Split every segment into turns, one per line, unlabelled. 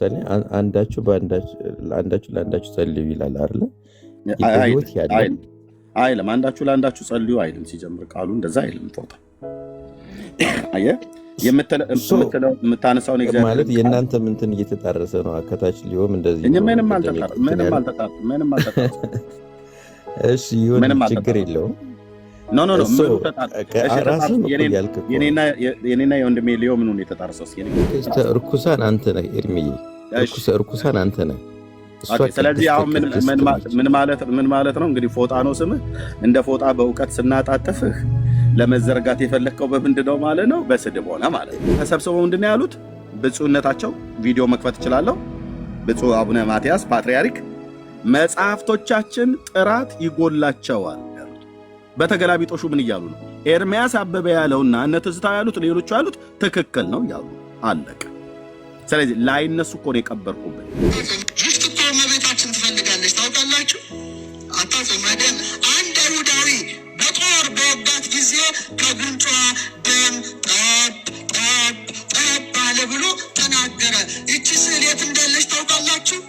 ለምሳሌ አንዳችሁ ለአንዳችሁ ጸልዩ ይላል አይደል? በህይወት ያለ
አይልም። አንዳችሁ ለአንዳችሁ ጸልዩ አይልም። ሲጀምር ቃሉ እንደዛ አይልም። ፎታ አየህ የምታነሳውን እግዚአብሔር
ማለት የእናንተ ምንትን እየተጣረሰ ነው። አከታች ሊሆም እንደዚህ
ምንም አልተጣረሰም።
እሺ ይሁን፣ ችግር የለውም።
ኖ የኔና የወንድሜ ሊዮ ምን ሆነ የተጣረሰው?
እርኩሳን አንተ ነህ ኤርሚዬ፣ እርኩሳን አንተ ነህ።
ስለዚህ አሁን ምን ማለት ነው እንግዲህ? ፎጣ ነው ስምህ። እንደ ፎጣ በእውቀት ስናጣጥፍህ ለመዘርጋት የፈለግከው በምንድን ነው ማለት ነው? በስድብ ሆነ ማለት ነው። ተሰብስበው ምንድን ነው ያሉት? ብፁዕነታቸው ቪዲዮ መክፈት እችላለሁ። ብፁዕ አቡነ ማትያስ ፓትርያርክ መጽሐፍቶቻችን ጥራት ይጎላቸዋል ያሉት። በተገላቢጦሹ ምን እያሉ ነው? ኤርሚያስ አበበ ያለውና እነ ትዝታው ያሉት ሌሎቹ ያሉት ትክክል ነው ያሉ። አለቀ። ስለዚህ ላይነሱ እኮ ነው የቀበርኩብን።
ጊፍት እኮ እመቤታችን ትፈልጋለች ታውቃላችሁ። አታዘመደን አንድ አይሁዳዊ በጦር በወጋት ጊዜ ከጉንጯ ደም ጠብ ጠብ ጠብ አለ ብሎ ተናገረ። ይቺ ስዕል የት እንዳለች ታውቃላችሁ?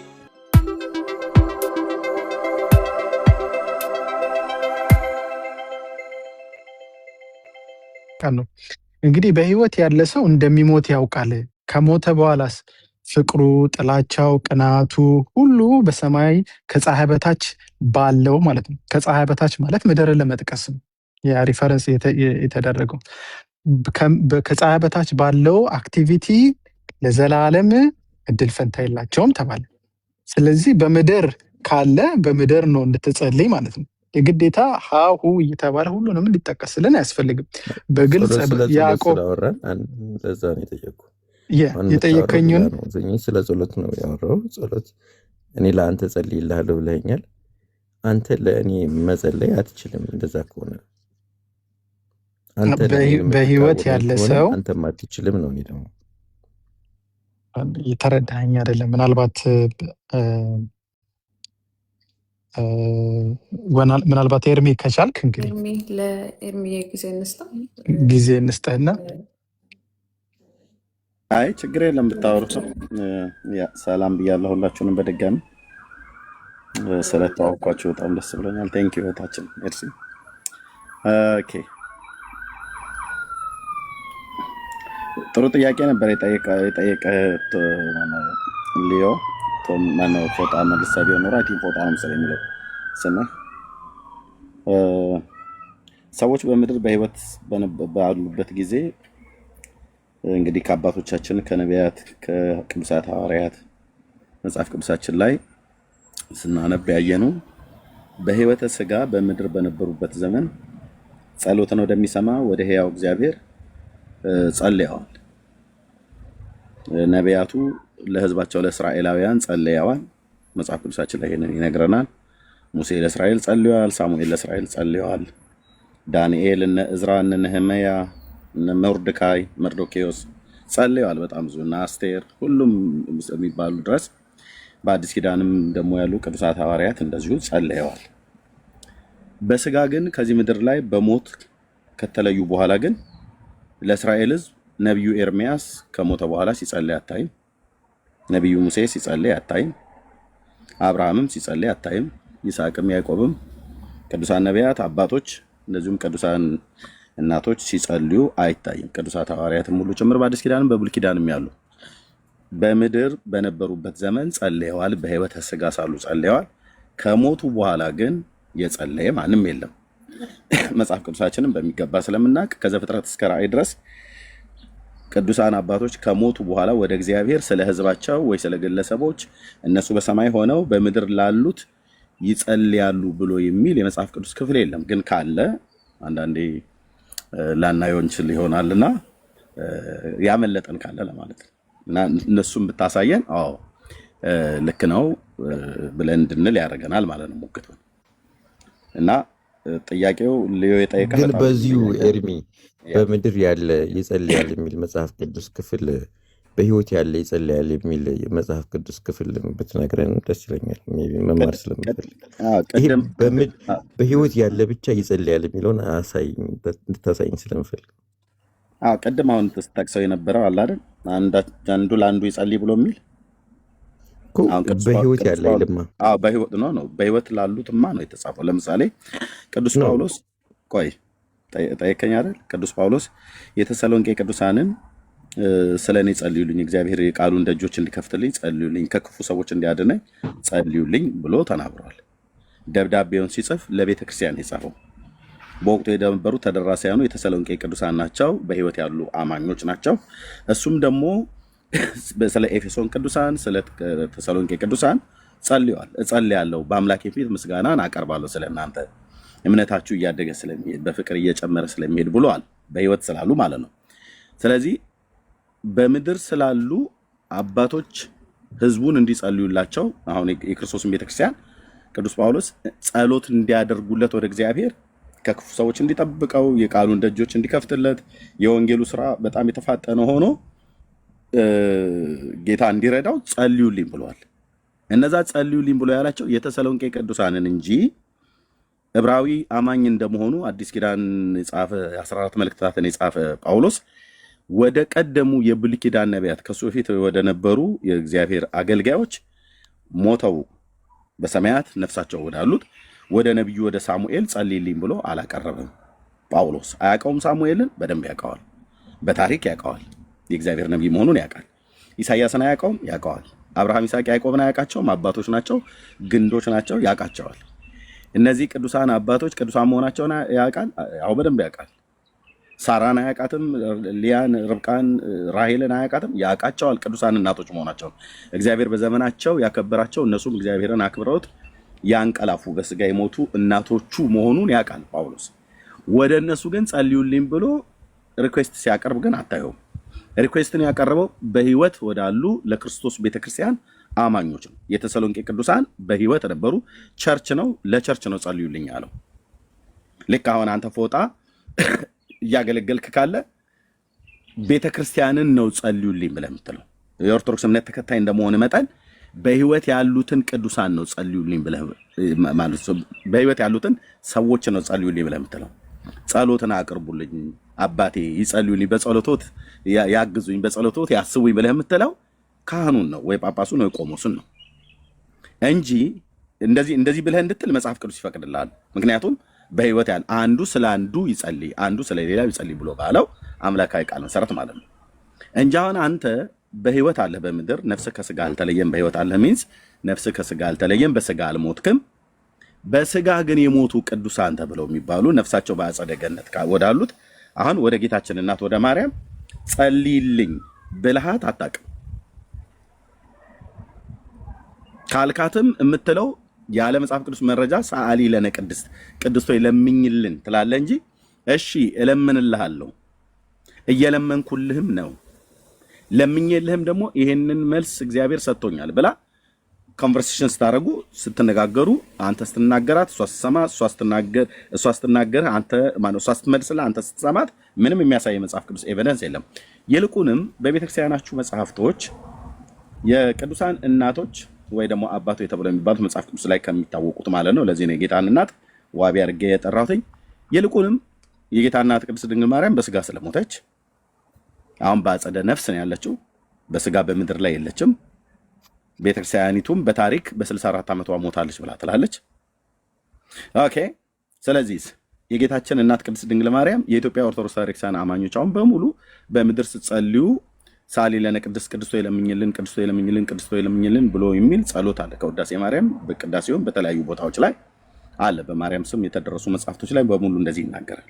ነው እንግዲህ በህይወት ያለ ሰው እንደሚሞት ያውቃል። ከሞተ በኋላስ ፍቅሩ፣ ጥላቻው፣ ቅናቱ ሁሉ በሰማይ ከፀሐይ በታች ባለው ማለት ነው። ከፀሐይ በታች ማለት ምድርን ለመጥቀስ ነው ያ ሪፈረንስ የተደረገው። ከፀሐይ በታች ባለው አክቲቪቲ ለዘላለም እድል ፈንታ የላቸውም ተባለ። ስለዚህ በምድር ካለ በምድር ነው እንድትጸልይ ማለት ነው። የግዴታ ሀሁ እየተባለ ሁሉንም እንዲጠቀስልን አያስፈልግም። በግልጽ ያዕቆብ የጠየቀኝን
ስለ ጸሎት ነው ያወራው። ጸሎት እኔ ለአንተ ጸልይልሃለሁ ብለኸኛል። አንተ ለእኔ መጸለይ አትችልም። እንደዛ ከሆነ
በህይወት ያለ ሰው
አንተም አትችልም ነው። እኔ ደግሞ
የተረዳኸኝ አይደለም። ምናልባት ኤርሚ ከቻልክ እንግዲህ
ለኤርሚ
ጊዜ እንስጠህና
አይ ችግር የለም ብታወሩ ሰው ሰላም ብያለሁ። ሁላችሁንም በድጋሚ ስለተዋወቅኳችሁ በጣም ደስ ብሎኛል። ቴንክ ዩ እህታችን ኤርሲ። ኦኬ ጥሩ ጥያቄ ነበር የጠየቀ ሊዮ ማነው ፎጣ መልሰ ቢሆን ኖሮ አይ ፎጣ ነው መሰለኝ የሚለው ስምህ። ሰዎች በምድር በህይወት ባሉበት ጊዜ እንግዲህ ከአባቶቻችን ከነቢያት ከቅዱሳት ሐዋርያት መጽሐፍ ቅዱሳችን ላይ ስናነብ ያየነው በህይወተ ስጋ በምድር በነበሩበት ዘመን ጸሎትን ወደሚሰማ ወደ ሕያው እግዚአብሔር ጸልየዋል። ነቢያቱ ለህዝባቸው ለእስራኤላውያን ጸልየዋል። መጽሐፍ ቅዱሳችን ላይ ይነግረናል። ሙሴ ለእስራኤል ጸልየዋል። ሳሙኤል ለእስራኤል ጸልየዋል። ዳንኤል፣ እነ ዕዝራ፣ እነ ነህምያ፣ እነ መርዶክዮስ ጸልየዋል። በጣም ብዙ እና አስቴር ሁሉም የሚባሉ ድረስ በአዲስ ኪዳንም ደግሞ ያሉ ቅዱሳት ሐዋርያት እንደዚሁ ጸልየዋል። በስጋ ግን ከዚህ ምድር ላይ በሞት ከተለዩ በኋላ ግን ለእስራኤል ህዝብ ነቢዩ ኤርሚያስ ከሞተ በኋላ ሲጸልይ አታይም። ነቢዩ ሙሴ ሲጸልይ አታይም። አብርሃምም ሲጸልይ አታይም። ይስሐቅም ያዕቆብም ቅዱሳን ነቢያት አባቶች እንደዚሁም ቅዱሳን እናቶች ሲጸልዩ አይታይም። ቅዱሳት ሐዋርያትም ሁሉ ጭምር በአዲስ ኪዳንም በብሉይ ኪዳንም ያሉ በምድር በነበሩበት ዘመን ጸልየዋል። በህይወተ ስጋ ሳሉ ጸልየዋል። ከሞቱ በኋላ ግን የጸለየ ማንም የለም። መጽሐፍ ቅዱሳችንን በሚገባ ስለምናውቅ ከዘፍጥረት እስከ ራእይ ድረስ ቅዱሳን አባቶች ከሞቱ በኋላ ወደ እግዚአብሔር ስለ ህዝባቸው ወይ ስለ ግለሰቦች እነሱ በሰማይ ሆነው በምድር ላሉት ይጸልያሉ ብሎ የሚል የመጽሐፍ ቅዱስ ክፍል የለም። ግን ካለ አንዳንዴ ላናየው እንችል ይሆናልና ያመለጠን ካለ ለማለት ነው። እና እነሱም ብታሳየን አዎ ልክ ነው ብለን እንድንል ያደርገናል ማለት ነው ሙግቱ። እና ጥያቄው ሊዮ የጠየቀ
ግን በዚሁ ኤርሚ በምድር ያለ ይጸልያል የሚል መጽሐፍ ቅዱስ ክፍል በህይወት ያለ ይጸልያል የሚል መጽሐፍ ቅዱስ ክፍል ብትነግረን ደስ ይለኛል። መማር ስለምፈልግ በህይወት ያለ ብቻ ይጸልያል የሚለውን እንድታሳይኝ ስለምፈልግ።
ቅድም አሁን ተጠቅሰው የነበረው አለ አይደል? አንዱ ለአንዱ ይጸልይ ብሎ የሚል አሁን
በህይወት ያለ አይልማ።
በህይወት ላሉትማ ነው የተጻፈው። ለምሳሌ ቅዱስ ጳውሎስ ጠየቀኝ አይደል? ቅዱስ ጳውሎስ የተሰሎንቄ ቅዱሳንን ስለ እኔ ጸልዩልኝ፣ እግዚአብሔር የቃሉን ደጆች እንዲከፍትልኝ ጸልዩልኝ፣ ከክፉ ሰዎች እንዲያድነኝ ጸልዩልኝ ብሎ ተናግሯል። ደብዳቤውን ሲጽፍ ለቤተ ክርስቲያን የጻፈው በወቅቱ የነበሩ ተደራሲያኑ የተሰሎንቄ ቅዱሳን ናቸው፣ በህይወት ያሉ አማኞች ናቸው። እሱም ደግሞ ስለ ኤፌሶን ቅዱሳን፣ ስለ ተሰሎንቄ ቅዱሳን ጸልየዋል። እጸልያለሁ፣ በአምላኬ ፊት ምስጋናን አቀርባለሁ ስለ እናንተ እምነታችሁ እያደገ ስለሚሄድ በፍቅር እየጨመረ ስለሚሄድ ብለዋል። በህይወት ስላሉ ማለት ነው። ስለዚህ በምድር ስላሉ አባቶች ህዝቡን እንዲጸልዩላቸው አሁን የክርስቶስን ቤተክርስቲያን ቅዱስ ጳውሎስ ጸሎት እንዲያደርጉለት ወደ እግዚአብሔር ከክፉ ሰዎች እንዲጠብቀው የቃሉን ደጆች እንዲከፍትለት የወንጌሉ ስራ በጣም የተፋጠነ ሆኖ ጌታ እንዲረዳው ጸልዩልኝ ብለዋል። እነዛ ጸልዩልኝ ብሎ ያላቸው የተሰሎንቄ ቅዱሳንን እንጂ ዕብራዊ አማኝ እንደመሆኑ አዲስ ኪዳን የጻፈ 14 መልእክታትን የጻፈ ጳውሎስ ወደ ቀደሙ የብሉይ ኪዳን ነቢያት ከሱ በፊት ወደ ነበሩ የእግዚአብሔር አገልጋዮች ሞተው በሰማያት ነፍሳቸው ወዳሉት ወደ ነቢዩ ወደ ሳሙኤል ጸልይልኝ ብሎ አላቀረበም። ጳውሎስ አያውቀውም። ሳሙኤልን በደንብ ያውቀዋል፣ በታሪክ ያውቀዋል። የእግዚአብሔር ነቢይ መሆኑን ያውቃል። ኢሳያስን አያውቀውም? ያውቀዋል። አብርሃም፣ ይስሐቅ፣ ያዕቆብን አያውቃቸውም? አባቶች ናቸው፣ ግንዶች ናቸው፣ ያውቃቸዋል። እነዚህ ቅዱሳን አባቶች ቅዱሳን መሆናቸውን ያውቃል። አዎ በደንብ ያውቃል። ሳራን አያውቃትም? ሊያን፣ ርብቃን፣ ራሄልን አያውቃትም? ያውቃቸዋል። ቅዱሳን እናቶች መሆናቸውን እግዚአብሔር በዘመናቸው ያከበራቸው እነሱም እግዚአብሔርን አክብረውት ያንቀላፉ በስጋ የሞቱ እናቶቹ መሆኑን ያውቃል ጳውሎስ። ወደ እነሱ ግን ጸልዩልኝ ብሎ ሪኩዌስት ሲያቀርብ ግን አታየውም። ሪኩዌስትን ያቀረበው በህይወት ወዳሉ ለክርስቶስ ቤተክርስቲያን አማኞች ነው። የተሰሎንቄ ቅዱሳን በህይወት ነበሩ። ቸርች ነው፣ ለቸርች ነው ጸልዩልኝ አለው። ልክ አሁን አንተ ፎጣ እያገለገልክ ካለ ቤተክርስቲያንን ነው ጸልዩልኝ ብለህ የምትለው። የኦርቶዶክስ እምነት ተከታይ እንደመሆን መጠን በህይወት ያሉትን ቅዱሳን ነው ጸልዩልኝ ብለህ ማለት ነው። በህይወት ያሉትን ሰዎች ነው ጸልዩልኝ ብለህ የምትለው። ጸሎትን አቅርቡልኝ አባቴ ይጸልዩልኝ፣ በጸሎቶት ያግዙኝ፣ በጸሎቶት ያስቡኝ ብለህ የምትለው ካህኑን ነው ወይ ጳጳሱን ወይ ቆሞሱን ነው እንጂ እንደዚህ ብለህ እንድትል መጽሐፍ ቅዱስ ይፈቅድልሃል። ምክንያቱም በህይወት ያለ አንዱ ስለ አንዱ ይጸልይ፣ አንዱ ስለ ሌላው ይጸልይ ብሎ ባለው አምላካዊ ቃል መሰረት ማለት ነው እንጂ አሁን አንተ በህይወት አለ በምድር ነፍስህ ከስጋ አልተለየም። በህይወት አለ ሚንስ ነፍስህ ከስጋ አልተለየም፣ በስጋ አልሞትክም። በስጋ ግን የሞቱ ቅዱሳን ተብለው የሚባሉ ነፍሳቸው በአጸደ ገነት ወዳሉት አሁን ወደ ጌታችን እናት ወደ ማርያም ጸልይልኝ ብልሃት አታውቅም። ካልካትም የምትለው ያለ መጽሐፍ ቅዱስ መረጃ ሰአሊ ለነ ቅድስት ቅድስት ሆይ ለምኝልን ትላለህ እንጂ እሺ እለምንልሃለሁ እየለመንኩልህም ነው ለምኝልህም ደግሞ ይሄንን መልስ እግዚአብሔር ሰጥቶኛል ብላ ኮንቨርሴሽን ስታረጉ ስትነጋገሩ አንተ ስትናገራት እሷ ስትሰማ እሷ ስትናገር አንተ ማነው እሷ ስትመልስልህ አንተ ስትሰማት ምንም የሚያሳይ መጽሐፍ ቅዱስ ኤቪደንስ የለም። ይልቁንም በቤተክርስቲያናችሁ መጽሐፍቶች የቅዱሳን እናቶች ወይ ደግሞ አባቶች ተብለው የሚባሉት መጽሐፍ ቅዱስ ላይ ከሚታወቁት ማለት ነው። ለዚህ ነው የጌታን እናት ዋቢ አድርጌ የጠራሁትኝ። ይልቁንም የጌታ እናት ቅድስት ድንግል ማርያም በስጋ ስለሞተች አሁን በአጸደ ነፍስ ነው ያለችው፣ በስጋ በምድር ላይ የለችም። ቤተክርስቲያኒቱም በታሪክ በ64 ዓመቷ ሞታለች ብላ ትላለች። ኦኬ። ስለዚህ የጌታችን እናት ቅድስት ድንግል ማርያም የኢትዮጵያ ኦርቶዶክስ ቤተክርስቲያን አማኞች አሁን በሙሉ በምድር ስትጸልዩ ሳሊ ለነ ቅድስት ቅድስት ሆይ ለምኝልን፣ ቅድስት ሆይ ለምኝልን፣ ቅድስት ሆይ ለምኝልን ብሎ የሚል ጸሎት አለ ከውዳሴ ማርያም። በቅዳሴውም በተለያዩ ቦታዎች ላይ አለ። በማርያም ስም የተደረሱ መጽሐፍቶች ላይ በሙሉ እንደዚህ ይናገራል።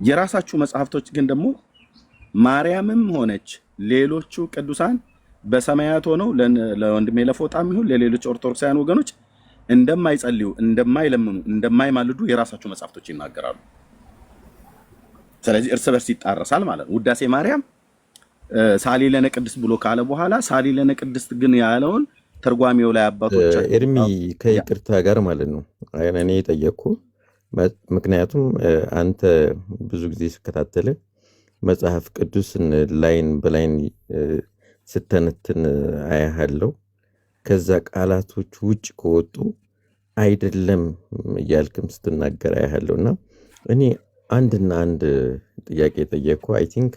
የራሳችሁ መጽሐፍቶች ግን ደግሞ ማርያምም ሆነች ሌሎቹ ቅዱሳን በሰማያት ሆነው ለወንድሜ ለፎጣም ይሁን ለሌሎች ኦርቶዶክሳውያን ወገኖች እንደማይጸልዩ፣ እንደማይለምኑ፣ እንደማይማልዱ የራሳችሁ መጽሐፍቶች ይናገራሉ። ስለዚህ እርስ በርስ ይጣረሳል ማለት ነው። ውዳሴ ማርያም ሳሊ ለነ ቅድስት ብሎ ካለ በኋላ ሳሊ ለነ ቅድስት ግን ያለውን ተርጓሚው ላይ አባቶች
ኤርሚ ከይቅርታ ጋር ማለት ነው እኔ የጠየቅኩ ምክንያቱም አንተ ብዙ ጊዜ ስከታተል መጽሐፍ ቅዱስን ላይን በላይን ስተነትን አያሃለው። ከዛ ቃላቶች ውጭ ከወጡ አይደለም እያልክም ስትናገር አያሃለው እና እኔ አንድና አንድ ጥያቄ ጠየቅኩ። አይ ቲንክ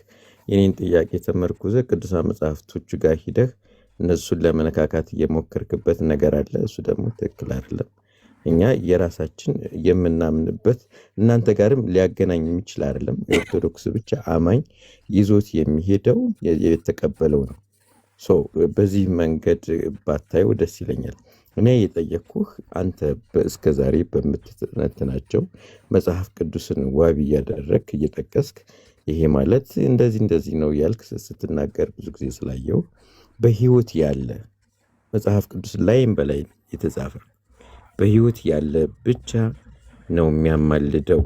የኔን ጥያቄ ተመርኩዘ ቅዱሳን መጽሐፍቶቹ ጋር ሂደህ እነሱን ለመነካካት እየሞከርክበት ነገር አለ። እሱ ደግሞ ትክክል አይደለም። እኛ የራሳችን የምናምንበት እናንተ ጋርም ሊያገናኝ የሚችል አይደለም። የኦርቶዶክስ ብቻ አማኝ ይዞት የሚሄደው የተቀበለው ነው። በዚህ መንገድ ባታየው ደስ ይለኛል። እኔ የጠየቅኩህ አንተ እስከ ዛሬ በምትተነትናቸው መጽሐፍ ቅዱስን ዋቢ እያደረግክ እየጠቀስክ ይሄ ማለት እንደዚህ ነው ያልክ ስትናገር ብዙ ጊዜ ስላየው በህይወት ያለ መጽሐፍ ቅዱስ ላይም በላይ የተጻፈ በህይወት ያለ ብቻ ነው የሚያማልደው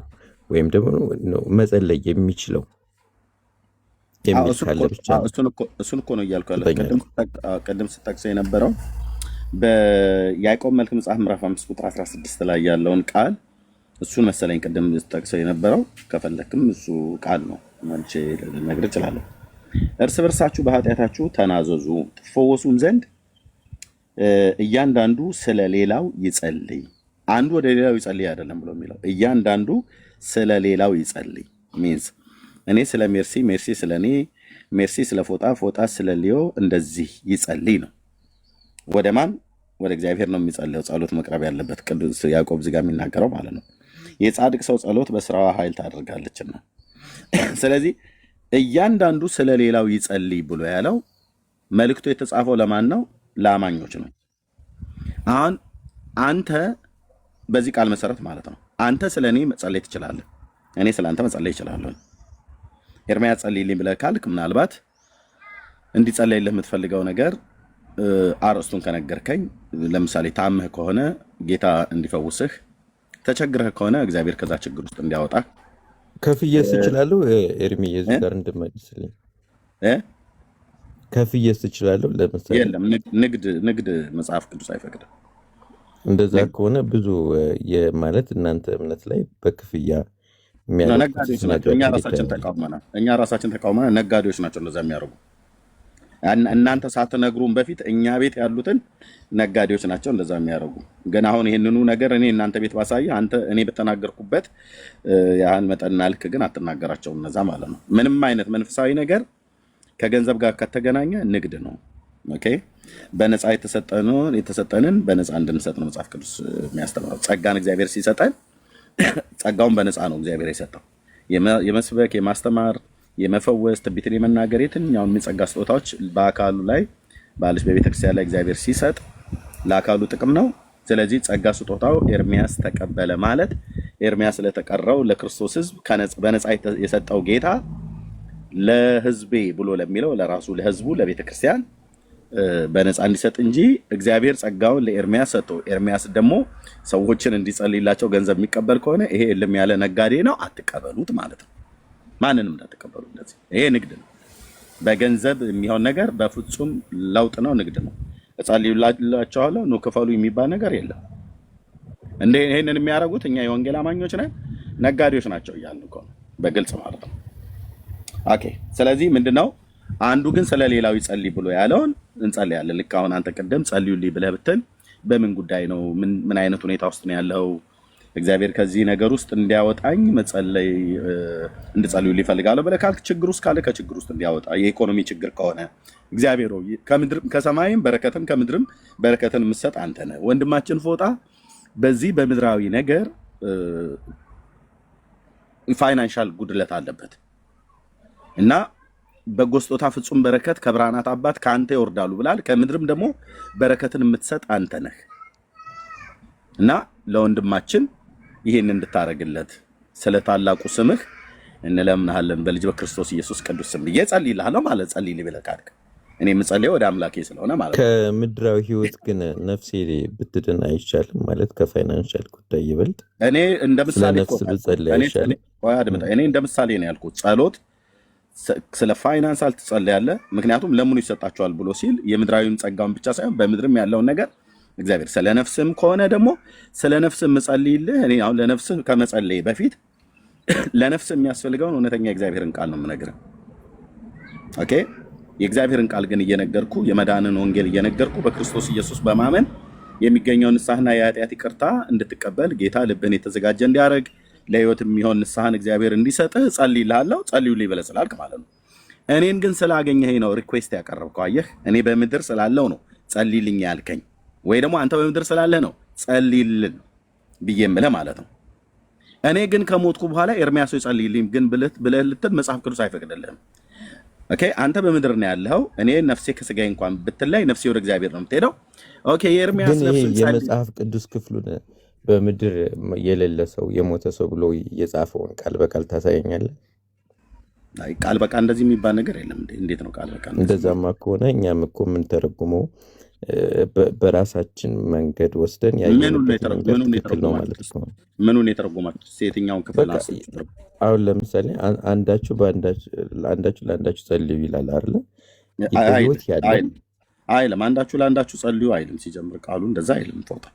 ወይም ደግሞ ነው መጸለይ የሚችለው የሚል ካለ ብቻ
እሱን እኮ ነው እያልኩ ያለው። ቅድም ስጠቅሰው የነበረው በያዕቆብ መልክ መጽሐፍ ምዕራፍ 5 ቁጥር 16 ላይ ያለውን ቃል እሱን መሰለኝ ቅድም ስጠቅሰው የነበረው። ከፈለክም እሱ ቃል ነው መልቼ ልነግርህ እችላለሁ። እርስ በርሳችሁ በኃጢአታችሁ ተናዘዙ ትፈወሱም ዘንድ እያንዳንዱ ስለ ሌላው ይጸልይ። አንዱ ወደ ሌላው ይጸልይ አይደለም ብሎ የሚለው እያንዳንዱ ስለ ሌላው ይጸልይ ሚንስ እኔ ስለ ሜርሲ፣ ሜርሲ ስለ እኔ፣ ሜርሲ ስለ ፎጣ፣ ፎጣ ስለ ሊዮ እንደዚህ ይጸልይ ነው። ወደ ማን? ወደ እግዚአብሔር ነው የሚጸልየው። ጸሎት መቅረብ ያለበት ቅዱስ ያዕቆብ እዚህ ጋር የሚናገረው ማለት ነው። የጻድቅ ሰው ጸሎት በስራዋ ኃይል ታደርጋለችና። ስለዚህ እያንዳንዱ ስለ ሌላው ይጸልይ ብሎ ያለው መልእክቱ የተጻፈው ለማን ነው? ለአማኞች ነው። አሁን አንተ በዚህ ቃል መሰረት ማለት ነው አንተ ስለ እኔ መጸለይ ትችላለህ፣ እኔ ስለ አንተ መጸለይ እችላለሁ። ኤርምያስ ጸልይልኝ ብለህ ካልክ ምናልባት እንዲጸለይልህ የምትፈልገው ነገር አርዕስቱን ከነገርከኝ፣ ለምሳሌ ታምህ ከሆነ ጌታ እንዲፈውስህ፣ ተቸግረህ ከሆነ እግዚአብሔር ከዛ ችግር ውስጥ እንዲያወጣ
ከፍየስ እችላለሁ። ኤርሚ የዚህ ጋር እንደማይመስልኝ ከፍየስ እችላለሁ። ለምሳሌ
የለም ንግድ መጽሐፍ ቅዱስ አይፈቅድም።
እንደዛ ከሆነ ብዙ ማለት እናንተ እምነት ላይ በክፍያ
ነጋዴዎች ናቸው። እኛ ራሳችን ተቃውመናል። ነጋዴዎች ናቸው እንደዛ የሚያደርጉ። እናንተ ሳትነግሩን በፊት እኛ ቤት ያሉትን ነጋዴዎች ናቸው እንደዛ የሚያደርጉ። ግን አሁን ይህንኑ ነገር እኔ እናንተ ቤት ባሳየ አንተ እኔ በተናገርኩበት ያህል መጠንና ልክ ግን አትናገራቸውም እነዛ ማለት ነው። ምንም አይነት መንፈሳዊ ነገር ከገንዘብ ጋር ከተገናኘ ንግድ ነው። ኦኬ፣ በነፃ የተሰጠንን በነፃ እንድንሰጥ ነው መጽሐፍ ቅዱስ የሚያስተምረው። ጸጋን እግዚአብሔር ሲሰጠን ጸጋውን በነፃ ነው እግዚአብሔር የሰጠው። የመስበክ፣ የማስተማር፣ የመፈወስ፣ ትንቢትን የመናገር የትኛውን የጸጋ ስጦታዎች በአካሉ ላይ ባለች በቤተክርስቲያን ላይ እግዚአብሔር ሲሰጥ ለአካሉ ጥቅም ነው። ስለዚህ ጸጋ ስጦታው ኤርሚያስ ተቀበለ ማለት ኤርሚያስ ለተቀረው ለክርስቶስ ሕዝብ በነፃ የሰጠው ጌታ ለሕዝቤ ብሎ ለሚለው ለራሱ ለሕዝቡ ለቤተክርስቲያን በነፃ እንዲሰጥ እንጂ እግዚአብሔር ጸጋውን ለኤርሚያስ ሰጥቶ ኤርሚያስ ደግሞ ሰዎችን እንዲጸልይላቸው ገንዘብ የሚቀበል ከሆነ ይሄ እልም ያለ ነጋዴ ነው፣ አትቀበሉት ማለት ነው። ማንንም እንዳትቀበሉ። እንደዚህ ይሄ ንግድ ነው። በገንዘብ የሚሆን ነገር በፍጹም ለውጥ ነው፣ ንግድ ነው። እጸልይላችኋለሁ ኑ ክፈሉ የሚባል ነገር የለም። ይሄንን የሚያደርጉት እኛ የወንጌል አማኞች ነን፣ ነጋዴዎች ናቸው እያልን እኮ ነው በግልጽ ማለት ነው። ኦኬ፣ ስለዚህ ምንድነው አንዱ ግን ስለ ሌላው ይጸልይ ብሎ ያለውን እንጸልያለን። ልክ አሁን አንተ ቅድም ጸልዩልኝ ብለህ ብትል በምን ጉዳይ ነው? ምን አይነት ሁኔታ ውስጥ ነው ያለው? እግዚአብሔር ከዚህ ነገር ውስጥ እንዲያወጣኝ መጸለይ እንድጸልዩልኝ እፈልጋለሁ ብለህ ካልክ ችግር ውስጥ ካለ ከችግር ውስጥ እንዲያወጣ፣ የኢኮኖሚ ችግር ከሆነ እግዚአብሔር ከምድርም ከሰማይም በረከትን ከምድርም በረከትን የምትሰጥ አንተ ነህ። ወንድማችን ፎጣ በዚህ በምድራዊ ነገር ፋይናንሻል ጉድለት አለበት እና በጎ ስጦታ ፍጹም በረከት ከብርሃናት አባት ከአንተ ይወርዳሉ ብላል። ከምድርም ደግሞ በረከትን የምትሰጥ አንተ ነህ እና ለወንድማችን ይሄን እንድታረግለት ስለ ታላቁ ስምህ እንለምናለን በልጅ በክርስቶስ ኢየሱስ ቅዱስ ስም ብዬ ጸልይልሃለሁ ማለት ጸልይልኝ ብለህ ካልክ እኔ የምጸልየው ወደ አምላኬ ስለሆነ ማለት ነው።
ከምድራዊ ህይወት ግን ነፍሴ ብትድን አይቻልም ማለት ከፋይናንሻል ጉዳይ ይበልጥ
እኔ እንደ ምሳሌ
ነፍስ ብጸልይ አይቻልም?
እኔ እንደ ምሳሌ ነው ያልኩት። ጸሎት ስለ ፋይናንስ አልትጸልያለህ ምክንያቱም ለምኑ ይሰጣቸዋል ብሎ ሲል የምድራዊውን ጸጋውን ብቻ ሳይሆን በምድርም ያለውን ነገር እግዚአብሔር ስለ ነፍስም ከሆነ ደግሞ ስለ ነፍስም መጸልይልህ። እኔ አሁን ለነፍስህ ከመጸለይ በፊት ለነፍስ የሚያስፈልገውን እውነተኛ የእግዚአብሔርን ቃል ነው የምነግርህ። ኦኬ፣ የእግዚአብሔርን ቃል ግን እየነገርኩ የመዳንን ወንጌል እየነገርኩ በክርስቶስ ኢየሱስ በማመን የሚገኘውን ንስሐና የኃጢአት ይቅርታ እንድትቀበል ጌታ ልብህን የተዘጋጀ እንዲያደርግ ለህይወት የሚሆን ንስሐን እግዚአብሔር እንዲሰጥህ ጸልይልሃለሁ። ጸልዩልኝ ብለህ ስላልክ ማለት ነው። እኔን ግን ስላገኘኸኝ ነው ሪኩዌስት ያቀረብከው። አየህ፣ እኔ በምድር ስላለው ነው ጸልይልኝ ያልከኝ፣ ወይ ደግሞ አንተ በምድር ስላለህ ነው ጸልይልን ብዬ የምልህ ማለት ነው። እኔ ግን ከሞትኩ በኋላ ኤርሚያስ ጸልይልኝ ግን ብለህ ልትል መጽሐፍ ቅዱስ አይፈቅድልህም። ኦኬ፣ አንተ በምድር ነው ያለኸው። እኔ ነፍሴ ከስጋዬ እንኳን ብትለይ ነፍሴ ወደ እግዚአብሔር ነው የምትሄደው። ኦኬ፣ የኤርሚያስ
ግን
ነፍስ
የመጽሐፍ ቅዱስ ክፍሉን በምድር የሌለ ሰው የሞተ ሰው ብሎ የጻፈውን ቃል በቃል ታሳየኛለህ?
ቃል በቃ እንደዚህ የሚባል ነገር የለም። እንዴት ነው ቃል በቃ?
እንደዛማ ከሆነ እኛም እኮ የምንተረጉመው በራሳችን መንገድ ወስደን ያየንበት መንገድ ትክክል ነው ማለት ነው።
ምኑን የተረጎማችሁ? የትኛውን ክፍል?
አሁን ለምሳሌ አንዳችሁ ለአንዳችሁ ጸልዩ ይላል አይደለ? ህይወት ያለ
አይልም። አንዳችሁ ለአንዳችሁ ጸልዩ አይልም። ሲጀምር ቃሉ እንደዛ አይልም። ፎታ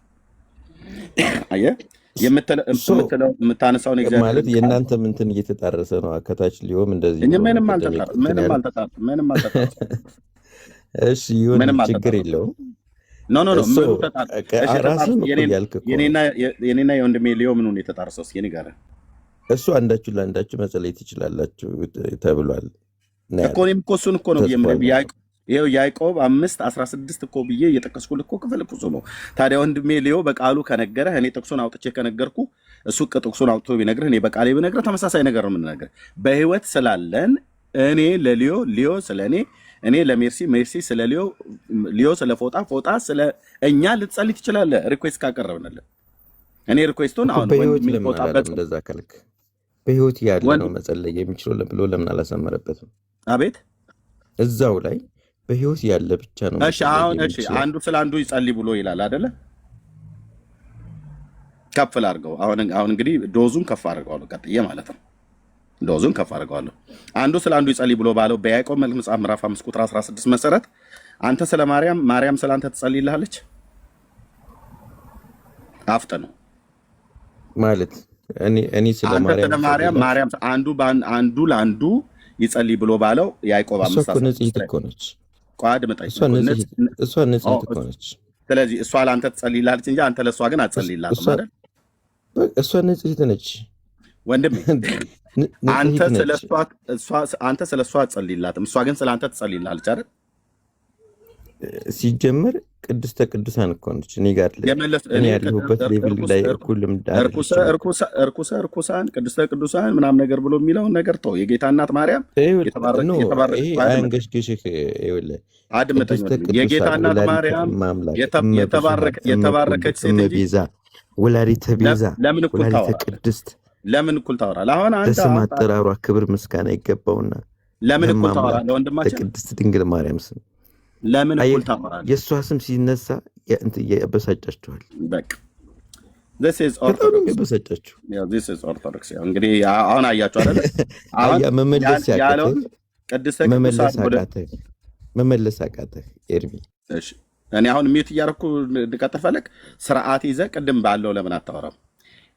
አየህ፣ የምታነሳው
ማለት የእናንተ ምንትን እየተጣረሰ ነው። አከታች ሊሆም እንደዚህ
ምንም አልተጣረሰም።
እሺ ይሁን፣ ችግር የለውም።
ኖ የኔና የወንድሜ ሊዮ ምኑን የተጣረሰው እስኪ ንገረን።
እሱ አንዳችሁ ለአንዳችሁ መጸለይ ትችላላችሁ ተብሏል
እኮ። እኔም እኮ እሱን እኮ ነው ይኸው ያዕቆብ 5:16 እኮ ብዬ እየጠቀስኩልህ እኮ ክፍል እኮ ነው። ታዲያ ወንድሜ ሊዮ በቃሉ ከነገረህ እኔ ጥቅሱን አውጥቼ ከነገርኩ እሱ ጥቅሱን አውጥቶ ቢነግርህ እኔ በቃሌ ብነግርህ ተመሳሳይ ነገር ነው የምንነግርህ። በህይወት ስላለን እኔ ለሊዮ ስለ እኔ ለሜርሲ ስለ ሊዮ ስለ ፎጣ ስለ እኛ ልትጸልይ ትችላለህ፣ ሪኩዌስት ካቀረብንልህ። እኔ ሪኩዌስቱን አሁን
በህይወት ለምናለም እንደዛ ካልክ በህይወት ያለ ነው መጸለይ የሚችለው ብሎ ለምን አላሰመረበትም?
አቤት
እዛው ላይ በህይወት ያለ ብቻ ነው።
እሺ አሁን እሺ አንዱ ስለ አንዱ ይጸልይ ብሎ ይላል አይደለ? ከፍ አድርገው። አሁን እንግዲህ ዶዙን ከፍ አድርገዋለሁ፣ ቀጥዬ ማለት ነው። ዶዙን ከፍ አድርገዋለሁ። አንዱ ስለ አንዱ ይጸልይ ብሎ ባለው በያዕቆብ መልእክት መጽሐፍ ምዕራፍ 5 ቁጥር 16 መሰረት አንተ ስለ ማርያም ስለ አንተ ትጸልይልሃለች። አፍጥ ነው
ማለት እኔ ስለ
ማርያም አንዱ ለአንዱ ይጸልይ ብሎ ባለው ያዕቆብ 5
እሷ ንጽሕት እኮ ነች። እሷ ንጽሕት እኮ ነች።
ስለዚህ እሷ ለአንተ ትጸልይልሃለች እንጂ አንተ ለእሷ ግን አትጸልይላትም አይደል?
እሷ ንጽሕት ነች
ወንድሜ። አንተ ስለ እሷ አትጸልይላትም፣ እሷ ግን ስለ አንተ ትጸልይልሃለች አይደል?
ሲጀመር ቅድስተ ቅዱሳን እኮ ነች። እኔ ጋር እኔ ያለሁበት ሌቭል ላይ እኩልም
እርኩሳን ቅድስተ ቅዱሳን ምናምን ነገር ብሎ የሚለውን ነገር ተው። የጌታ እናት ማርያም
አንገሽግሽህ
አድምጠኝ። የጌታ እናት ማርያም የተባረከች ሴት
ቤዛ ወላዲተ ቤዛ
ለምን እኩል
ቅድስት
ለምን እኩል ታወራለህ? አሁን አንተ
በስም አጠራሯ ክብር ምስጋና ይገባውና
ለምን እኩል ታወራለህ? ወንድማችን
ቅድስት ድንግል ማርያም ስም
ለምን እኩል ታወራለህ?
የእሷ ስም ሲነሳ ያበሳጫችኋል።
በቃ this is orthodox እንግዲህ አሁን አያችሁ አይደል? አሁን
መመለስ አቃተህ ኤርሚ።
እሺ እኔ አሁን ሚውት እያደረኩ እንድቀጥል ፈለግ ስርዓት ይዘህ ቅድም ባለው ለምን አታወራም?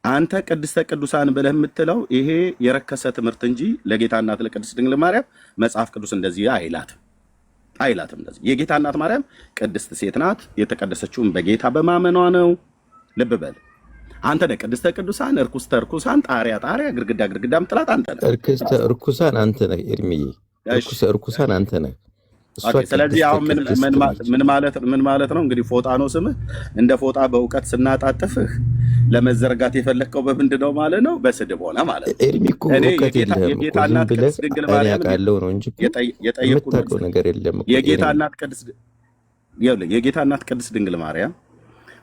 አንተ ቅድስተ ቅዱሳን ብለህ የምትለው ይሄ የረከሰ ትምህርት እንጂ ለጌታ እናት ለቅድስት ድንግል ማርያም መጽሐፍ ቅዱስ እንደዚህ አይላትም። እንደዚህ የጌታ እናት ማርያም ቅድስት ሴት ናት። የተቀደሰችውን በጌታ በማመኗ ነው። ልብ በል አንተ ነህ ቅድስተ ቅዱሳን፣ እርኩስተ እርኩሳን፣ ጣሪያ ግድግዳ ምጥላት አንተ ነህ።
እርኩሳን አንተ ነህ ኤርሚዬ፣ እርኩሳን አንተ ነህ።
ስለዚህ አሁን ምን ማለት ነው እንግዲህ? ፎጣ ነው ስምህ። እንደ ፎጣ በእውቀት ስናጣጥፍህ ለመዘርጋት የፈለግከው በምንድን ነው ማለት ነው? በስድብ ሆነ ማለት ነው።
ኤርሚ እኮ እውቀት የለህም እኮ ዝም ብለህ እኔ አውቃለሁ ነው እንጂ የምታውቀው ነገር የለም።
የጌታ እናት ቅድስት ድንግል ማርያም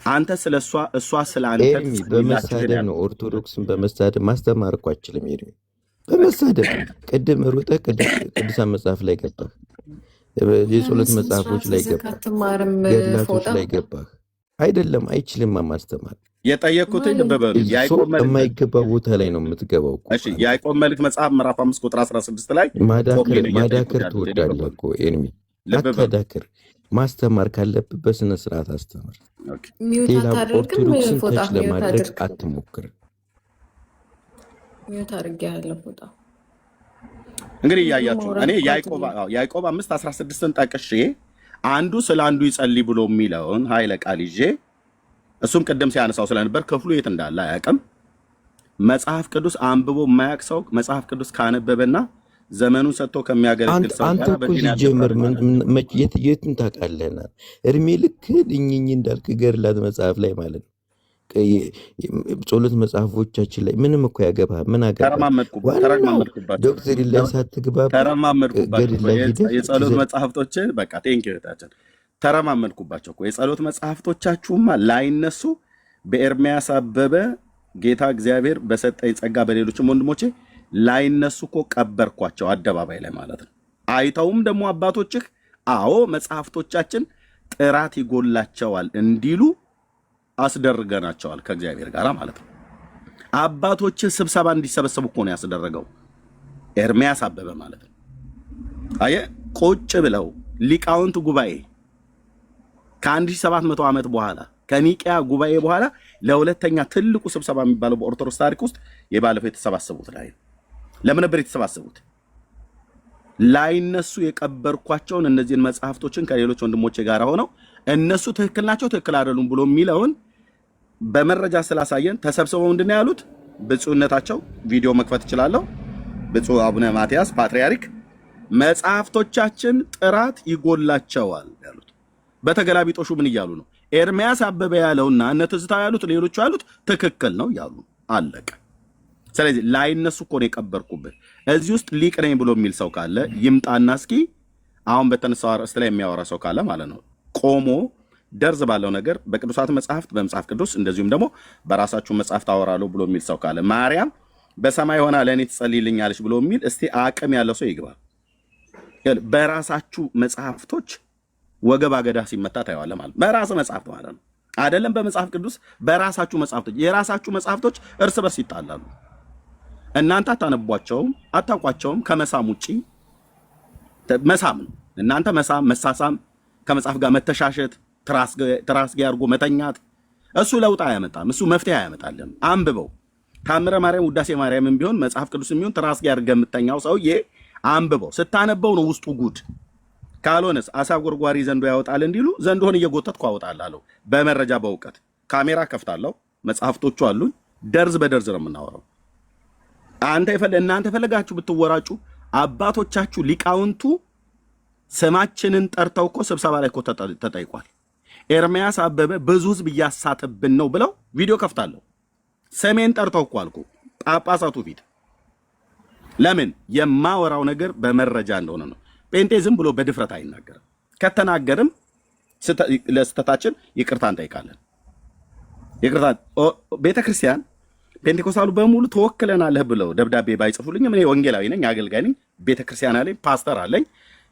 አንተ ስለ እሷ ስለ አንተ
ኤርሚ በመሳደብ ነው። ኦርቶዶክስን በመሳደብ ማስተማር እኮ አችልም ኤርሚ። በመሳደብ ቅድም ሩጠህ ቅዱሳን መጽሐፍ ላይ ገባህ፣ የጸሎት መጽሐፎች ላይ ገባህ፣ ገድላቶች ላይ ገባህ። አይደለም አይችልም ማስተማር።
የጠየቅኩትኝ በበሉ
የማይገባ ቦታ ላይ ነው የምትገባው።
እሺ ያዕቆብ መልእክት መጽሐፍ ምዕራፍ 5 ቁጥር 16 ላይ
ማዳከር ትወዳለህ እኮ ኤርሚ። አታዳክር። ማስተማር ካለብህ በስነ ስርዓት አስተምር። ሌላ ኦርቶዶክስን ተች ለማድረግ አትሞክር።
እንግዲህ እያያችሁ እኔ ያዕቆብ 5:16ን ጠቅሼ አንዱ ስለ አንዱ ይጸልይ ብሎ የሚለውን ኃይለ ቃል ይዤ እሱም ቅድም ሲያነሳው ስለነበር ክፍሉ የት እንዳለ አያውቅም። መጽሐፍ ቅዱስ አንብቦ የማያውቅ ሰው መጽሐፍ ቅዱስ ካነበበና ዘመኑን ሰጥቶ ከሚያገለግል ሰው
አንተ
ጋር
እኮ
በዲን
ሲጀምር
ያልተፈራረመ
የትን ታውቃለህና እድሜ ልክህን እኝኝ እንዳልክ ገድላት መጽሐፍ ላይ ማለት ነው። ጸሎት መጽሐፎቻችን ላይ ምንም እኮ ያገባ ምን አገባ? ዋናው
ተረማመድኩባቸው
ዶክትሪን ላይ ሳትግባባ ገድል ላይ ሂደህ
የጸሎት መጽሐፍቶችን በቃ ቴንኪው እህታችን ተረማመድኩባቸው እኮ የጸሎት መጽሐፍቶቻችሁማ ላይነሱ በኤርሚያስ አበበ ጌታ እግዚአብሔር በሰጠኝ ጸጋ በሌሎችም ወንድሞቼ ላይነሱ እኮ ቀበርኳቸው አደባባይ ላይ ማለት ነው። አይተውም ደግሞ አባቶችህ አዎ መጽሐፍቶቻችን ጥራት ይጎላቸዋል እንዲሉ አስደርገናቸዋል ከእግዚአብሔር ጋር ማለት ነው። አባቶችህ ስብሰባ እንዲሰበሰቡ እኮ ነው ያስደረገው ኤርሚያስ አበበ ማለት ነው። አየህ ቁጭ ብለው ሊቃውንት ጉባኤ ከ1700 ዓመት በኋላ ከኒቂያ ጉባኤ በኋላ ለሁለተኛ ትልቁ ስብሰባ የሚባለው በኦርቶዶክስ ታሪክ ውስጥ የባለፈው የተሰባሰቡት ላይ ለምን ነበር የተሰባሰቡት? ላይነሱ የቀበርኳቸውን እነዚህን መጽሐፍቶችን ከሌሎች ወንድሞቼ ጋር ሆነው እነሱ ትክክል ናቸው ትክክል አይደሉም ብሎ የሚለውን በመረጃ ስላሳየን ተሰብስበው ምንድነው ያሉት? ብፁዕነታቸው ቪዲዮ መክፈት እችላለሁ። ብፁዕ አቡነ ማትያስ ፓትርያርክ መጽሐፍቶቻችን ጥራት ይጎላቸዋል ያሉት። በተገላቢጦሹ ምን እያሉ ነው? ኤርሚያስ አበበ ያለውና እነ ትዝታ ያሉት ሌሎቹ ያሉት ትክክል ነው ያሉ። አለቀ። ስለዚህ ላይነሱ እኮ ነው የቀበርኩብህ። እዚህ ውስጥ ሊቅ ነኝ ብሎ የሚል ሰው ካለ ይምጣና እስኪ አሁን በተነሳው አርዕስት ላይ የሚያወራ ሰው ካለ ማለት ነው ቆሞ ደርዝ ባለው ነገር በቅዱሳት መጽሐፍት በመጽሐፍ ቅዱስ እንደዚሁም ደግሞ በራሳችሁ መጽሐፍት አወራለሁ ብሎ የሚል ሰው ካለ ማርያም በሰማይ ሆና ለእኔ ትጸልይልኛለች ብሎ የሚል እስቲ አቅም ያለው ሰው ይግባ። በራሳችሁ መጽሐፍቶች ወገብ አገዳ ሲመታ ታየዋለህ ማለት በራስ መጽሐፍት ማለት ነው አይደለም በመጽሐፍ ቅዱስ በራሳችሁ መጽሐፍቶች የራሳችሁ መጽሐፍቶች እርስ በርስ ይጣላሉ። እናንተ አታነቧቸውም አታውቋቸውም። ከመሳም ውጪ መሳም ነው እናንተ መሳም መሳሳም ከመጽሐፍ ጋር መተሻሸት ትራስጌ አድርጎ መተኛት እሱ ለውጥ አያመጣም። እሱ መፍትሄ አያመጣልም። አንብበው ታምረ ማርያም ውዳሴ ማርያምን ቢሆን መጽሐፍ ቅዱስም ቢሆን ትራስጌ አድርገህ የምተኛው ሰውዬ አንብበው። ስታነበው ነው ውስጡ ጉድ። ካልሆነስ አሳ ጎርጓሪ ዘንዶ ያወጣል እንዲሉ ዘንዶን እየጎተትኩ አወጣላለሁ። በመረጃ በእውቀት ካሜራ ከፍታለሁ። መጽሐፍቶቹ አሉኝ። ደርዝ በደርዝ ነው የምናወራው። እናንተ የፈለጋችሁ ብትወራጩ አባቶቻችሁ ሊቃውንቱ ስማችንን ጠርተው እኮ ስብሰባ ላይ እኮ ተጠይቋል። ኤርሚያስ አበበ ብዙ ህዝብ እያሳተብን ነው ብለው ቪዲዮ ከፍታለሁ። ስሜን ጠርተው እኮ አልኩ ጳጳሳቱ ፊት። ለምን የማወራው ነገር በመረጃ እንደሆነ ነው። ጴንጤ ዝም ብሎ በድፍረት አይናገርም። ከተናገርም ለስተታችን ይቅርታ እንጠይቃለን። ይቅርታ ቤተክርስቲያን ፔንቴኮስታሉ በሙሉ ተወክለናለህ ብለው ደብዳቤ ባይጽፉልኝም እኔ ወንጌላዊ ነኝ፣ አገልጋይ ነኝ፣ ቤተክርስቲያን አለኝ፣ ፓስተር አለኝ፣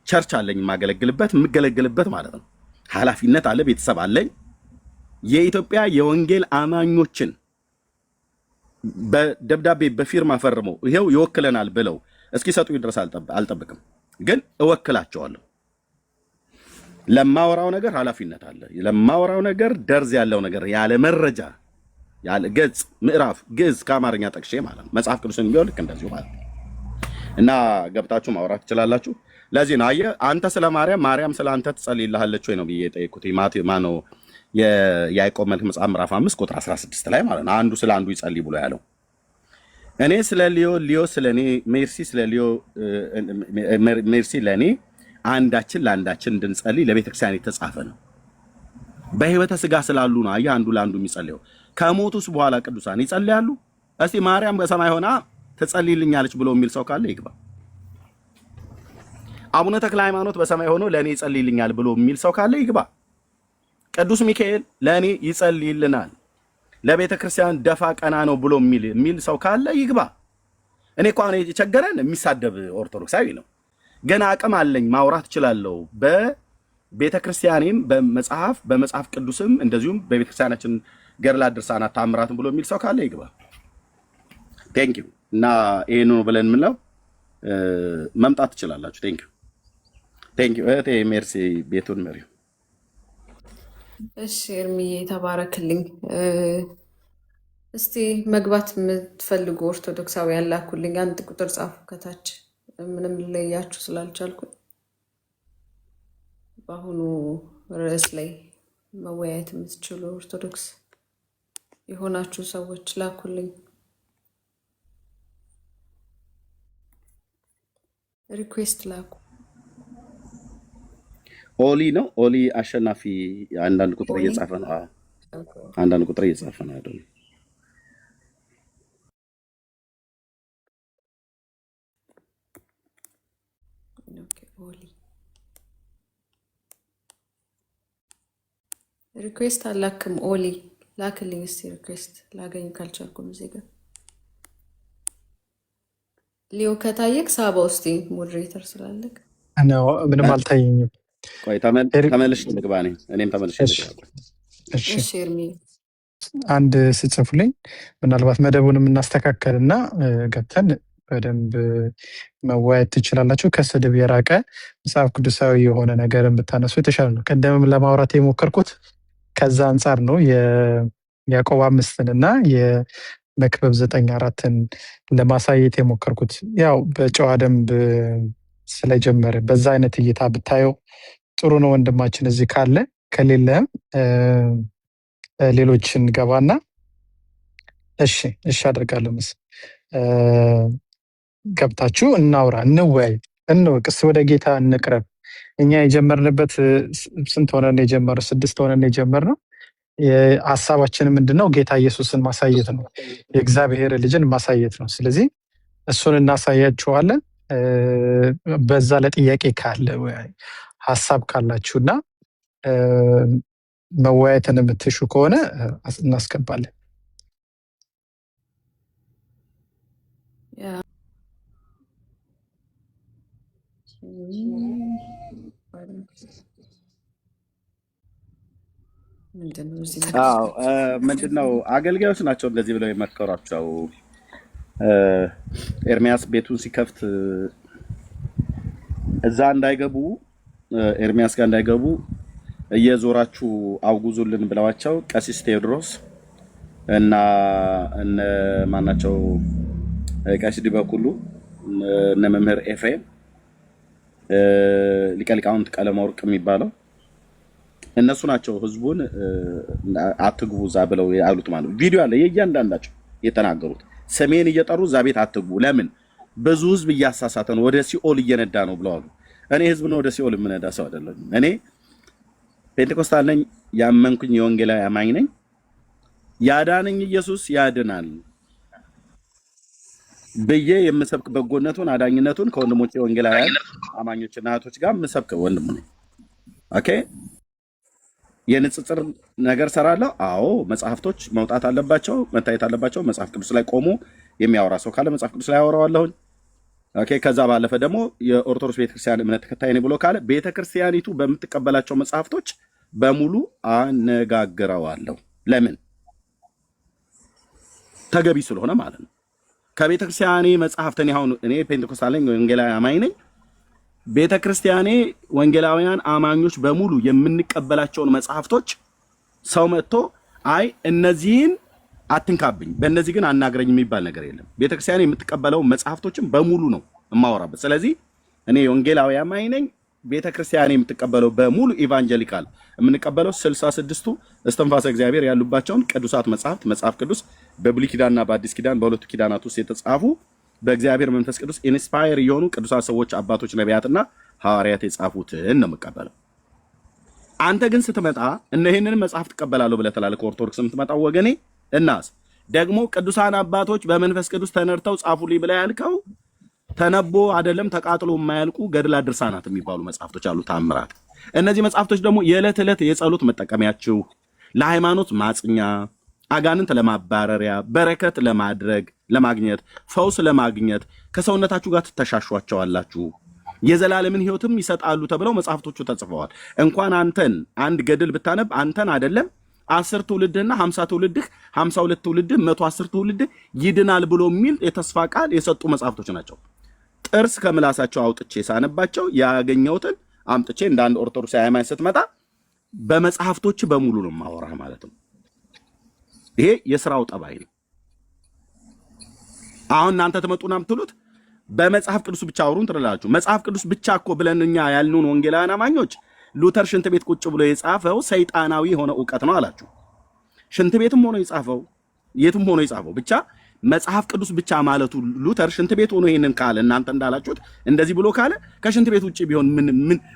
ቸርች አለኝ፣ የምገለግልበት ማለት ነው። ኃላፊነት አለ፣ ቤተሰብ አለኝ። የኢትዮጵያ የወንጌል አማኞችን በደብዳቤ በፊርማ ፈርመው ይሄው ይወክለናል ብለው እስኪ ሰጡ ድረስ አልጠብቅም፣ ግን እወክላቸዋለሁ። ለማወራው ነገር ኃላፊነት አለ። ለማወራው ነገር ደርዝ ያለው ነገር ያለ መረጃ ያለ ገጽ ምዕራፍ ግዕዝ ከአማርኛ ጠቅሼ ማለት ነው። መጽሐፍ ቅዱስን ቢሆን ልክ እንደዚሁ ማለት ነው። እና ገብታችሁ ማውራት ትችላላችሁ። ለዚህ ነው አየህ አንተ ስለ ማርያም ስለ አንተ ትጸልይልሃለች ወይ ነው ብዬ የጠየኩት። ማነው የያዕቆብ መልእክት መጽሐፍ ምዕራፍ 5 ቁጥር 16 ላይ ማለት ነው። አንዱ ስለ አንዱ ይጸልይ ብሎ ያለው እኔ ስለ ሊዮ ስለ እኔ ሜርሲ ለእኔ አንዳችን ለአንዳችን እንድንጸልይ ለቤተክርስቲያን የተጻፈ ነው። በህይወተ ስጋ ስላሉ ነው አየህ አንዱ ለአንዱ የሚጸልየው። ከሞቱስ በኋላ ቅዱሳን ይጸልያሉ። እስቲ ማርያም በሰማይ ሆና ትጸልይልኛለች ብሎ የሚል ሰው ካለ ይግባ። አቡነ ተክለ ሃይማኖት በሰማይ ሆኖ ለእኔ ይጸልይልኛል ብሎ የሚል ሰው ካለ ይግባ። ቅዱስ ሚካኤል ለእኔ ይጸልይልናል ለቤተ ክርስቲያን ደፋ ቀና ነው ብሎ የሚል ሰው ካለ ይግባ። እኔ እኮ አሁን የቸገረን የሚሳደብ ኦርቶዶክሳዊ ነው። ገና አቅም አለኝ ማውራት እችላለሁ። በቤተ ክርስቲያኔም በመጽሐፍ ቅዱስም እንደዚሁም በቤተ ክርስቲያናችን ገድላት ድርሳናት ታምራትን ብሎ የሚል ሰው ካለ ይግባ። ቴንክ ዩ እና ይሄን ነው ብለን የምንለው መምጣት ትችላላችሁ። ቴንክ ዩ እህቴ ሜርሲ ቤቱን መሪ።
እሺ እርምዬ ተባረክልኝ። እስቲ መግባት የምትፈልጉ ኦርቶዶክሳውያን ላኩልኝ። አንድ ቁጥር ጻፉ ከታች። ምንም ልለያችሁ ስላልቻልኩኝ በአሁኑ ርዕስ ላይ መወያየት የምትችሉ ኦርቶዶክስ የሆናችሁ ሰዎች ላኩልኝ። ሪኩዌስት ላኩ።
ኦሊ ነው ኦሊ አሸናፊ አንዳንድ ቁጥር
ኦሊ
እየጻፈ ነው። አንዳንድ ቁጥር እየጻፈ ነው አይደል?
ኦኬ ኦሊ ሪኩዌስት አላክም። ኦሊ ላክልኝ እስቲ ሪኩዌስት ላገኝ ካልቻልኩም እዚህ ጋር ሊዮ ከታየክ ሳባ ውስጥ ሞዴሬተር ስላለክ
ምንም አልታየኝም።
ቆይ ተመልሽ ልግባ እኔም ተመልሽ ልግባ።
እሺ ኤርሚ
አንድ ስጽፉልኝ ምናልባት መደቡን የምናስተካከልና ገብተን በደንብ መወያየት ትችላላችሁ። ከስድብ የራቀ መጽሐፍ ቅዱሳዊ የሆነ ነገር ብታነሱ የተሻለ ነው። ቀደምም ለማውራት የሞከርኩት ከዛ አንጻር ነው። የያዕቆብ 5 እና የመክብብ 9:4 ለማሳየት የሞከርኩት ያው በጨዋ ደንብ ስለጀመረ በዛ አይነት እይታ ብታየው ጥሩ ነው። ወንድማችን እዚህ ካለ ከሌለም ሌሎችን ገባና እሺ አደርጋለሁ። ገብታችሁ እናውራ፣ እንወያይ፣ እንወቅስ፣ ወደ ጌታ እንቅረብ። እኛ የጀመርንበት ስንት ሆነን የጀመረው? 6 ሆነን የጀመርነው። ሀሳባችን ምንድነው? ጌታ ኢየሱስን ማሳየት ነው፣ የእግዚአብሔር ልጅን ማሳየት ነው። ስለዚህ እሱን እናሳያችኋለን። በዛ ለጥያቄ ካለ ሀሳብ ካላችሁና መወያየትን የምትሹ ከሆነ እናስገባለን።
ምንድነው አገልጋዮች ናቸው እንደዚህ ብለው የመከሯቸው። ኤርሚያስ ቤቱን ሲከፍት እዛ እንዳይገቡ ኤርሚያስ ጋር እንዳይገቡ እየዞራችሁ አውጉዙልን ብለዋቸው ቀሲስ ቴዎድሮስ እና እነ ማናቸው ቀሲስ ዲበኩሉ እነ መምህር ኤፍሬም ሊቀ ሊቃውንት ቀለመወርቅ የሚባለው እነሱ ናቸው ህዝቡን አትግቡ እዛ ብለው ያሉት ማለት ነው። ቪዲዮ አለ የእያንዳንዳቸው የተናገሩት። ሰሜን እየጠሩ እዛ ቤት አትግቡ፣ ለምን ብዙ ህዝብ እያሳሳተ ነው፣ ወደ ሲኦል እየነዳ ነው ብለዋል። እኔ ህዝብ ነው ወደ ሲኦል የምነዳ ሰው አይደለም። እኔ ፔንቴኮስታል ነኝ፣ ያመንኩኝ የወንጌላዊ አማኝ ነኝ። ያዳነኝ ኢየሱስ ያድናል ብዬ የምሰብክ በጎነቱን አዳኝነቱን ከወንድሞቼ ወንጌላውያን አማኞችና እህቶች ጋር የምሰብክ ወንድም ነኝ። ኦኬ የንጽጽር ነገር ሰራለሁ። አዎ መጽሐፍቶች መውጣት አለባቸው፣ መታየት አለባቸው። መጽሐፍ ቅዱስ ላይ ቆሞ የሚያወራ ሰው ካለ መጽሐፍ ቅዱስ ላይ አወራዋለሁኝ። ኦኬ ከዛ ባለፈ ደግሞ የኦርቶዶክስ ቤተክርስቲያን እምነት ተከታይ ነኝ ብሎ ካለ ቤተክርስቲያኒቱ በምትቀበላቸው መጽሐፍቶች በሙሉ አነጋግረዋለሁ። ለምን? ተገቢ ስለሆነ ማለት ነው። ከቤተክርስቲያኔ መጽሐፍት እኔ ፔንቴኮስታል ነኝ፣ ወንጌላዊ አማኝ ነኝ። ቤተክርስቲያኔ ወንጌላውያን አማኞች በሙሉ የምንቀበላቸውን መጽሐፍቶች ሰው መጥቶ አይ እነዚህን አትንካብኝ በእነዚህ ግን አናግረኝ የሚባል ነገር የለም። ቤተክርስቲያኔ የምትቀበለው መጽሐፍቶችን በሙሉ ነው የማወራበት። ስለዚህ እኔ ወንጌላዊ አማኝ ነኝ። ቤተክርስቲያኔ የምትቀበለው በሙሉ ኢቫንጀሊካል የምንቀበለው 66ቱ እስትንፋሰ እግዚአብሔር ያሉባቸውን ቅዱሳት መጽሐፍት መጽሐፍ ቅዱስ በብሉይ ኪዳንና በአዲስ ኪዳን በሁለቱ ኪዳናት ውስጥ የተጻፉ በእግዚአብሔር መንፈስ ቅዱስ ኢንስፓየር የሆኑ ቅዱሳት ሰዎች አባቶች ነቢያትና ሐዋርያት የጻፉትን ነው የምቀበለው። አንተ ግን ስትመጣ እነዚህንን መጽሐፍ ትቀበላለሁ ብለህ ትላለህ። ከኦርቶዶክስ የምትመጣው ወገኔ እናስ ደግሞ ቅዱሳን አባቶች በመንፈስ ቅዱስ ተነርተው ጻፉልኝ ብለህ ያልከው ተነቦ አይደለም ተቃጥሎ የማያልቁ ገድላት ድርሳናት የሚባሉ መጽሐፍቶች አሉ፣ ታምራት። እነዚህ መጽሐፍቶች ደግሞ የዕለት ዕለት የጸሎት መጠቀሚያችሁ፣ ለሃይማኖት ማጽኛ፣ አጋንንት ለማባረሪያ፣ በረከት ለማግኘት፣ ፈውስ ለማግኘት ከሰውነታችሁ ጋር ትተሻሿቸዋላችሁ፣ የዘላለምን ሕይወትም ይሰጣሉ ተብለው መጽሐፍቶቹ ተጽፈዋል። እንኳን አንተን አንድ ገድል ብታነብ አንተን አይደለም 10 ትውልድና 50 ትውልድህ 52 ትውልድህ 110 ትውልድህ ይድናል ብሎ የሚል የተስፋ ቃል የሰጡ መጽሐፍቶች ናቸው። ጥርስ ከምላሳቸው አውጥቼ ሳነባቸው ያገኘሁትን አምጥቼ እንደ አንድ ኦርቶዶክስ ሃይማኖት ስትመጣ በመጽሐፍቶች በሙሉ ነው ማወራህ ማለት ነው። ይሄ የሥራው ጠባይ ነው። አሁን እናንተ ትመጡና የምትሉት በመጽሐፍ ቅዱስ ብቻ አውሩን ትላላችሁ። መጽሐፍ ቅዱስ ብቻ እኮ ብለን እኛ ያልኑን ወንጌላውያን አማኞች ሉተር ሽንት ቤት ቁጭ ብሎ የጻፈው ሰይጣናዊ የሆነ ዕውቀት ነው አላችሁ። ሽንት ቤትም ሆኖ የጻፈው የትም ሆኖ የጻፈው ብቻ መጽሐፍ ቅዱስ ብቻ ማለቱ ሉተር ሽንት ቤት ሆኖ ይሄንን ካለ እናንተ እንዳላችሁት እንደዚህ ብሎ ካለ ከሽንት ቤት ውጪ ቢሆን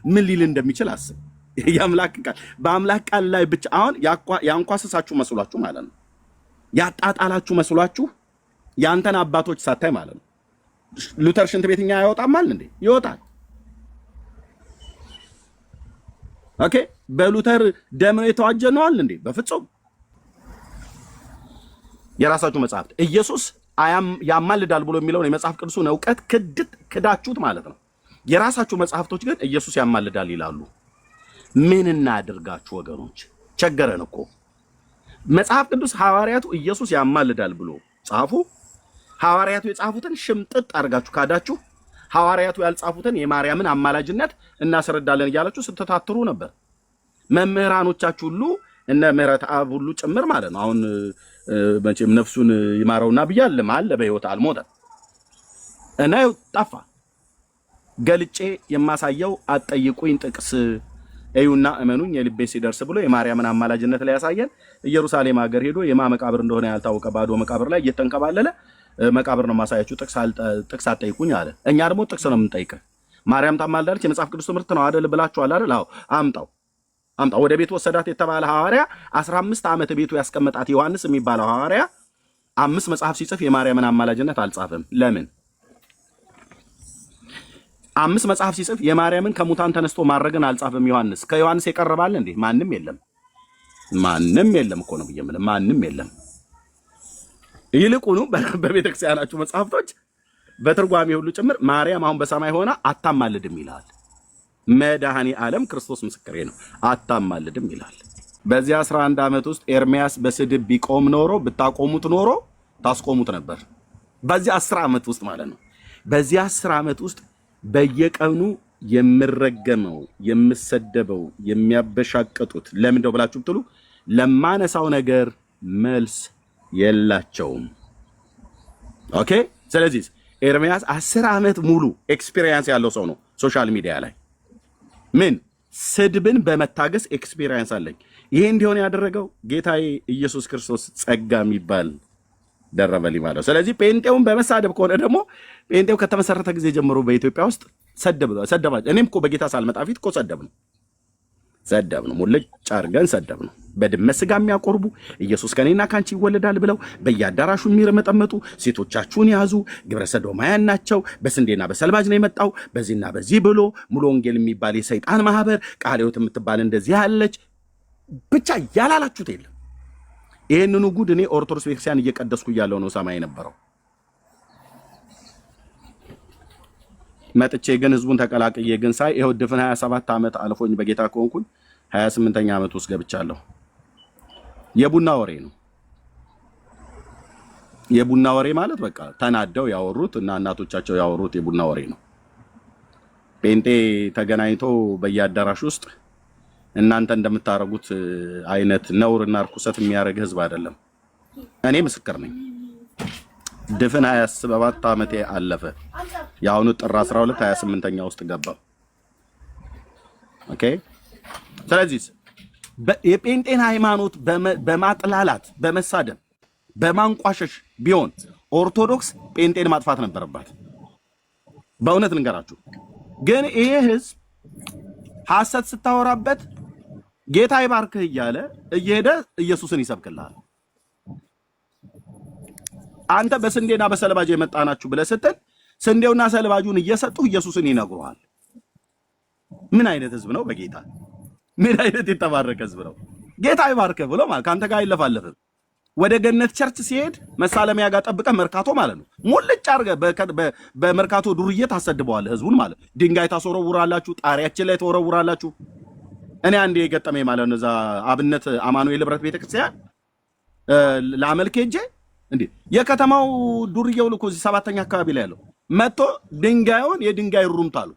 ምን ሊል እንደሚችል አስብ። የአምላክ ቃል በአምላክ ቃል ላይ ብቻ አሁን ያንኳሰሳችሁ መስሏችሁ ማለት ነው። ያጣጣላችሁ መስሏችሁ ያንተን አባቶች ሳታይ ማለት ነው። ሉተር ሽንት ቤትኛ ያወጣም ማለት እንዴ? ይወጣል። ኦኬ በሉተር ደም ነው የተዋጀነዋል እንዴ? በፍጹም። የራሳችሁ መጽሐፍት ኢየሱስ ያማልዳል ብሎ የሚለውን የመጽሐፍ ቅዱስን ዕውቀት ክዳችሁት ማለት ነው። የራሳችሁ መጽሐፍቶች ግን ኢየሱስ ያማልዳል ይላሉ። ምን እናድርጋችሁ ወገኖች? ቸገረን እኮ። መጽሐፍ ቅዱስ ሐዋርያቱ ኢየሱስ ያማልዳል ብሎ ጻፉ። ሐዋርያቱ የጻፉትን ሽምጥጥ አድርጋችሁ ካዳችሁ። ሐዋርያቱ ያልጻፉትን የማርያምን አማላጅነት እናስረዳለን እያላችሁ ስትታትሩ ነበር። መምህራኖቻችሁ ሁሉ እነ ምህረት አብ ሁሉ ጭምር ማለት ነው። አሁን መቼም ነፍሱን ይማረውና ብያለሁ አለ በሕይወት አልሞተም እና ጠፋ። ገልጬ የማሳየው አትጠይቁኝ ጥቅስ እዩና እመኑኝ የልቤ ሲደርስ ብሎ የማርያምን አማላጅነት ላይ ያሳየን። ኢየሩሳሌም ሀገር ሄዶ የማ መቃብር እንደሆነ ያልታወቀ ባዶ መቃብር ላይ እየተንከባለለ መቃብር ነው ማሳያችሁ ጥቅስ አትጠይቁኝ አለ። እኛ ደግሞ ጥቅስ ነው የምንጠይቀው። ማርያም ታማልዳለች የመጽሐፍ ቅዱስ ትምህርት ነው አይደል ብላችኋል አይደል? አዎ አምጣው። ወደ ቤት ወሰዳት የተባለ ሐዋርያ 15 ዓመት ቤቱ ያስቀመጣት ዮሐንስ የሚባለው ሐዋርያ 5 መጽሐፍ ሲጽፍ የማርያምን አማላጅነት አልጻፈም። ለምን? 5 መጽሐፍ ሲጽፍ የማርያምን ከሙታን ተነስቶ ማድረግን አልጻፈም። ዮሐንስ ከዮሐንስ የቀረባል እንዴ? ማንም የለም። ማንም የለም እኮ ነው ብዬ ማንም የለም። ይልቁኑ በቤተክርስቲያናችሁ መጽሐፍቶች በትርጓሜ ሁሉ ጭምር ማርያም አሁን በሰማይ ሆና አታማልድም ይላል። መድኃኔ ዓለም ክርስቶስ ምስክሬ ነው፣ አታማልድም ይላል። በዚህ 11 ዓመት ውስጥ ኤርሚያስ በስድብ ቢቆም ኖሮ ብታቆሙት ኖሮ ታስቆሙት ነበር። በዚህ 10 ዓመት ውስጥ ማለት ነው። በዚህ 10 ዓመት ውስጥ በየቀኑ የምረገመው የምሰደበው የሚያበሻቀጡት ለምንድነው ብላችሁ ብትሉ ለማነሳው ነገር መልስ የላቸውም። ኦኬ። ስለዚህ ኤርሚያስ 10 ዓመት ሙሉ ኤክስፒሪየንስ ያለው ሰው ነው። ሶሻል ሚዲያ ላይ ምን ስድብን በመታገስ ኤክስፒሪየንስ አለኝ። ይሄ እንዲሆን ያደረገው ጌታዬ ኢየሱስ ክርስቶስ ጸጋ የሚባል ደረበልኝ ማለት ነው። ስለዚህ ጴንጤውን በመሳደብ ከሆነ ደግሞ ጴንጤው ከተመሰረተ ጊዜ ጀምሮ በኢትዮጵያ ውስጥ ሰደባ። እኔም እኮ በጌታ ሳልመጣ ፊት እኮ ሰደብ ነው ሙልጭ አድርገን ሰደብ ነው። በድመት ስጋ የሚያቆርቡ ኢየሱስ ከኔና ካንቺ ይወለዳል ብለው በየአዳራሹ የሚርመጠመጡ ሴቶቻችሁን ያዙ፣ ግብረ ሰዶማውያን ናቸው፣ በስንዴና በሰልባጅ ነው የመጣው፣ በዚህና በዚህ ብሎ ሙሉ ወንጌል የሚባል የሰይጣን ማህበር፣ ቃለ ሕይወት የምትባል እንደዚህ ያለች ብቻ ያላላችሁት የለም። ይህንኑ ጉድ እኔ ኦርቶዶክስ ቤተክርስቲያን እየቀደስኩ እያለሁ ነው ሰማይ የነበረው። መጥቼ ግን ህዝቡን ተቀላቅዬ ግን ሳይ ይኸው ድፍን 27 ዓመት አልፎኝ በጌታ ከሆንኩኝ 28ኛ ዓመት ውስጥ ገብቻለሁ። የቡና ወሬ ነው። የቡና ወሬ ማለት በቃ ተናደው ያወሩት እና እናቶቻቸው ያወሩት የቡና ወሬ ነው። ጴንጤ ተገናኝቶ በየአዳራሽ ውስጥ እናንተ እንደምታረጉት አይነት ነውርና ርኩሰት የሚያደርግ ህዝብ አይደለም። እኔ ምስክር ነኝ። ድፍን 27 ዓመቴ አለፈ። የአሁኑ ጥር 12 28ኛ ውስጥ ገባ። ኦኬ። ስለዚህ የጴንጤን ሃይማኖት በማጥላላት በመሳደብ በማንቋሸሽ ቢሆን ኦርቶዶክስ ጴንጤን ማጥፋት ነበረባት። በእውነት ልንገራችሁ። ግን ይሄ ህዝብ ሐሰት ስታወራበት ጌታ ይባርክህ እያለ እየሄደ ኢየሱስን ይሰብክልሃል። አንተ በስንዴና በሰልባጅ የመጣናችሁ ብለህ ስትል ስንዴውና ሰልባጁን እየሰጡ ኢየሱስን ይነግሩሃል። ምን አይነት ህዝብ ነው? በጌታ ምን አይነት የተባረከ ህዝብ ነው? ጌታ ይባርክህ ብሎ ማለት ካንተ ጋር አይለፋለፍም። ወደ ገነት ቸርች ሲሄድ መሳለሚያ ጋር ጠብቀህ መርካቶ ማለት ነው ሙልጭ አድርገህ በመርካቶ ዱርዬ ታሰድበዋለህ ህዝቡን ማለት። ድንጋይ ታስወረውራላችሁ፣ ጣሪያችን ላይ ተወረውራላችሁ። እኔ አንዴ የገጠመኝ ማለት ነው እዛ አብነት አማኑኤል ህብረት ቤተክርስቲያን ላመልክ ሄጄ እንዴ የከተማው ዱርዬው ልኮ እዚህ 7ኛ አካባቢ ላይ ያለው መጥቶ ድንጋዩን የድንጋይ ሩምታ አሉ።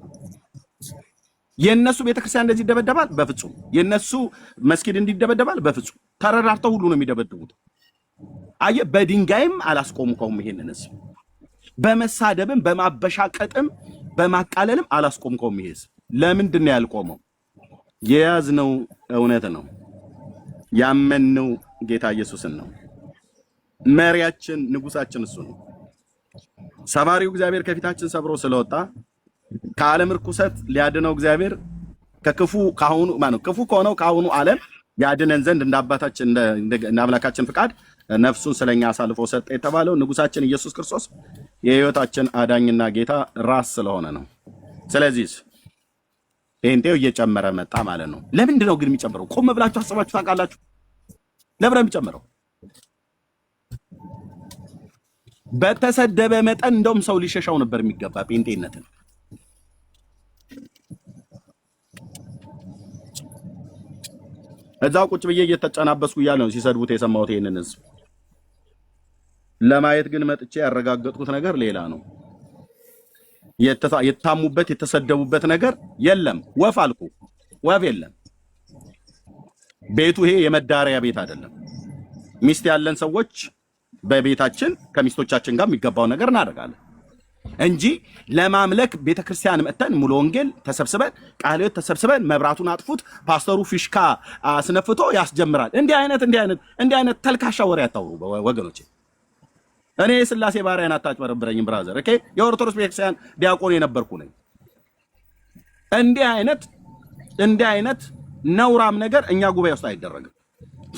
የነሱ ቤተክርስቲያን እንደዚህ ይደበደባል? በፍጹም። የነሱ መስጊድ እንዲደበደባል? በፍጹም። ተረራርተው ሁሉ ነው የሚደበድቡት። አየህ፣ በድንጋይም አላስቆምከውም። ይሄንን ህዝብ በመሳደብም በማበሻቀጥም በማቃለልም አላስቆምከውም። ይሄ ህዝብ ለምንድን ነው ያልቆመው? የያዝነው እውነት ነው፣ ያመንነው ጌታ ኢየሱስን ነው። መሪያችን ንጉሳችን እሱ ነው። ሰባሪው እግዚአብሔር ከፊታችን ሰብሮ ስለወጣ ከዓለም ርኩሰት ሊያድነው እግዚአብሔር ከክፉ ካሁኑ ማነው ክፉ ከሆነው ካሁኑ ዓለም ያድነን ዘንድ እንደ አባታችን እንደ አምላካችን ፍቃድ ነፍሱን ስለኛ አሳልፎ ሰጠ የተባለው ንጉሳችን ኢየሱስ ክርስቶስ የህይወታችን አዳኝና ጌታ ራስ ስለሆነ ነው። ስለዚህ ጴንጤው እየጨመረ መጣ ማለት ነው። ለምንድን ነው ግን የሚጨምረው? ቆም ብላችሁ አስባችሁ ታውቃላችሁ? ለምን ነው የሚጨምረው? በተሰደበ መጠን እንደውም ሰው ሊሸሻው ነበር የሚገባ ጴንጤነትን። እዛው ቁጭ ብዬ እየተጨናበስኩ እያለ ነው ሲሰድቡት የሰማሁት ይሄንን ህዝብ። ለማየት ግን መጥቼ ያረጋገጥኩት ነገር ሌላ ነው። የታሙበት የተሰደቡበት ነገር የለም። ወፍ አልኩ፣ ወፍ የለም። ቤቱ ይሄ የመዳሪያ ቤት አይደለም። ሚስት ያለን ሰዎች በቤታችን ከሚስቶቻችን ጋር የሚገባው ነገር እናደርጋለን እንጂ ለማምለክ ቤተክርስቲያን መጥተን ሙሉ ወንጌል ተሰብስበን ቃለ ሕይወት ተሰብስበን መብራቱን አጥፉት ፓስተሩ ፊሽካ አስነፍቶ ያስጀምራል። እንዲህ አይነት ተልካሻ ወሬ አታውሩ ወገኖቼ። እኔ የሥላሴ ባሪያን አታጭበረብረኝም ብራዘር። ኦኬ የኦርቶዶክስ ቤተክርስቲያን ዲያቆን የነበርኩ ነኝ። እንዲህ አይነት ነውራም ነገር እኛ ጉባኤ ውስጥ አይደረግም።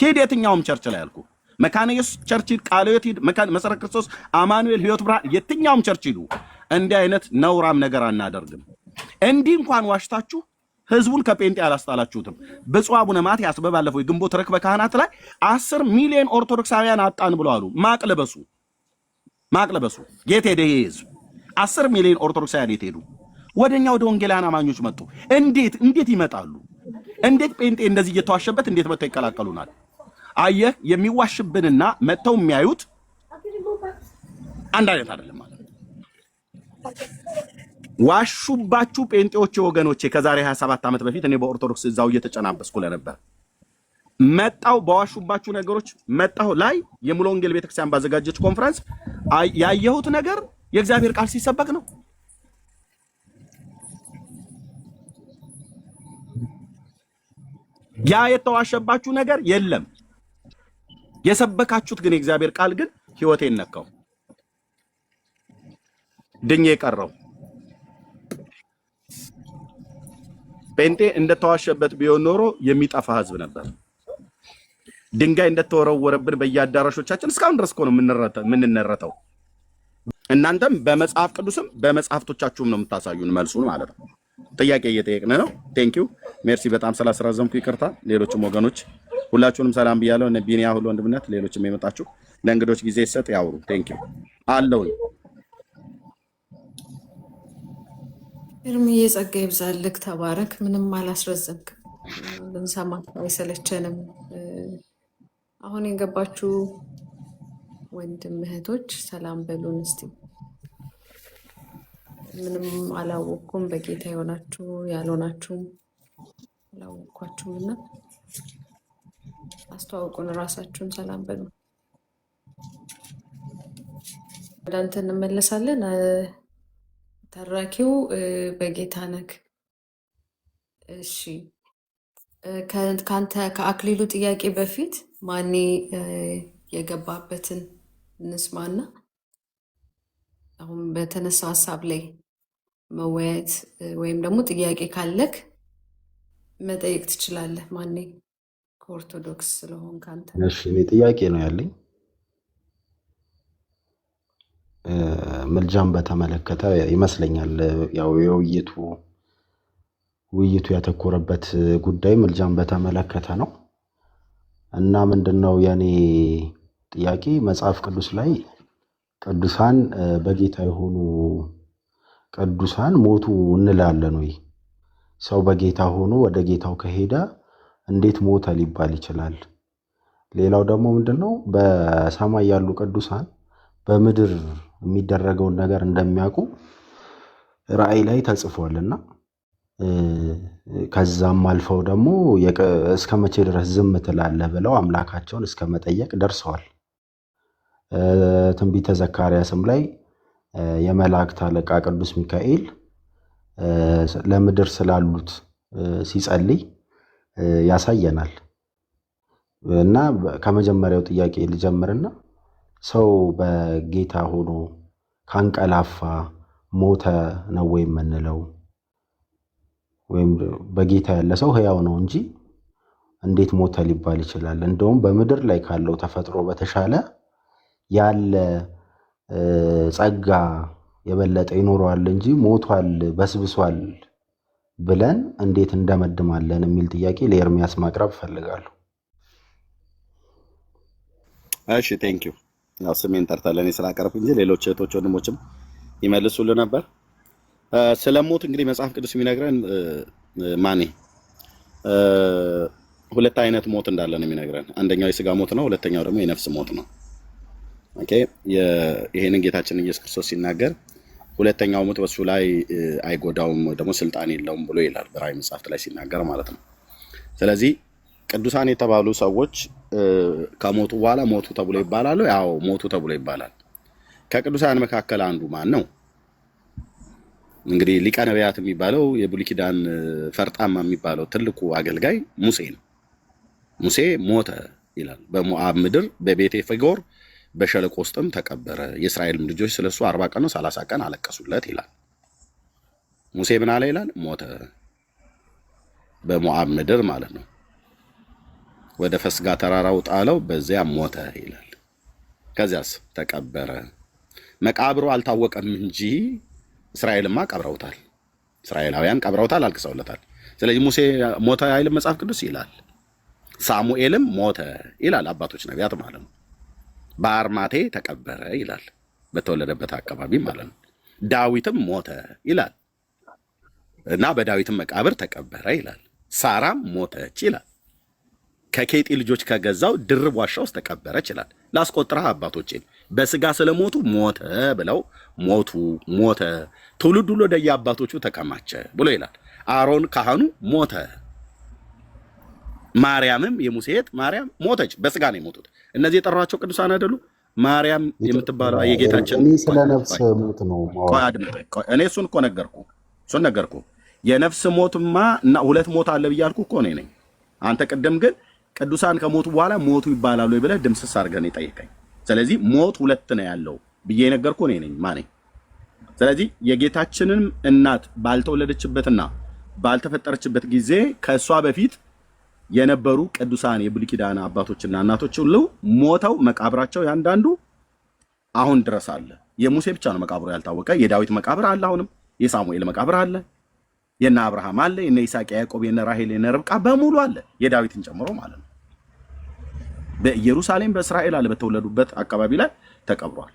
ሂድ የትኛውም ቸርች ላይ ያልኩ መካነ ኢየሱስ ቸርች ሂድ፣ ቃለ ሕይወት ሂድ፣ መሰረት ክርስቶስ፣ አማኑኤል፣ ሕይወት ብርሃን፣ የትኛውም ቸርች ሂዱ። እንዲህ አይነት ነውራም ነገር አናደርግም። እንዲህ እንኳን ዋሽታችሁ ህዝቡን ከጴንጤ አላስጣላችሁትም። ብፁዕ አቡነ ማትያስ በባለፈው የግንቦት ርክበ ካህናት ላይ 10 ሚሊዮን ኦርቶዶክሳውያን አጣን ብለው አሉ። ማቅ ለበሱ። የት ሄደ ይሄ ህዝብ? 10 ሚሊዮን ኦርቶዶክሳውያን የት ሄዱ? ወደኛ ወደ ወንጌላውያን አማኞች መጡ። እንዴት ይመጣሉ? እንዴት ጴንጤ እንደዚህ እየተዋሸበት እንዴት መጥተው ይቀላቀሉናል? አየህ፣ የሚዋሽብንና መጥተው የሚያዩት አንድ አይነት አይደለም ማለት ነው። ዋሹባችሁ ጴንጤዎቼ ወገኖቼ። ከዛሬ 27 ዓመት በፊት እኔ በኦርቶዶክስ እዛው እየተጨናበስኩ ለነበር መጣው በዋሹባችሁ ነገሮች መጣው ላይ የሙሉ ወንጌል ቤተክርስቲያን ባዘጋጀች ኮንፈረንስ ያየሁት ነገር የእግዚአብሔር ቃል ሲሰበክ ነው። ያ የተዋሸባችሁ ነገር የለም። የሰበካችሁት ግን የእግዚአብሔር ቃል ግን ህይወቴን ነካው። ድኜ የቀረው ጴንጤ እንደተዋሸበት ቢሆን ኖሮ የሚጠፋ ህዝብ ነበር። ድንጋይ እንደተወረወረብን በየአዳራሾቻችን እስካሁን ድረስ እኮ ነው የምንነረተው። እናንተም በመጽሐፍ ቅዱስም በመጽሐፍቶቻችሁም ነው የምታሳዩን መልሱን ማለት ነው። ጥያቄ እየጠየቅን ነው። ቴንኪው ሜርሲ። በጣም ስላስራዘምኩ ይቅርታ። ሌሎችም ወገኖች ሁላችሁንም ሰላም ብያለሁ። እነ ቢኒያ ሁሉ ወንድምነት፣ ሌሎችም የመጣችሁ ለእንግዶች ጊዜ ይሰጥ ያውሩ። ቴንኪው አለውኝ።
እርምዬ ጸጋ ይብዛልክ፣ ተባረክ። ምንም አላስረዘምክም፣ ብንሰማ አይሰለቸንም። አሁን የገባችሁ ወንድም እህቶች ሰላም በሉን እስቲ። ምንም አላወቅኩም። በጌታ የሆናችሁ ያልሆናችሁም አላወቅኳችሁም እና አስተዋውቁን፣ ራሳችሁን ሰላም በሉ። ወደ አንተ እንመለሳለን። ተራኪው በጌታ ነክ። እሺ ከአንተ ከአክሊሉ ጥያቄ በፊት ማኔ የገባበትን እንስማና አሁን በተነሳ ሀሳብ ላይ መወያየት ወይም ደግሞ ጥያቄ ካለክ መጠየቅ ትችላለህ። ማኔ ከኦርቶዶክስ ስለሆን ካንተ።
እሺ እኔ ጥያቄ ነው ያለኝ። ምልጃን በተመለከተ ይመስለኛል ያው ውይይቱ ያተኮረበት ጉዳይ ምልጃን በተመለከተ ነው እና ምንድነው የኔ ጥያቄ መጽሐፍ ቅዱስ ላይ ቅዱሳን በጌታ የሆኑ ቅዱሳን ሞቱ እንላለን ወይ? ሰው በጌታ ሆኖ ወደ ጌታው ከሄደ እንዴት ሞተ ሊባል ይችላል? ሌላው ደግሞ ምንድነው በሰማይ ያሉ ቅዱሳን በምድር የሚደረገውን ነገር እንደሚያውቁ ራእይ ላይ ተጽፏልና ከዛም አልፈው ደግሞ እስከ መቼ ድረስ ዝም ትላለህ ብለው አምላካቸውን እስከ መጠየቅ ደርሰዋል። ትንቢተ ዘካርያስም ላይ የመላእክት አለቃ ቅዱስ ሚካኤል ለምድር ስላሉት ሲጸልይ ያሳየናል። እና ከመጀመሪያው ጥያቄ ልጀምርና ሰው በጌታ ሆኖ ካንቀላፋ ሞተ ነው ወይ የምንለው? ወይም በጌታ ያለ ሰው ሕያው ነው እንጂ እንዴት ሞተ ሊባል ይችላል? እንደውም በምድር ላይ ካለው ተፈጥሮ በተሻለ ያለ ጸጋ የበለጠ ይኖረዋል እንጂ ሞቷል በስብሷል ብለን እንዴት እንደመድማለን የሚል ጥያቄ ለኤርሚያስ ማቅረብ እፈልጋለሁ።
እሺ ቴንክ ዩ። ያው ስሜን ጠርተህ ለእኔ ስላቀረብክ እንጂ ሌሎች እህቶች ወንድሞችም ይመልሱልህ ነበር። ስለ ሞት እንግዲህ መጽሐፍ ቅዱስ የሚነግረን ማኔ ሁለት አይነት ሞት እንዳለ ነው የሚነግረን። አንደኛው የስጋ ሞት ነው፣ ሁለተኛው ደግሞ የነፍስ ሞት ነው። ኦኬ ይሄንን ጌታችን ኢየሱስ ክርስቶስ ሲናገር ሁለተኛው ሞት በሱ ላይ አይጎዳውም ደግሞ ስልጣን የለውም ብሎ ይላል በራእይ መጽሐፍት ላይ ሲናገር ማለት ነው። ስለዚህ ቅዱሳን የተባሉ ሰዎች ከሞቱ በኋላ ሞቱ ተብሎ ይባላሉ። ያው ሞቱ ተብሎ ይባላል። ከቅዱሳን መካከል አንዱ ማን ነው? እንግዲህ ሊቀ ነቢያት የሚባለው የብሉይ ኪዳን ፈርጣማ የሚባለው ትልቁ አገልጋይ ሙሴ ነው። ሙሴ ሞተ ይላል። በሞዓብ ምድር በቤቴ ፌጎር በሸለቆ ውስጥም ተቀበረ። የእስራኤል ልጆች ስለሱ 40 ቀን ነው 30 ቀን አለቀሱለት ይላል። ሙሴ ምን አለ ይላል? ሞተ በሞዓብ ምድር ማለት ነው። ወደ ፈስጋ ተራራው ጣለው፣ በዚያ ሞተ ይላል። ከዚያስ ተቀበረ። መቃብሩ አልታወቀም እንጂ እስራኤልማ ቀብረውታል። እስራኤላውያን ቀብረውታል፣ አልቅሰውለታል። ስለዚህ ሙሴ ሞተ አይልም መጽሐፍ ቅዱስ ይላል። ሳሙኤልም ሞተ ይላል፣ አባቶች ነቢያት ማለት ነው። በአርማቴ ተቀበረ ይላል፣ በተወለደበት አካባቢ ማለት ነው። ዳዊትም ሞተ ይላል እና በዳዊትም መቃብር ተቀበረ ይላል። ሳራም ሞተች ይላል፣ ከኬጢ ልጆች ከገዛው ድርብ ዋሻ ውስጥ ተቀበረች ይላል። ላስቆጥረህ አባቶቼን በስጋ ስለሞቱ ሞተ ብለው ሞተ ትውልድ ሁሉ ወደ የአባቶቹ ተከማቸ ብሎ ይላል። አሮን ካህኑ ሞተ። ማርያምም የሙሴ እህት ማርያም ሞተች። በስጋ ነው የሞቱት። እነዚህ የጠሯቸው ቅዱሳን አይደሉ? ማርያም የምትባለው የጌታችን
ስለ ነፍስ ሞት ነው።
እኔ እሱን እኮ ነገርኩ። የነፍስ ሞትማ እና ሁለት ሞት አለ ብያልኩ እኮ እኔ ነኝ። አንተ ቅድም ግን ቅዱሳን ከሞቱ በኋላ ሞቱ ይባላሉ ብለህ ድምስስ አድርገህ ነው የጠየቀኝ። ስለዚህ ሞት ሁለት ነው ያለው ብዬ ነገርኩ እኔ ነኝ ማኔ። ስለዚህ የጌታችንን እናት ባልተወለደችበትና ባልተፈጠረችበት ጊዜ ከእሷ በፊት የነበሩ ቅዱሳን የብሉይ ኪዳን አባቶችና እናቶች ሁሉ ሞተው መቃብራቸው ያንዳንዱ አሁን ድረስ አለ። የሙሴ ብቻ ነው መቃብሩ ያልታወቀ። የዳዊት መቃብር አለ፣ አሁንም የሳሙኤል መቃብር አለ፣ የነ አብርሃም አለ፣ የነ ይስሐቅ፣ ያዕቆብ፣ የነ ራሄል፣ የነ ርብቃ በሙሉ አለ፣ የዳዊትን ጨምሮ ማለት ነው። በኢየሩሳሌም በእስራኤል አለ በተወለዱበት አካባቢ ላይ ተቀብሯል።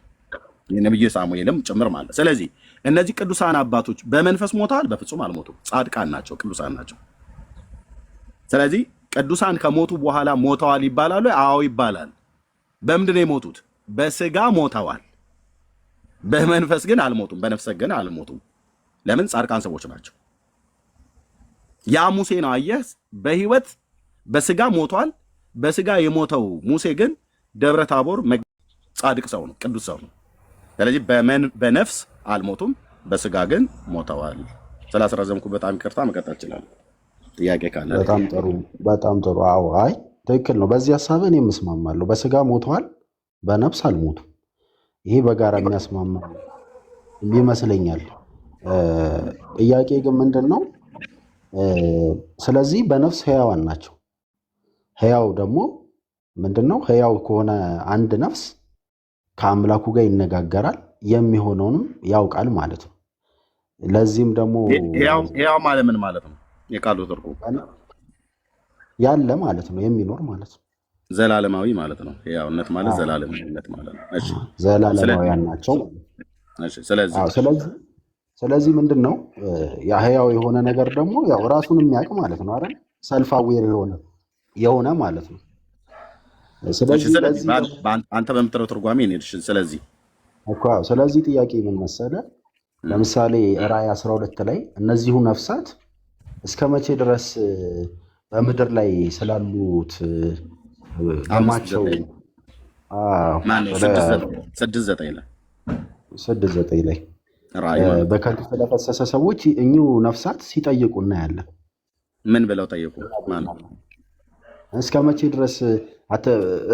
የነብዩ ሳሙኤልም ጭምር ማለት። ስለዚህ እነዚህ ቅዱሳን አባቶች በመንፈስ ሞተዋል? በፍጹም አልሞቱም። ጻድቃን ናቸው፣ ቅዱሳን ናቸው። ስለዚህ ቅዱሳን ከሞቱ በኋላ ሞተዋል ይባላሉ? አዎ ይባላል። በምንድን ነው የሞቱት? በስጋ ሞተዋል። በመንፈስ ግን አልሞቱም፣ በነፍስ ግን አልሞቱም። ለምን? ጻድቃን ሰዎች ናቸው። ያ ሙሴ ነው አየህ፣ በህይወት በስጋ ሞቷል። በስጋ የሞተው ሙሴ ግን ደብረ ታቦር ጻድቅ ሰው ነው፣ ቅዱስ ሰው ነው። ስለዚህ በነፍስ አልሞቱም፣ በስጋ ግን ሞተዋል። ስላስረዘምኩ በጣም ይቅርታ፣ መቀጠል እችላለሁ። ጥያቄ ካለ።
በጣም ጥሩ። አዎ፣ አይ ትክክል ነው። በዚህ ሀሳብ እኔም እስማማለሁ። በስጋ ሞተዋል፣ በነፍስ አልሞቱም። ይሄ በጋራ የሚያስማማ ይመስለኛል። ጥያቄ ግን ምንድን ነው? ስለዚህ በነፍስ ህያዋን ናቸው። ህያው ደግሞ ምንድን ነው? ህያው ከሆነ አንድ ነፍስ ከአምላኩ ጋር ይነጋገራል፣ የሚሆነውንም ያውቃል ማለት ነው። ለዚህም ደግሞ
ህያው ማለት ምን ማለት ነው? የቃሉ ትርጉም
ያለ ማለት ነው፣ የሚኖር ማለት ነው፣
ዘላለማዊ ማለት ነው። ህያውነት ማለት ዘላለማዊነት ማለት ነው። እሺ፣
ዘላለማውያን ናቸው። ስለዚህ ምንድን ነው ያ ህያው የሆነ ነገር ደግሞ ያው ራሱን የሚያውቅ ማለት ነው አይደል? ሰልፍ አዌር የሆነ ማለት ነው።
ስለዚህ አንተ በምትለው ትርጓሜ ነው።
ስለዚህ ጥያቄ ምን መሰለህ? ለምሳሌ ራእይ 12 ላይ እነዚሁ ነፍሳት እስከ መቼ ድረስ በምድር ላይ ስላሉት ደማቸው 6:9 ላይ በከንቱ ስለፈሰሰ ሰዎች እኚሁ ነፍሳት ሲጠይቁ እናያለን።
ምን ብለው ጠየቁ?
እስከ መቼ ድረስ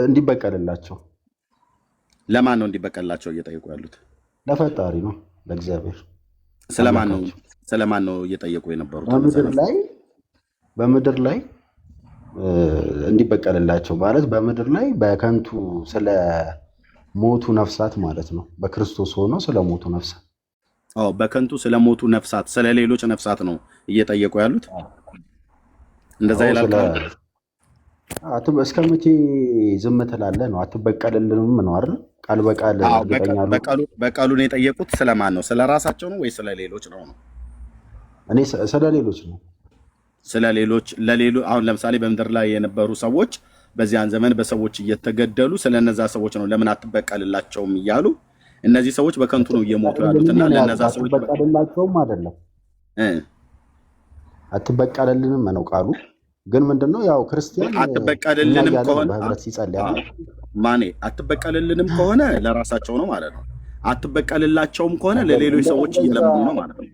እንዲበቀልላቸው
ለማን ነው እንዲበቀላቸው እየጠየቁ ያሉት?
ለፈጣሪ ነው፣ ለእግዚአብሔር አምላካቸው።
ስለማን ነው እየጠየቁ የነበሩት?
በምድር ላይ እንዲበቀልላቸው ማለት በምድር ላይ በከንቱ ስለ ሞቱ ነፍሳት ማለት ነው። በክርስቶስ ሆኖ ስለ ሞቱ ነፍሳት።
በከንቱ ስለ ሞቱ ነፍሳት፣ ስለ ሌሎች ነፍሳት ነው እየጠየቁ ያሉት። እንደዛ ይላል።
እስከ መቼ ዝም ትላለህ ነው? አትበቀልልንም ነው አይደል? ቃል በቃል
በቃሉን የጠየቁት ስለማን ነው? ስለ ራሳቸው ነው ወይ ስለ ሌሎች ነው?
እኔ ስለ ሌሎች ነው።
ስለ ሌሎች አሁን ለምሳሌ በምድር ላይ የነበሩ ሰዎች በዚያን ዘመን በሰዎች እየተገደሉ ስለነዛ ሰዎች ነው ለምን አትበቀልላቸውም እያሉ እነዚህ ሰዎች በከንቱ ነው እየሞቱ ያሉትና ለነዛ ሰዎች
አትበቀልላቸውም አይደለም፣ አትበቀልልንም ነው ቃሉ። ግን ምንድነው ያው ክርስቲያን
አትበቀልልንም ከሆነ
በህብረት ሲጸልይ
ማኔ አትበቀልልንም ከሆነ ለራሳቸው ነው ማለት ነው። አትበቀልላቸውም ከሆነ ለሌሎች ሰዎች እየለመኑ ነው ማለት ነው።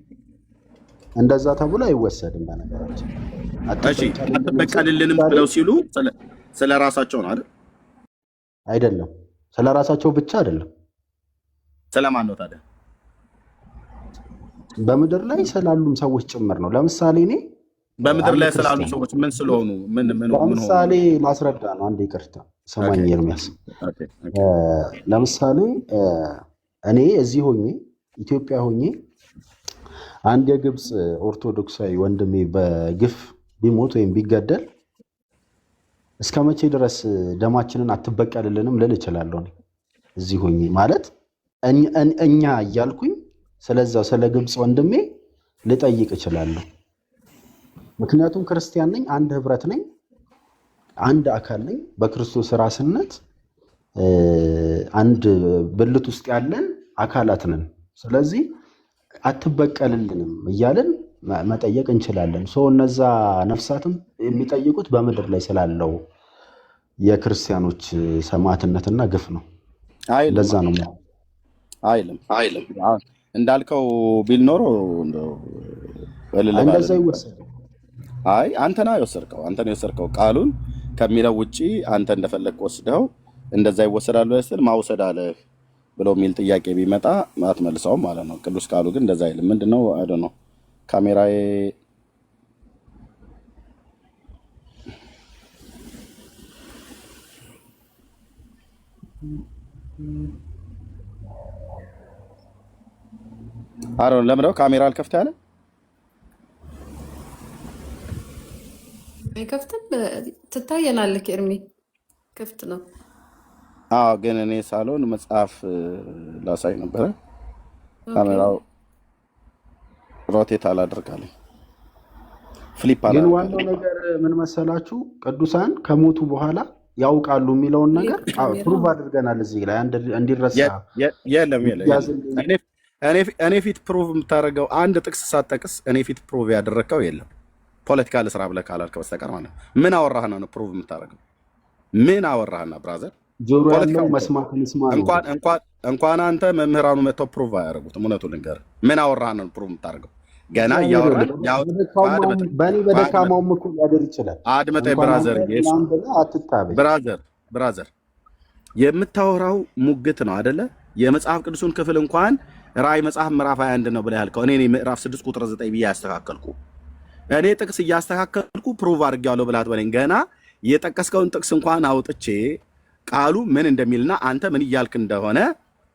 እንደዛ ተብሎ አይወሰድም። በነገራችን
እሺ አትበቀልልንም ብለው ሲሉ ስለ ራሳቸው ነው አይደል?
አይደለም፣ ስለ ራሳቸው ብቻ አይደለም።
ስለማን ነው ታዲያ?
በምድር ላይ ስላሉም ሰዎች ጭምር ነው። ለምሳሌ እኔ
በምድር ላይ ስላሉ ሰዎች ምን ስለሆኑ ምን
ለምሳሌ ማስረዳ ነው። አንድ ይቅርታ ሰማኝ ኤርሚያስ። ለምሳሌ እኔ እዚህ ሆኜ ኢትዮጵያ ሆኜ አንድ የግብፅ ኦርቶዶክሳዊ ወንድሜ በግፍ ቢሞት ወይም ቢገደል እስከ መቼ ድረስ ደማችንን አትበቀልልንም ልል እችላለሁ? እዚህ ሆኜ ማለት እኛ እያልኩኝ ስለዛው ስለ ግብፅ ወንድሜ ልጠይቅ እችላለሁ። ምክንያቱም ክርስቲያን ነኝ፣ አንድ ህብረት ነኝ፣ አንድ አካል ነኝ። በክርስቶስ ራስነት አንድ ብልት ውስጥ ያለን አካላት ነን። ስለዚህ አትበቀልልንም እያልን መጠየቅ እንችላለን። እነዛ ነፍሳትም የሚጠይቁት በምድር ላይ ስላለው የክርስቲያኖች ሰማዕትነትና ግፍ ነው። እንደዛ ነው
አይልም። እንዳልከው ቢል ኖሮ
እንደዛ ይወሰድ።
አንተና የወሰድከው ቃሉን ከሚለው ውጪ አንተ እንደፈለግ ወስደው እንደዛ ይወሰዳሉ ያስል ማውሰድ አለህ ብሎ የሚል ጥያቄ ቢመጣ አትመልሰውም ማለት ነው። ቅዱስ ቃሉ ግን እንደዛ አይልም። ምንድነው አይዶ ነው ካሜራዬ አሮን ለምንድነው ካሜራ አልከፍት ያለ?
አይከፍትም። ትታየናለህ ኤርሚ፣ ክፍት ነው።
ግን እኔ ሳሎን መጽሐፍ ላሳይ ነበረ። ካሜራው ሮቴት አላደርጋለኝ ፍሊፕ አላ።
ግን ዋናው ነገር ምን መሰላችሁ? ቅዱሳን ከሞቱ በኋላ ያውቃሉ የሚለውን ነገር ፕሩቭ አድርገናል። እዚህ ላይ እንዲረሳ
የለም። እኔ ፊት ፕሩቭ የምታደርገው አንድ ጥቅስ ሳጠቅስ እኔ ፊት ፕሩቭ ያደረግከው የለም። ፖለቲካ ልስራ ብለህ ካላልከ በስተቀር ማለት ነው። ምን አወራህና ነው ፕሩቭ የምታደርገው? ምን አወራህና ብራዘር?
ጆሮ ያለው መስማት ይስማ ነው።
እንኳን አንተ መምህራኑ መጥተው ፕሩቭ አያደርጉትም። እውነቱን ልንገርህ፣ ምን አወራህና ነው ፕሩቭ የምታደርገው? ገና እያወራን
በእኔ በደካማውም እኮ ሊያደር ይችላል።
አድመጠኝ ብራዘር፣ የምታወራው ሙግት ነው አደለ? የመጽሐፍ ቅዱሱን ክፍል እንኳን ራእይ መጽሐፍ ምዕራፍ 21 ነው ብለህ ያልከው እኔ ምዕራፍ 6 ቁጥር 9 ብዬ ያስተካከልኩ እኔ ጥቅስ እያስተካከልኩ ፕሩቭ አድርጌዋለሁ ብላት በለኝ። ገና የጠቀስከውን ጥቅስ እንኳን አውጥቼ ቃሉ ምን እንደሚልና አንተ ምን እያልክ እንደሆነ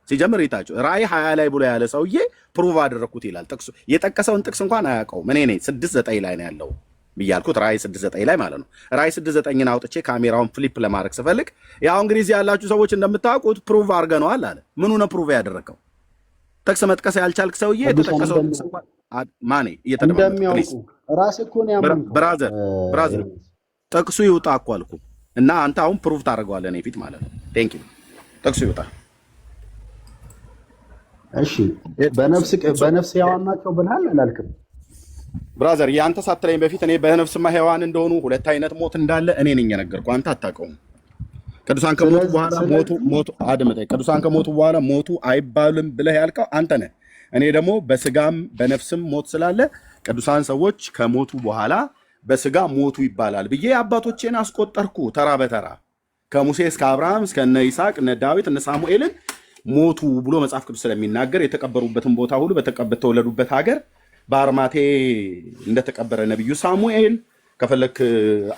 ሲጀምር ይታችሁ ራእይ 20 ላይ ብሎ ያለ ሰውዬ ፕሩቭ አደረኩት ይላል። ጥቅሱ የጠቀሰውን ጥቅስ እንኳን አያውቀውም። እኔ 6:9 ላይ ነው ያለው ብያልኩት፣ ራእይ 6:9 ላይ ማለት ነው። ራእይ 6:9ን አውጥቼ ካሜራውን ፍሊፕ ለማድረግ ስፈልግ ያው እንግዲህ እዚህ ያላችሁ ሰዎች እንደምታውቁት ፕሩቭ አድርገነዋል አለ። ምኑ ነው ፕሩቭ ያደረገው? ጥቅስ መጥቀስ ያልቻልክ ሰውዬ የተጠቀሰው ጥቅስ እንኳን ማኔ
እንደሚያውቁ ራስህ እኮ ነው ያመንከው።
ብራዘር ጥቅሱ ይውጣ እኮ አልኩ እና አንተ አሁን ፕሩቭ ታደርገዋለህ እኔ ፊት ማለት ነው። ቴንክ ዩ። ጥቅሱ ይውጣ።
እሺ በነፍስ ሕያዋን ናቸው ብለሃል አላልክም?
ብራዘር የአንተ ሳትለኝ በፊት እኔ በነፍስማ ሕያዋን እንደሆኑ ሁለት አይነት ሞት እንዳለ እኔ ነኝ የነገርኩህ፣ አንተ አታውቀውም። ቅዱሳን ከሞቱ በኋላ ሞቱ አድምጠኝ። ቅዱሳን ከሞቱ በኋላ ሞቱ አይባልም ብለህ ያልከው አንተ ነህ። እኔ ደግሞ በስጋም በነፍስም ሞት ስላለ ቅዱሳን ሰዎች ከሞቱ በኋላ በስጋ ሞቱ ይባላል ብዬ አባቶቼን አስቆጠርኩ ተራ በተራ። ከሙሴ እስከ አብርሃም እስከ እነ ይስሐቅ እነ ዳዊት እነ ሳሙኤልን ሞቱ ብሎ መጽሐፍ ቅዱስ ስለሚናገር የተቀበሩበትን ቦታ ሁሉ በተወለዱበት ሀገር በአርማቴ እንደተቀበረ ነቢዩ ሳሙኤል ከፈለክ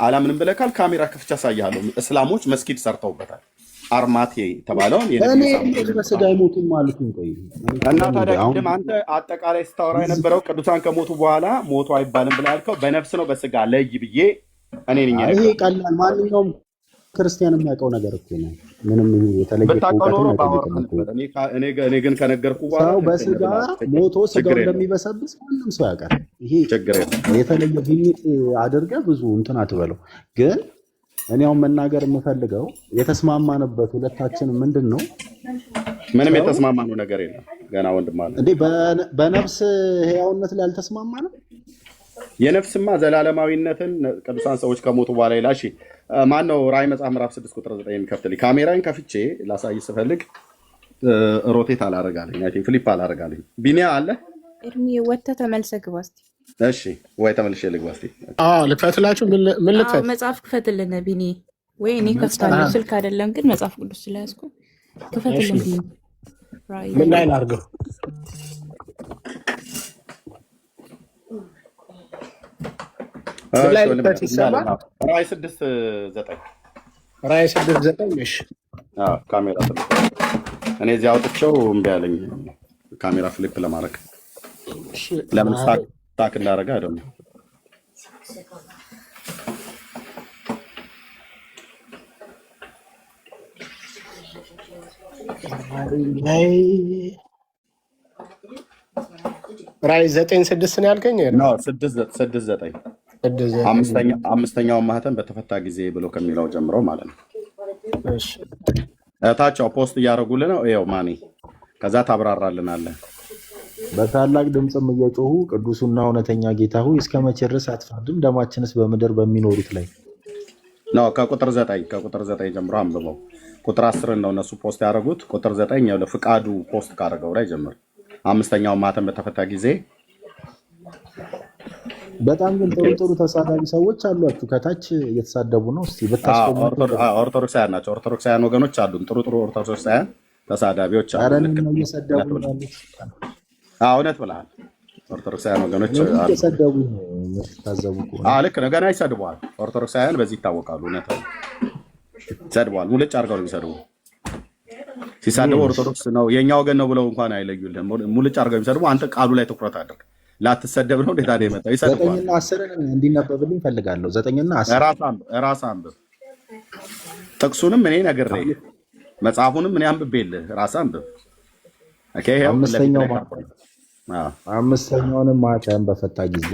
አላምንም ብለካል ካሜራ ከፍቻ ያሳያለሁ። እስላሞች መስጊድ ሰርተውበታል። አርማቴ የተባለውን
በስጋ አይሞቱም ማለት ነው።
እና ታዲያ ቅድም አንተ አጠቃላይ ስታወራ የነበረው ቅዱሳን ከሞቱ በኋላ ሞቱ አይባልም ብለህ ያልከው በነፍስ ነው በስጋ ለይ ብዬ እኔ ነኝ።
ይሄ ቀላል ማንኛውም ክርስቲያን የሚያውቀው ነገር እኮ ነው። ምንም የተለየ
እኔ ግን ከነገርኩ በኋላ
ሰው በስጋ ሞቶ ስጋው እንደሚበሰብስ ማንም ሰው ያውቃል። ይሄ የተለየ ግኝት አድርገህ ብዙ እንትን አትበለው። ግን እኔ አሁን መናገር የምፈልገው የተስማማንበት ሁለታችን ምንድን ነው?
ምንም የተስማማነው ነገር የለም። ገና ወንድም አለ
እንዴ በነፍስ ህያውነት ላይ አልተስማማንም።
የነፍስማ ዘላለማዊነትን ቅዱሳን ሰዎች ከሞቱ በኋላ ይላል። እሺ ማን ነው ራዕይ መጽሐፍ ምዕራፍ 6 ቁጥር 9 የሚከፍትልኝ? ካሜራዬን ከፍቼ ላሳይ ስፈልግ ሮቴት አላረጋለኝ። አይ ቲንክ ፍሊፕ አላረጋለኝ። ቢኒያ አለ
እርሚ ወጥተህ ተመልሰህ ግባ እስኪ።
እሺ ወይ ተመልሼ ልግባ እስኪ።
ልክፈትላችሁ። ምን ልክፈት?
መጽሐፍ ክፈትልን ቢኒ። ወይ እኔ ከፍታለሁ፣ ስልክ አይደለም ግን መጽሐፍ ቅዱስ ስለያዝኩ ክፈትልን ቢኒ።
ምን ላይ ላድርገው?
ራዕይ 6:9
ራዕይ 6:9 እሺ።
ካሜራ እኔ እዚህ አውጥቼው እምቢ አለኝ ካሜራ ፍሊፕ ለማድረግ። ለምን ስታክ እንዳደረገ አይደለም።
ራዕይ 9:6 ነው ያልከኝ?
6:9 አምስተኛውን ማህተም በተፈታ ጊዜ ብሎ ከሚለው ጀምሮ ማለት ነው። ታቸው ፖስት እያደረጉልህ ነው። ይኸው ማኔ ከዛ ታብራራልናለህ።
በታላቅ ድምፅም እየጮሁ ቅዱሱና እውነተኛ ጌታ ሆይ እስከ መቼ ድረስ አትፈርድም? ደማችንስ በምድር በሚኖሩት ላይ
ነው። ከቁጥር 9 ጀምሮ አንብበው። ቁጥር 10 ነው እነሱ ፖስት ያደረጉት። ቁጥር 9 ያው ለፍቃዱ ፖስት ካደረገው ላይ ጀምር። አምስተኛውን ማህተም በተፈታ ጊዜ
በጣም ግን ጥሩ ተሳዳቢ ሰዎች አሏችሁ። ከታች እየተሳደቡ ነው። እስቲ ብታስቆሙ።
ኦርቶዶክሳውያን ናቸው። ኦርቶዶክሳውያን ወገኖች አሉን። ጥሩ ኦርቶዶክሳውያን ተሳዳቢዎች አሉ።
እየሰደቡ ነው።
እውነት ብለሃል። ኦርቶዶክሳውያን ወገኖች አሉ።
እየሰደቡ ነው። የምትታዘቡ ከሆነ
ልክ ነው። ገና ይሰድበዋል። ኦርቶዶክሳውያን በዚህ ይታወቃሉ። እውነት ነው። ይሰድበዋል። ሙልጭ አድርገው ነው የሚሰድቡ። ሲሳደቡ ኦርቶዶክስ ነው የእኛ ወገን ነው ብለው እንኳን አይለዩልህም። ሙልጭ አድርገው የሚሰድቡ። አንተ ቃሉ ላይ ትኩረት አድርግ። ላትሰደብ ነው እንዴት ታዲያ የመጣው? ይሰድባል።
9 እና 10 እንዲነበብልኝ ፈልጋለሁ። 9 እና 10
ራስ አንብብ። ጥቅሱንም እኔ ነግሬህ መጽሐፉንም እኔ አንብቤልህ ራስ አንብብ። ኦኬ።
አምስተኛውንም ማኅተም በፈታ ጊዜ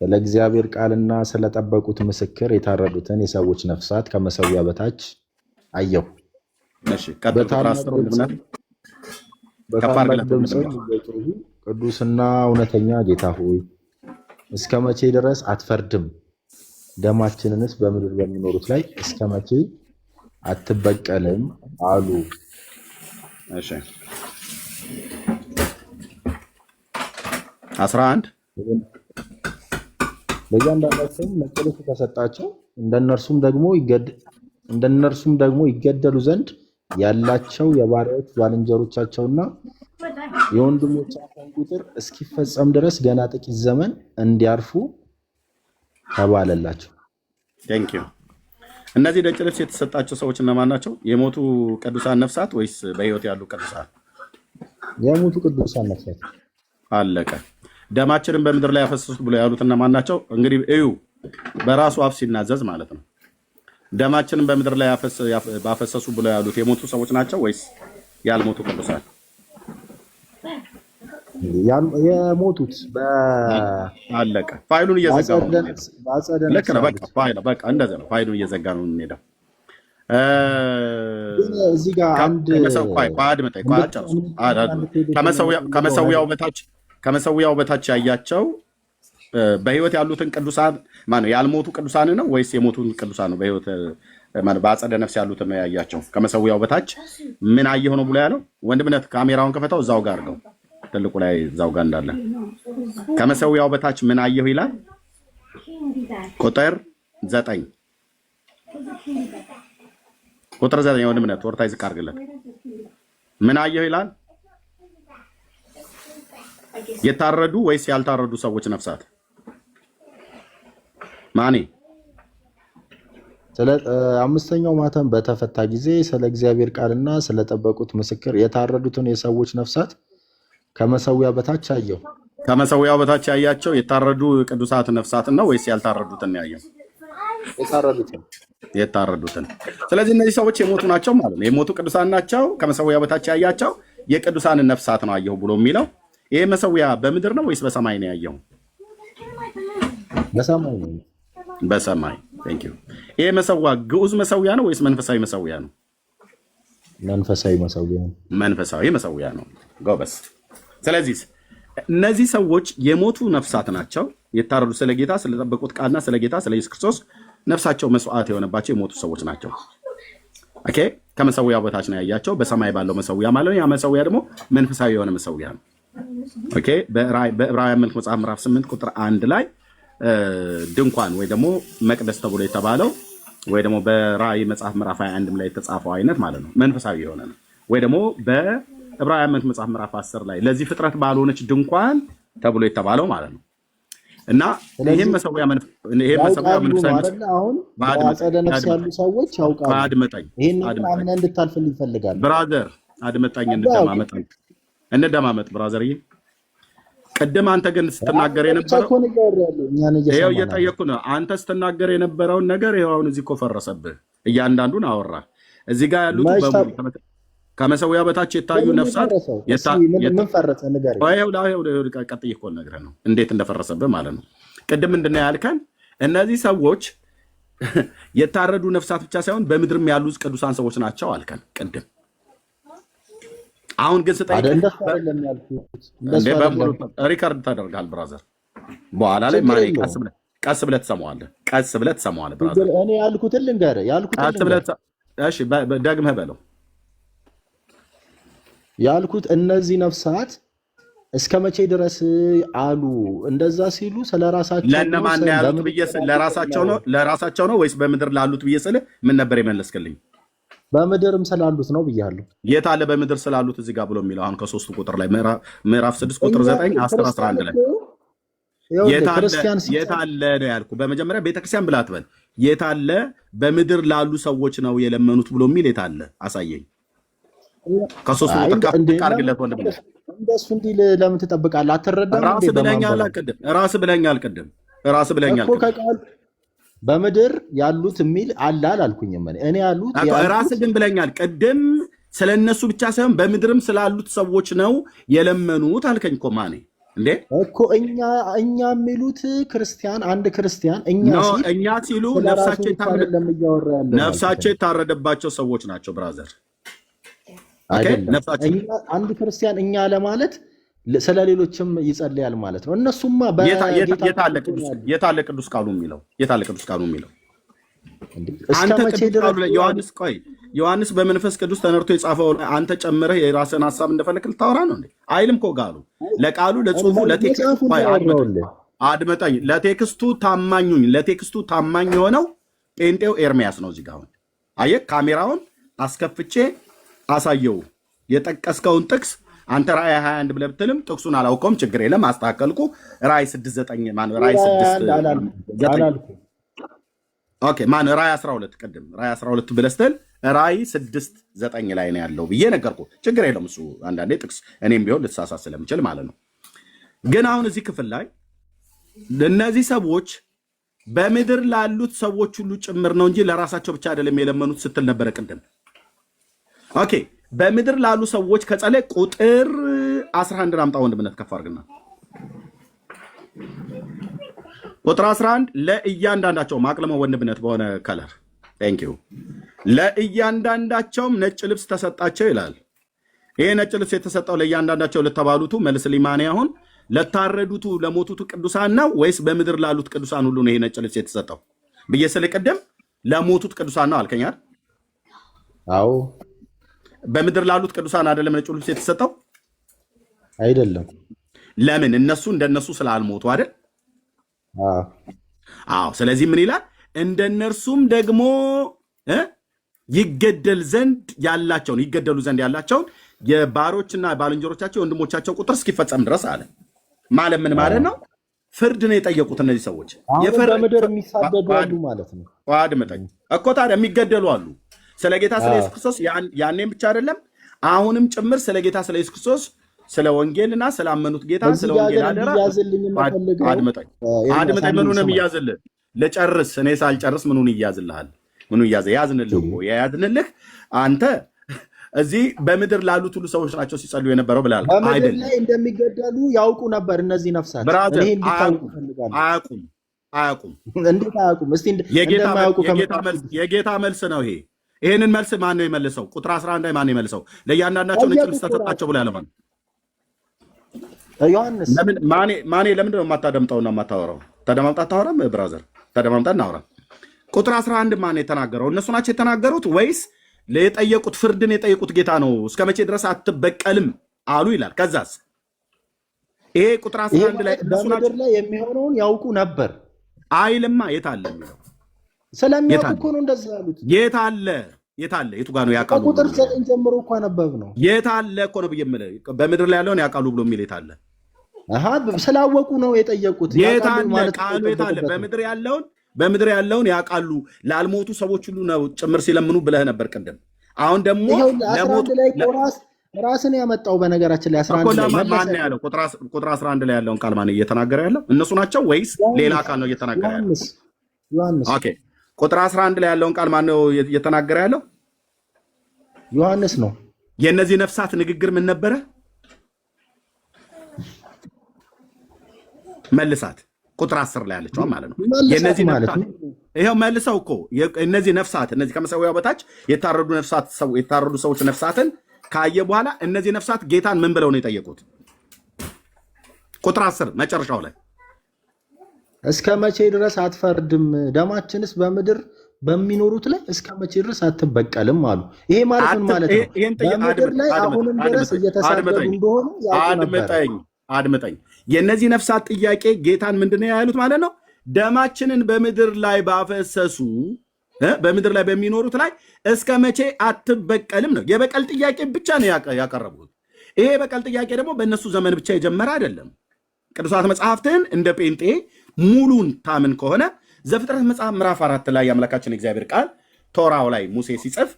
ስለ እግዚአብሔር ቃልና ስለጠበቁት ምስክር የታረዱትን የሰዎች ነፍሳት ከመሠዊያ በታች አየሁ። በታላቅ ድምፅም እየጮሁ ቅዱስና እውነተኛ ጌታ ሆይ እስከ መቼ ድረስ አትፈርድም? ደማችንንስ በምድር በሚኖሩት ላይ እስከ መቼ አትበቀልም አሉ።
እሺ 11
ለእያንዳንዳቸውም መቅደሱ ተሰጣቸው። እንደነርሱም ደግሞ ይገደሉ ዘንድ ያላቸው የባሪያዎች ባልንጀሮቻቸውና የወንድሞቻቸውን ቁጥር እስኪፈጸም ድረስ ገና ጥቂት ዘመን እንዲያርፉ ተባለላቸው።
ቴንኪዩ። እነዚህ ነጭ ልብስ የተሰጣቸው ሰዎች እነማን ናቸው? የሞቱ ቅዱሳን ነፍሳት ወይስ በሕይወት ያሉ ቅዱሳን?
የሞቱ ቅዱሳን ነፍሳት።
አለቀ። ደማችንን በምድር ላይ ያፈሰሱት ብሎ ያሉት እነማን ናቸው? እንግዲህ እዩ፣ በራሱ አፍ ሲናዘዝ ማለት ነው። ደማችንን በምድር ላይ ባፈሰሱ ብሎ ያሉት የሞቱ ሰዎች ናቸው ወይስ ያልሞቱ ቅዱሳን?
የሞቱት
አለቀ። ፋይሉን እየዘጋ ነው። ልክ ነው። በቃ እንደዚያ ነው። ፋይሉን እየዘጋ ነው የምንሄደው።
እዚህ ጋር አንድ
ከመሰዊያው በታች ያያቸው በህይወት ያሉትን ቅዱሳን ማነው? ያልሞቱ ቅዱሳን ነው ወይስ የሞቱን ቅዱሳን ነው? በህይወት በአጸደ ነፍስ ያሉትን ነው ያያቸው። ከመሰዊያው በታች ምን አየሁ ነው ብሎ ያለው? ወንድምነት ካሜራውን ከፈታው እዛው ጋር አድርገው፣ ትልቁ ላይ እዛው ጋር እንዳለ። ከመሰዊያው በታች ምን አየሁ ይላል? ቁጥር 9 ቁጥር 9 ወንድምነት ወርታይ ዝቅ አድርግለት። ምን አየሁ ይላል? የታረዱ ወይስ ያልታረዱ ሰዎች ነፍሳት? ማኔ
ስለ አምስተኛው ማተም በተፈታ ጊዜ ስለ እግዚአብሔር ቃልና ስለጠበቁት ምስክር የታረዱትን የሰዎች ነፍሳት ከመሰዊያ በታች አየሁ።
ከመሰዊያው በታች ያያቸው የታረዱ ቅዱሳት ነፍሳትን ነው ወይስ ያልታረዱትን ያየው? የታረዱትን። ስለዚህ እነዚህ ሰዎች የሞቱ ናቸው ማለት ነው። የሞቱ ቅዱሳን ናቸው። ከመሰዊያ በታች ያያቸው የቅዱሳንን ነፍሳት ነው አየሁ ብሎ የሚለው ይሄ መሰዊያ በምድር ነው ወይስ በሰማይ ነው ያየው?
በሰማይ ነው።
በሰማይ ቴንክ ዩ። ይሄ መሰዊያ ግዑዝ መሰዊያ ነው ወይስ መንፈሳዊ መሰዊያ ነው?
መንፈሳዊ መሰዊያ ነው።
መንፈሳዊ መሰዊያ ነው። ጎበስ። ስለዚህ እነዚህ ሰዎች የሞቱ ነፍሳት ናቸው። የታረዱ ስለ ጌታ ስለጠበቁት ቃልና ስለ ጌታ ስለ ኢየሱስ ክርስቶስ ነፍሳቸው መስዋዕት የሆነባቸው የሞቱ ሰዎች ናቸው። ኦኬ። ከመሰዊያው በታች ነው ያያቸው፣ በሰማይ ባለው መሰዊያ ማለት ነው። ያ መሰዊያ ደግሞ መንፈሳዊ የሆነ መሰዊያ ነው። ኦኬ። በዕብራውያን መልክ መጽሐፍ ምዕራፍ 8 ቁጥር 1 ላይ ድንኳን ወይ ደግሞ መቅደስ ተብሎ የተባለው ወይ ደግሞ በራእይ መጽሐፍ ምዕራፍ 21 ላይ የተጻፈው አይነት ማለት ነው መንፈሳዊ የሆነ ነው። ወይ ደግሞ በዕብራውያን መልክ መጽሐፍ ምዕራፍ 10 ላይ ለዚህ ፍጥረት ባልሆነች ድንኳን ተብሎ የተባለው ማለት ነው። እና ይሄን መሰዊያ መንፈሳዊ
አሁን በአጸደ ነፍስ ያሉ ሰዎች ያውቃሉ።
አድመጠኝ፣
ይሄን አምነህ እንድታልፍልኝ ይፈልጋል።
ብራዘር አድመጠኝ፣ እንደማመጥ ብራዘርዬ። ቅድም አንተ ግን ስትናገር የነበረው ይኸው እየጠየኩ ነው። አንተ ስትናገር የነበረውን ነገር ይኸው አሁን እዚህ እኮ ፈረሰብህ። እያንዳንዱን አወራ። እዚህ ጋር ያሉት በሙሉ ከመሰዊያ በታች የታዩ ነፍሳት ምን ፈረሰ? ንገረኝ። ቀጥዬ እኮ ነግረህ ነው እንዴት እንደፈረሰብህ ማለት ነው። ቅድም ምንድን ነው ያልከን? እነዚህ ሰዎች የታረዱ ነፍሳት ብቻ ሳይሆን በምድርም ያሉ ቅዱሳን ሰዎች ናቸው አልከን ቅድም። አሁን ግን ስጠይቅ ሪከርድ ታደርጋል ብራዘር። በኋላ ላይ ቀስ ብለህ ትሰማዋለህ። ቀስ ብለህ ትሰማዋለህ ብራዘር።
እኔ ያልኩትን ልንገርህ።
እሺ ደግመህ በለው።
ያልኩት እነዚህ ነፍሳት እስከ መቼ ድረስ አሉ? እንደዛ ሲሉ ስለራሳቸው
ለእነማን ያሉት ብዬ ለራሳቸው ነው ወይስ በምድር ላሉት ብዬ ስልህ ምን ነበር የመለስክልኝ?
በምድርም ስላሉት ነው ብያለሁ።
የት አለ በምድር ስላሉት እዚህ ጋር ብሎ የሚለው? አሁን ከ3 ቁጥር ላይ ምዕራፍ 6 ቁጥር 9 10 11 ላይ የት አለ ነው ያልኩ። በመጀመሪያ ቤተክርስቲያን ብላ አትበል። የት አለ በምድር ላሉ ሰዎች ነው የለመኑት ብሎ የሚል የት አለ? አሳየኝ። ከ3 ቁጥር ካርግለት ወንድም
እንደሱ እንዲል ለምን ትጠብቃለህ? አትረዳም?
ራስህ ብለኛል ቅድም
በምድር ያሉት የሚል አለ አላልኩኝም። እኔ ያሉት
ራስህ ግን ብለኛል ቅድም። ስለነሱ ብቻ ሳይሆን በምድርም ስላሉት ሰዎች ነው የለመኑት አልከኝ እኮ ማኔ። እንዴ እኮ
እኛ የሚሉት ክርስቲያን አንድ ክርስቲያን
እኛ ሲሉ ነፍሳቸው የታረደባቸው ሰዎች ናቸው ብራዘር።
አንድ ክርስቲያን እኛ ለማለት ስለ ሌሎችም ይጸልያል ማለት ነው። እነሱማ
የታለ ቅዱስ ቃሉ የሚለው? የታለ ቅዱስ ቃሉ የሚለው? ዮሐንስ በመንፈስ ቅዱስ ተነርቶ የጻፈው አንተ ጨምረህ የራስን ሀሳብ እንደፈለክ ልታወራ ነው እንዴ? አይልም እኮ ቃሉ። ለቃሉ ለጽሁፉ አድመጠኝ። ለቴክስቱ ታማኝ የሆነው ጴንጤው ኤርሚያስ ነው። እዚህ ጋር አሁን አየህ፣ ካሜራውን አስከፍቼ አሳየው። የጠቀስከውን ጥቅስ አንተ ራእይ 21 ብለህ ብትልም ጥቅሱን አላውቀውም፣ ችግር የለም አስተካከልኩ። ራእይ 6:9 ማነው? ራእይ 6:9 ኦኬ፣ ማነው? ራእይ 12 ቅድም ራእይ 12 ብለህ ስትል ራእይ 6:9 ላይ ነው ያለው ብዬ ነገርኩ። ችግር የለም እሱ አንዳንዴ ጥቅስ እኔም ቢሆን ልትሳሳት ስለምችል ማለት ነው። ግን አሁን እዚህ ክፍል ላይ እነዚህ ሰዎች በምድር ላሉት ሰዎች ሁሉ ጭምር ነው እንጂ ለራሳቸው ብቻ አይደለም የለመኑት ስትል ነበረ ቅድም። ኦኬ፣ በምድር ላሉ ሰዎች ከጸለይ ቁጥር 11 አምጣ ወንድምነት ከፍ አድርግና ቁጥር 11 ለእያንዳንዳቸው ማቅለመው ወንድምነት በሆነ ከለር ቴንክ ዩ ለእያንዳንዳቸውም ነጭ ልብስ ተሰጣቸው ይላል። ይሄ ነጭ ልብስ የተሰጠው ለእያንዳንዳቸው ለተባሉቱ መልስ ሊማኔ አሁን ለታረዱቱ ለሞቱቱ ቅዱሳን ነው ወይስ በምድር ላሉት ቅዱሳን ሁሉ ነው ይሄ ነጭ ልብስ የተሰጠው ብዬ ስል ቅድም ለሞቱት ቅዱሳን ነው አልከኛል።
አዎ
በምድር ላሉት ቅዱሳን አይደለም ነጭ ልብስ የተሰጠው?
አይደለም።
ለምን? እነሱ እንደነሱ ስላልሞቱ አይደል? አዎ። ስለዚህ ምን ይላል? እንደነርሱም ደግሞ ይገደሉ ዘንድ ያላቸውን የባሮችና ባልንጀሮቻቸው ወንድሞቻቸው ቁጥር እስኪፈጸም ድረስ አለ። ማለት ምን ማለት ነው? ፍርድ ነው የጠየቁት እነዚህ ሰዎች።
በምድር የሚሳደዱ አሉ ማለት ነው።
አድምጠኝ እኮ ታዲያ የሚገደሉ አሉ። ስለ ጌታ ስለ ኢየሱስ ክርስቶስ ያኔም ብቻ አይደለም አሁንም ጭምር ስለ ጌታ ስለ ኢየሱስ ክርስቶስ ስለ ወንጌልና ስላመኑት ጌታ ስለ ወንጌል አደራ አድምጠኝ። ምኑንም ይያዝልህ ልጨርስ። እኔ ሳልጨርስ ምኑን ይያዝልሃል? ምኑ ያዝንልህ እኮ ያዝንልህ አንተ እዚህ በምድር ላሉት ሁሉ ሰዎች ናቸው ሲጸልዩ የነበረው ብላል
አይደል? ላይ እንደሚገደሉ ያውቁ ነበር እነዚህ ነፍሳት። እኔ እንዲታውቁ ፈልጋለሁ።
አያውቁም።
እንዴት አያውቁም? እስቲ እንደማያውቁ
የጌታ መልስ ነው ይሄ። ይሄንን መልስ ማን ነው የመለሰው? ቁጥር 11 ላይ ማን ነው የመለሰው? ለእያንዳንዳቸው ነጭ ልብስ ተሰጣቸው ብሎ ያለማን
ዮሐንስ።
ማኔ ለምንድን ነው የማታደምጠውና የማታወራው? ተደማምጣት ታወራም? ብራዘር ተደማምጣት እናውራ። ቁጥር 11 ማን የተናገረው? እነሱ ናቸው የተናገሩት ወይስ ለጠየቁት ፍርድን የጠየቁት ጌታ ነው? እስከ መቼ ድረስ አትበቀልም አሉ ይላል። ከዛስ ይሄ ቁጥር 11 ላይ
በምድር ላይ የሚሆነውን ያውቁ ነበር
አይልማ። የት አለ የሚለው?
ስለሚያውቁ እኮ ነው እንደዛ ያሉት።
የት አለ? የቱ ጋር ነው ያውቃሉ?
ቁጥር 9 ጀምሮ እኮ አነበብ ነው።
የት አለ እኮ ነው ብዬ የምልህ። በምድር ላይ ያለውን ያውቃሉ ብሎ የሚል የት አለ?
ስላወቁ ነው የጠየቁት።
የት አለ ቃሉ? የት አለ? በምድር ያለውን ያውቃሉ ላልሞቱ ሰዎች ሁሉ ነው ጭምር ሲለምኑ ብለህ ነበር ቅድም። አሁን ደግሞ
ለሞቱ ላይ ራስን ያመጣው በነገራችን ላይ 11 ላይ
ማን ያለው? ቁጥር 11 ላይ ያለውን ቃል ማን እየተናገረ ያለው? እነሱ ናቸው ወይስ ሌላ ቃል ነው እየተናገረ ያለው?
ዮሐንስ።
ኦኬ ቁጥር 11 ላይ ያለውን ቃል ማን ነው እየተናገረ ያለው?
ዮሐንስ ነው።
የእነዚህ ነፍሳት ንግግር ምን ነበረ? መልሳት ቁጥር 10 ላይ ያለችው ማለት ነው። የነዚህ ነፍሳት ይሄው መልሰው እኮ እነዚህ ነፍሳት እነዚህ ከመሰዊያው በታች የታረዱ ሰዎች ነፍሳትን ካየ በኋላ እነዚህ ነፍሳት ጌታን ምን ብለው ነው የጠየቁት? ቁጥር 10 መጨረሻው ላይ
እስከ መቼ ድረስ አትፈርድም? ደማችንስ በምድር በሚኖሩት ላይ እስከ መቼ ድረስ አትበቀልም አሉ። ይሄ ማለት ምን ማለት ነው? በምድር ላይ አሁንም ድረስ እየተሳደዱ እንደሆነ
አድምጠኝ። የእነዚህ ነፍሳት ጥያቄ ጌታን ምንድነው ያሉት ማለት ነው? ደማችንን በምድር ላይ ባፈሰሱ በምድር ላይ በሚኖሩት ላይ እስከ መቼ አትበቀልም ነው። የበቀል ጥያቄ ብቻ ነው ያቀረቡት። ይሄ የበቀል ጥያቄ ደግሞ በእነሱ ዘመን ብቻ የጀመረ አይደለም። ቅዱሳት መጽሐፍትን እንደ ጴንጤ ሙሉን ታምን ከሆነ ዘፍጥረት መጽሐፍ ምዕራፍ 4 ላይ የአምላካችን እግዚአብሔር ቃል ቶራው ላይ ሙሴ ሲጽፍ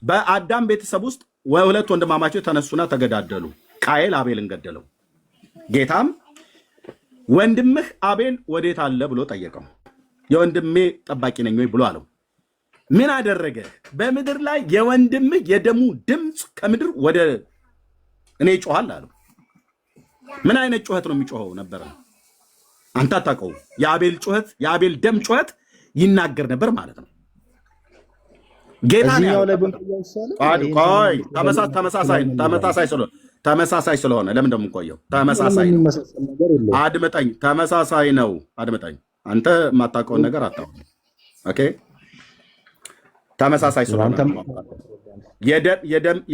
በአዳም ቤተሰብ ውስጥ ሁለት ወንድማማቾች ተነሱና ተገዳደሉ። ቃየል አቤልን ገደለው። ጌታም ወንድምህ አቤል ወዴት አለ ብሎ ጠየቀው። የወንድሜ ጠባቂ ነኝ ወይ ብሎ አለው። ምን አደረገ? በምድር ላይ የወንድምህ የደሙ ድምፅ ከምድር ወደ እኔ ይጮሃል አለው። ምን አይነት ጩኸት ነው የሚጮኸው ነበረ? አንተ አታውቀውም። የአቤል ጩኸት የአቤል ደም ጩኸት ይናገር ነበር ማለት ነው። ጌታ ተመሳሳይ ስለሆነ ለምን እንደምንቆየው ተመሳሳይ ነው። አድምጠኝ፣ ተመሳሳይ ነው። አድምጠኝ፣ አንተ የማታውቀውን ነገር አታውቅም። ኦኬ፣ ተመሳሳይ ስለሆነ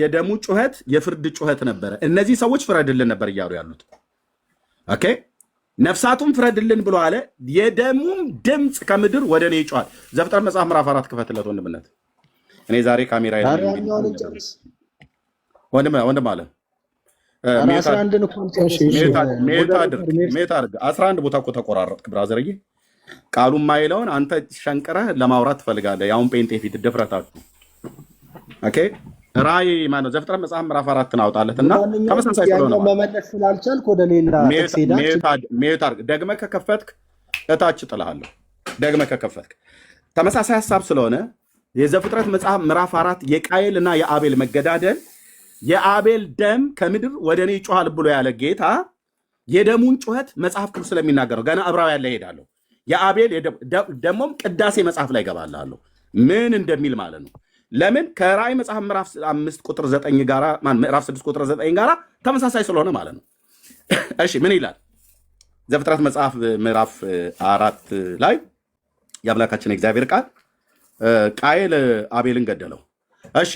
የደሙ ጩኸት የፍርድ ጩኸት ነበረ። እነዚህ ሰዎች ፍረድልን ነበር እያሉ ያሉት። ኦኬ፣ ነፍሳቱም ፍረድልን ብሎ አለ። የደሙም ድምፅ ከምድር ወደ እኔ ይጮሃል። ዘፍጥረት መጽሐፍ ምዕራፍ 4 ክፈትለት ወንድምነት። እኔ ዛሬ ካሜራ ወንድም አለ ሜት አድርግ 11 ቦታ እኮ ተቆራረጥክ ብራዘርዬ። ቃሉ ማይለውን አንተ ሸንቅረህ ለማውራት ትፈልጋለህ። ያውን ጴንጤ ፊት ድፍረታችሁ። ኦኬ ራእይ ማነው? ዘፍጥረት መጽሐፍ ምዕራፍ 4 አውጣለትና ተመሳሳይ ስለሆነ
መመለስ ስላልቻልክ ወደ ሌላ
ሜት አድርግ። ደግመህ ከከፈትክ እታች ጥልሃለሁ። ደግመህ ከከፈትክ ተመሳሳይ ሀሳብ ስለሆነ የዘፍጥረት መጽሐፍ ምዕራፍ 4 የቃየል እና የአቤል መገዳደል የአቤል ደም ከምድር ወደ እኔ ይጮሃል ብሎ ያለ ጌታ የደሙን ጩኸት መጽሐፍ ቅዱስ ስለሚናገረው ገና ዕብራውያን ላይ ሄዳለሁ። የአቤል ደሞም ቅዳሴ መጽሐፍ ላይ ገባላለሁ ምን እንደሚል ማለት ነው። ለምን ከራእይ መጽሐፍ ምዕራፍ 5 ቁጥር 9 ጋራ ምዕራፍ 6 ቁጥር 9 ጋራ ተመሳሳይ ስለሆነ ማለት ነው። እሺ ምን ይላል? ዘፍጥረት መጽሐፍ ምዕራፍ 4 ላይ የአምላካችን እግዚአብሔር ቃል ቃየል አቤልን ገደለው። እሺ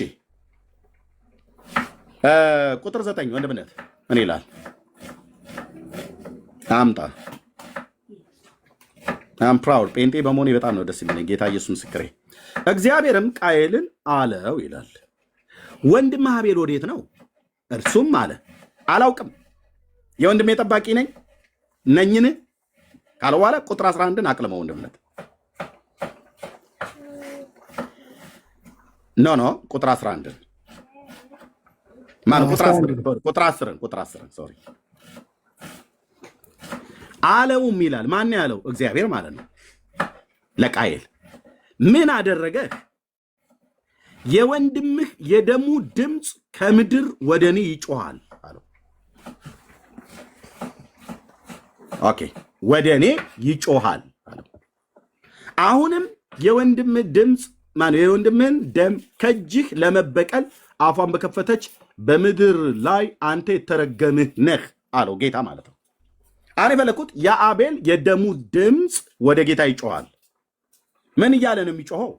ቁጥር 9 ወንድምነት ምን ይላል? አምጣ። አም ፕራውድ ጴንጤ በመሆኔ በጣም ነው ደስ የሚለኝ። ጌታ ኢየሱስ ምስክሬ። እግዚአብሔርም ቃየልን አለው ይላል፣ ወንድምህ አቤል ወዴት ነው? እርሱም አለ አላውቅም፣ የወንድሜ ጠባቂ ነኝን ካለ በኋላ ቁጥር 11ን አቅልመው ወንድምነት ኖ ቁጥር 11 ማን ቁጥር 10 ሶሪ አለውም ይላል። ማን ያለው? እግዚአብሔር ማለት ነው ለቃየል ምን አደረገህ? የወንድምህ የደሙ ድምፅ ከምድር ወደ እኔ ይጮሃል አለው። ኦኬ ወደ እኔ ይጮሃል አለው። አሁንም የወንድምህ ድምፅ የወንድምህን ደም ከእጅህ ለመበቀል አፏን በከፈተች በምድር ላይ አንተ የተረገምህ ነህ አለው ጌታ ማለት ነው። አኔ ፈለኩት የአቤል የደሙ ድምፅ ወደ ጌታ ይጮሃል። ምን እያለ ነው የሚጮኸው?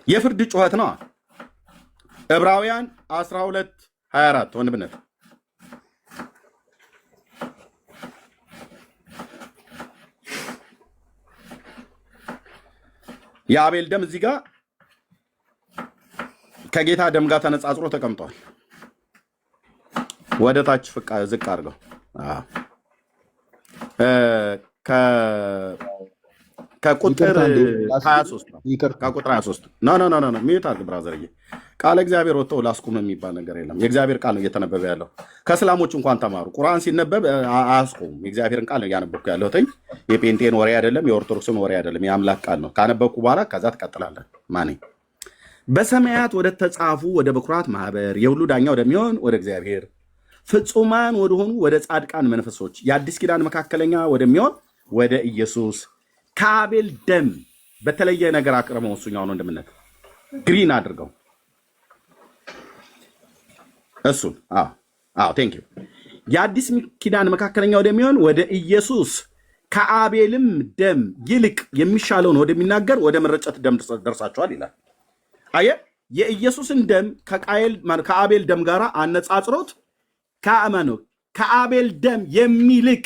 የፍርድ ጩኸት ነው። ዕብራውያን 12:24 ወንድምነት የአቤል ደም እዚህ ጋር ከጌታ ደም ጋር ተነጻጽሮ ተቀምጧል። ወደ ታች ዝቅ አድርገው ከቁጥር 23 ነው። ከቁጥር 23 ኖ ሚዩት አድርግ ብራዘርዬ። ቃለ እግዚአብሔር ወጥቶ ላስቁም የሚባል ነገር የለም። የእግዚአብሔር ቃል ነው እየተነበበ ያለው። ከእስላሞች እንኳን ተማሩ። ቁርአን ሲነበብ አያስቁም። የእግዚአብሔርን ቃል ነው እያነበብኩ ያለሁት። የጴንጤን ወሬ አይደለም፣ የኦርቶዶክስን ወሬ አይደለም። የአምላክ ቃል ነው። ካነበብኩ በኋላ ከዛ ትቀጥላለን። ማኔ በሰማያት ወደ ተጻፉ ወደ በኩራት ማህበር የሁሉ ዳኛ ወደሚሆን ወደ እግዚአብሔር ፍጹማን ወደሆኑ ወደ ጻድቃን መንፈሶች የአዲስ ኪዳን መካከለኛ ወደሚሆን ወደ ኢየሱስ ከአቤል ደም በተለየ ነገር አቅርበው እሱኛው ነው እንደምነት ግሪን አድርገው እሱን ቴንክ ዩ የአዲስ ኪዳን መካከለኛ ወደሚሆን ወደ ኢየሱስ ከአቤልም ደም ይልቅ የሚሻለውን ወደሚናገር ወደ መረጨት ደም ደርሳቸዋል ይላል። አየ የኢየሱስን ደም ከአቤል ደም ጋር አነጻጽሮት ከአቤል ደም የሚልቅ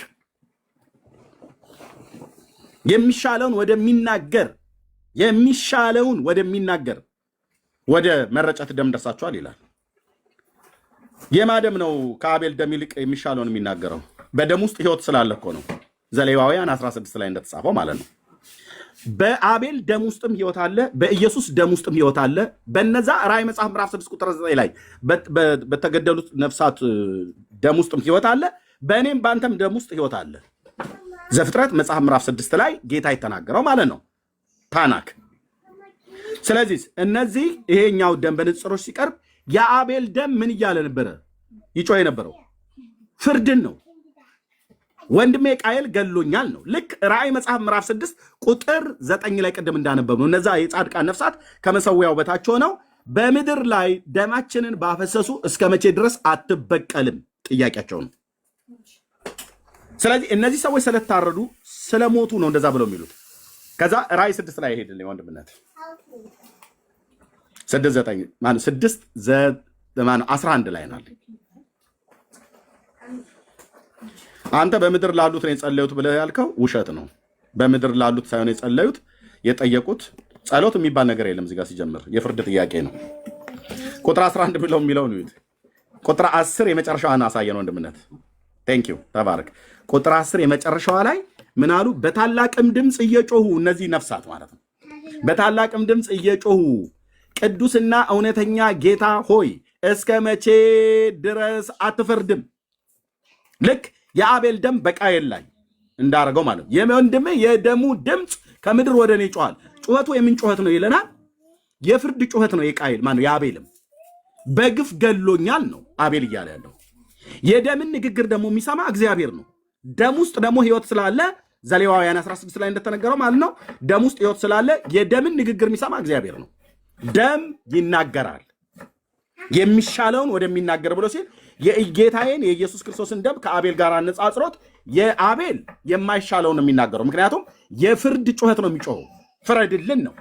የሚሻለውን ወደሚናገር ወደ መረጨት ደም ደርሳቸዋል ይላል። የማደም ነው ከአቤል ደም ይልቅ የሚሻለውን የሚናገረው? በደም ውስጥ ህይወት ስላለ እኮ ነው። ዘሌዋውያን 16 ላይ እንደተጻፈው ማለት ነው። በአቤል ደም ውስጥም ህይወት አለ፣ በኢየሱስ ደም ውስጥም ህይወት አለ። በነዛ ራእይ መጽሐፍ ምዕራፍ 6 ቁጥር 9 ላይ በተገደሉት ነፍሳት ደም ውስጥም ህይወት አለ፣ በእኔም በአንተም ደም ውስጥ ህይወት አለ። ዘፍጥረት መጽሐፍ ምዕራፍ 6 ላይ ጌታ የተናገረው ማለት ነው ታናክ። ስለዚህ እነዚህ ይሄኛው ደም በንጽሮች ሲቀርብ የአቤል ደም ምን እያለ ነበረ ይጮህ የነበረው? ፍርድን ነው። ወንድሜ ቃየል ገሎኛል ነው። ልክ ራእይ መጽሐፍ ምዕራፍ 6 ቁጥር 9 ላይ ቅድም እንዳነበብ ነው። እነዛ የጻድቃን ነፍሳት ከመሰዊያው በታች ሆነው በምድር ላይ ደማችንን ባፈሰሱ እስከ መቼ ድረስ አትበቀልም? ጥያቄያቸው ነው። ስለዚህ እነዚህ ሰዎች ስለታረዱ ስለሞቱ ነው እንደዛ ብለው የሚሉት። ከዛ ራእይ 6 ላይ ሄድልኝ ወንድምነት 11 ላይ ናል። አንተ በምድር ላሉት ነው የጸለዩት ብለህ ያልከው ውሸት ነው። በምድር ላሉት ሳይሆን የጸለዩት የጠየቁት ጸሎት የሚባል ነገር የለም። እዚህ ጋር ሲጀምር የፍርድ ጥያቄ ነው። ቁጥር 11 ብለው የሚለው ነው። ቁጥር 10 የመጨረሻዋን አሳየን ወንድምነት። ቴንክ ዩ ተባረክ። ቁጥር 10 የመጨረሻዋ ላይ ምን አሉ? በታላቅም ድምፅ እየጮሁ እነዚህ ነፍሳት ማለት ነው። በታላቅም ድምፅ እየጮሁ ቅዱስና እውነተኛ ጌታ ሆይ እስከ መቼ ድረስ አትፈርድም? ልክ የአቤል ደም በቃየል ላይ እንዳረገው ማለት ነው። የወንድሜ የደሙ ድምፅ ከምድር ወደ እኔ ይጮሃል። ጩኸቱ የምን ጩኸት ነው ይለናል? የፍርድ ጩኸት ነው። የቃየል ማለት ነው። የአቤልም በግፍ ገሎኛል ነው አቤል እያለ ያለው። የደምን ንግግር ደግሞ የሚሰማ እግዚአብሔር ነው። ደም ውስጥ ደግሞ ህይወት ስላለ ዘሌዋውያን 16 ላይ እንደተነገረው ማለት ነው። ደም ውስጥ ህይወት ስላለ የደምን ንግግር የሚሰማ እግዚአብሔር ነው። ደም ይናገራል የሚሻለውን ወደሚናገር ብሎ ሲል የጌታዬን የኢየሱስ ክርስቶስን ደም ከአቤል ጋር አነጻጽሮት የአቤል የማይሻለውን ነው የሚናገረው። ምክንያቱም የፍርድ ጩኸት ነው የሚጮኸው፣ ፍረድልን ነው።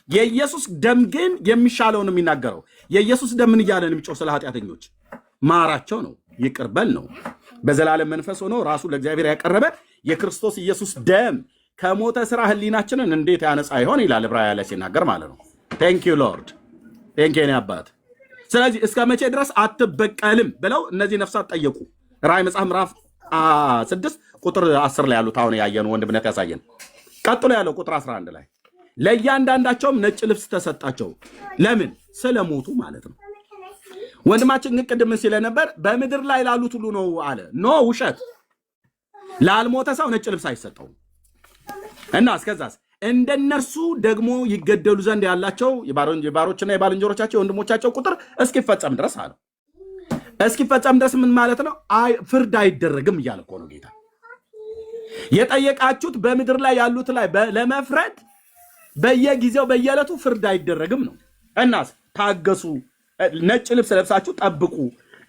የኢየሱስ ደም ግን የሚሻለውን የሚናገረው። የኢየሱስ ደም ምን እያለ ነው የሚጮህ? ስለ ኃጢአተኞች ማራቸው ነው፣ ይቅር በል ነው። በዘላለም መንፈስ ሆኖ ራሱ ለእግዚአብሔር ያቀረበ የክርስቶስ ኢየሱስ ደም ከሞተ ስራ ህሊናችንን እንዴት ያነጻ ይሆን ይላል ዕብራውያን ላይ ሲናገር ማለት ነው። ቴንክ ዩ ሎርድ ቴንክ ዩ አባት። ስለዚህ እስከ መቼ ድረስ አትበቀልም ብለው እነዚህ ነፍሳት ጠየቁ። ራእይ መጽሐፍ ምዕራፍ 6 ቁጥር 10 ላይ ያሉት አሁን ያየነው ወንድምነት ያሳየን። ቀጥሎ ያለው ቁጥር 11 ላይ ለእያንዳንዳቸውም ነጭ ልብስ ተሰጣቸው። ለምን? ስለሞቱ ማለት ነው። ወንድማችን ግን ቅድም ሲለ ነበር በምድር ላይ ላሉት ሁሉ ነው አለ። ኖ ውሸት። ላልሞተ ሰው ነጭ ልብስ አይሰጠውም። እና እስከዛስ እንደነርሱ ደግሞ ይገደሉ ዘንድ ያላቸው የባሮችና የባልንጀሮቻቸው የወንድሞቻቸው ቁጥር እስኪፈጸም ድረስ አለ። እስኪፈጸም ድረስ ምን ማለት ነው? ፍርድ አይደረግም እያለ እኮ ነው ጌታ። የጠየቃችሁት በምድር ላይ ያሉት ላይ ለመፍረድ በየጊዜው በየዕለቱ ፍርድ አይደረግም ነው። እናስ ታገሱ፣ ነጭ ልብስ ለብሳችሁ ጠብቁ።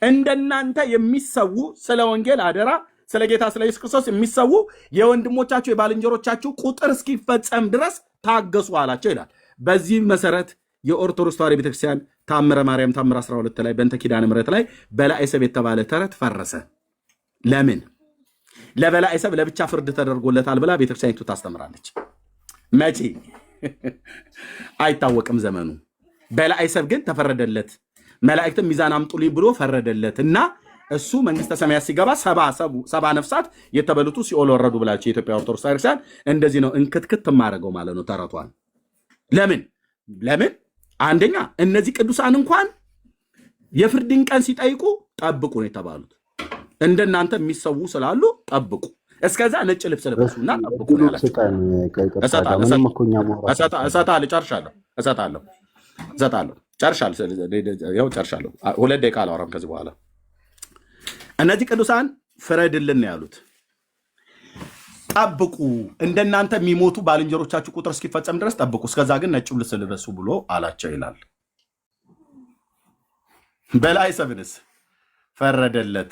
እንደናንተ የሚሰዉ ስለ ወንጌል አደራ ስለ ጌታ ስለ ኢየሱስ ክርስቶስ የሚሰዉ የወንድሞቻችሁ የባልንጀሮቻችሁ ቁጥር እስኪፈጸም ድረስ ታገሱ አላቸው ይላል። በዚህ መሰረት የኦርቶዶክስ ተዋሕዶ ቤተክርስቲያን ታምረ ማርያም ታምረ 12 ላይ በእንተ ኪዳነ ምሕረት ላይ በላዔሰብ የተባለ ተረት ፈረሰ። ለምን? ለበላዔሰብ ለብቻ ፍርድ ተደርጎለታል ብላ ቤተክርስቲያኒቱ ታስተምራለች። መቼ አይታወቅም ዘመኑ። በላዔሰብ ግን ተፈረደለት። መላእክትም ሚዛን አምጡልኝ ብሎ ፈረደለት እና እሱ መንግስተ ሰማያት ሲገባ ሰባ ነፍሳት የተበሉቱ ሲኦል ወረዱ ብላችሁ የኢትዮጵያ ኦርቶዶክስ ቤተክርስቲያን እንደዚህ ነው እንክትክት ማረገው ማለት ነው ተረቷን። ለምን አንደኛ እነዚህ ቅዱሳን እንኳን የፍርድን ቀን ሲጠይቁ ጠብቁ ነው የተባሉት። እንደናንተ የሚሰዉ ስላሉ ጠብቁ፣ እስከዛ ነጭ ልብስ ለብሱና ጠብቁ ያላችሁ። ጨርሻለሁ። 2 ደቂቃ አላወራም ከዚህ በኋላ። እነዚህ ቅዱሳን ፍረድልን ያሉት ጠብቁ፣ እንደናንተ የሚሞቱ ባልንጀሮቻችሁ ቁጥር እስኪፈጸም ድረስ ጠብቁ፣ እስከዛ ግን ነጭ ልብስ ልበሱ ብሎ አላቸው ይላል። በላዔሰብንስ ፈረደለት።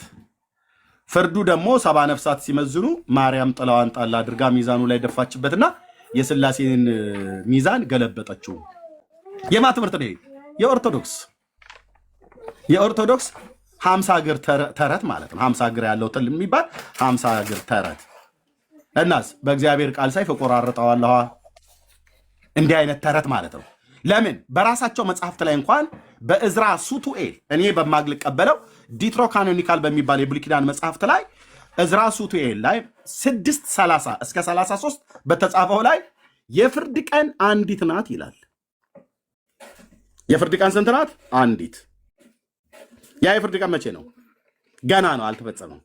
ፍርዱ ደግሞ 70 ነፍሳት ሲመዝኑ ማርያም ጥላዋን ጣል አድርጋ ሚዛኑ ላይ ደፋችበትና የሥላሴን ሚዛን ገለበጠችው። የማ ትምህርት ነው? የኦርቶዶክስ 50 እግር ተረት ማለት ነው። 50 እግር ያለው ትል የሚባል 50 እግር ተረት። እናስ በእግዚአብሔር ቃል ሳይፍ እቆራርጠዋለሁ። እንዲህ አይነት ተረት ማለት ነው። ለምን? በራሳቸው መጽሐፍት ላይ እንኳን በእዝራ ሱቱኤል እኔ በማልቀበለው ዲትሮካኖኒካል በሚባል የብሉይ ኪዳን መጽሐፍት ላይ እዝራ ሱቱኤል ላይ 6:30 እስከ 33 በተጻፈው ላይ የፍርድ ቀን አንዲት ናት ይላል። የፍርድ ቀን ስንት ናት? አንዲት። ያ የፍርድ ቀን መቼ ነው? ገና ነው፣ አልተፈጸመም።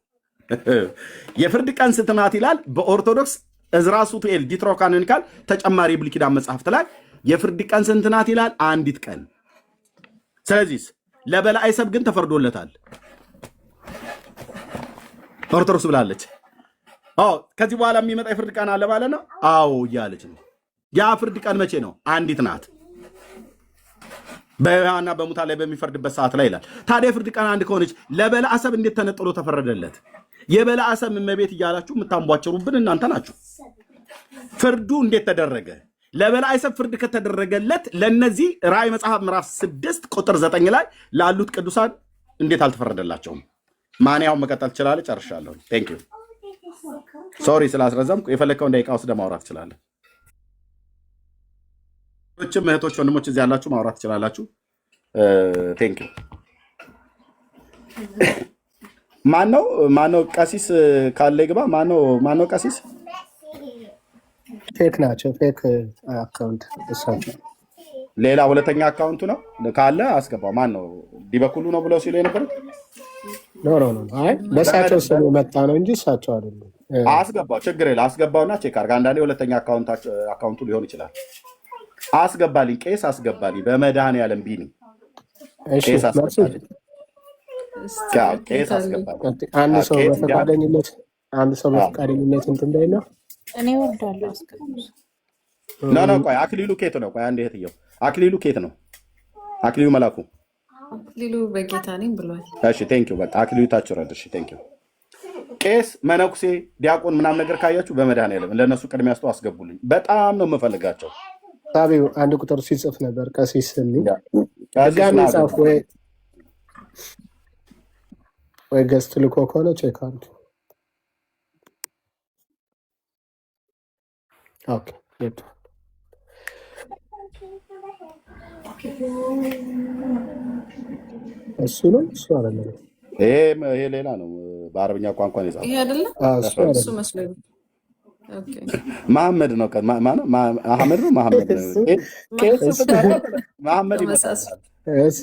የፍርድ ቀን ስንት ናት ይላል። በኦርቶዶክስ እዝራ ሱቱኤል ዲትሮካኖኒካል ተጨማሪ የብሉይ ኪዳን መጽሐፍት ላይ የፍርድ ቀን ስንት ናት ይላል? አንዲት ቀን። ስለዚህ ለበላዔሰብ ግን ተፈርዶለታል። ኦርቶዶክስ ብላለች። ከዚህ በኋላ የሚመጣ የፍርድ ቀን አለ ማለት ነው። አዎ እያለች ነው። ያ ፍርድ ቀን መቼ ነው? አንዲት ናት። በሕያዋንና በሙታን ላይ በሚፈርድበት ሰዓት ላይ ይላል። ታዲያ የፍርድ ቀን አንድ ከሆነች ለበላዔሰብ እንዴት ተነጥሎ ተፈረደለት? የበላዔሰብ እመቤት እያላችሁ የምታንቧቸሩብን እናንተ ናችሁ። ፍርዱ እንዴት ተደረገ? ለበላዔሰብ ፍርድ ከተደረገለት ለነዚህ ራእይ መጽሐፍ ምዕራፍ 6 ቁጥር 9 ላይ ላሉት ቅዱሳን እንዴት አልተፈረደላቸውም? ማንያውን መቀጠል ትችላለህ። ጨርሻለሁ። ቴንክ ዩ ሶሪ ስላስረዘምኩ። የፈለግከውን ደቂቃ ወስደህ ማውራት ትችላለህ። እህቶች፣ ወንድሞች እዚህ ያላችሁ ማውራት ትችላላችሁ። ቴንክ ዩ። ማነው ቀሲስ ካለ ይግባ። ማነው ቀሲስ?
ፌክ ናቸው። ፌክ አካውንት እሳቸው።
ሌላ ሁለተኛ አካውንቱ ነው ካለ አስገባው። ማን ነው? ዲበኩሉ ነው ብለው ሲሉ የነበሩት?
ኖ አይ በእሳቸው ስም መጣ ነው እንጂ እሳቸው አይደሉም።
አስገባው፣ ችግር የለ። አስገባውና ቼክ አድርግ። አንዳንዴ ሁለተኛ አካውንቱ ሊሆን ይችላል። አስገባልኝ፣ ቄስ አስገባልኝ። በመድኃኔዓለም ቢኒ ቄስ አስገባልኝ።
አንድ ሰው በፈቃደኝነት እንትን እንዳይል ነው።
እኔ እወርዳለሁ።
ኖ ቆይ፣ አክሊሉ ኬት ነው? ቆይ አንድ እህትየው፣ አክሊሉ ኬት ነው? አክሊሉ መላኩ
አክሊሉ በጌታ ነኝ ብሏል።
እሺ ቴንኪው። በቃ አክሊሉ ታች ወረድ። እሺ ቴንኪው። ቄስ፣ መነኩሴ፣ ዲያቆን ምናምን ነገር ካያችሁ በመድኃኔዓለም ለእነሱ ቅድሚያ ስጡ፣ አስገቡልኝ። በጣም ነው የምፈልጋቸው።
ሳቢው አንድ ቁጥር ሲጽፍ ነበር ቀሲስ ስኒ ድጋሚ ጻፍ ወይ ገስት ልኮ ከሆነ ቼክ አድርጉ። ኦኬ ገብቶሃል። እሱ ነው እሱ አይደለም።
ይሄ ሌላ ነው። በአረብኛ ቋንቋ ነው
ይሄ
የጻፈው።
አይደለም
እሱ
እሱ
አይደለም።
መስሎኝ። ኦኬ
መሐመድ ነው። አህመድ ነው። መሐመድ ነው።
እሱ
ቄስ
እሱ
ስትጠራ መሐመድ
ተመሳሳይ
ይመጣል።
እሱ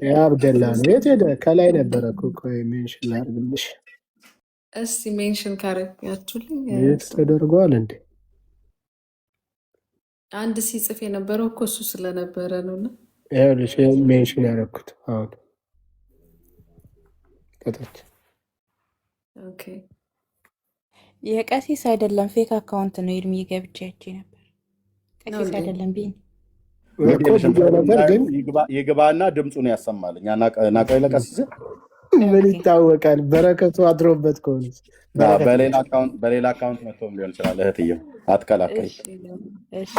የአብደላ ነው። የት ሄደ? ከላይ ነበረ እኮ። ቆይ ሜንሽን ላድርግልሽ።
እስቲ ሜንሽን ካረጋችሁልኝ
የት ተደርጓል እንዴ?
አንድ ሲጽፍ የነበረው እኮ እሱ ስለነበረ ነውና
ይኸውልሽ ሜንሽን ያደረኩት አሁን ከታች።
ኦኬ
የቀሲስ አይደለም ፌክ አካውንት ነው። ኤርሚ ገብቼ አይቼ ነበር።
ነው
ቀሲስ
እንዴ?
አይደለም ቢኒ
እኮ ብዬ ነበር ግን
ይግባና ድምፁን ያሰማልኝ። ናቀይ ለቀሲስ
ምን ይታወቃል? በረከቱ አድሮበት ከሆነ
በሌላ አካውንት መጥቶም ሊሆን ይችላል። እህትየው አትከላከይ።
እሺ እሺ።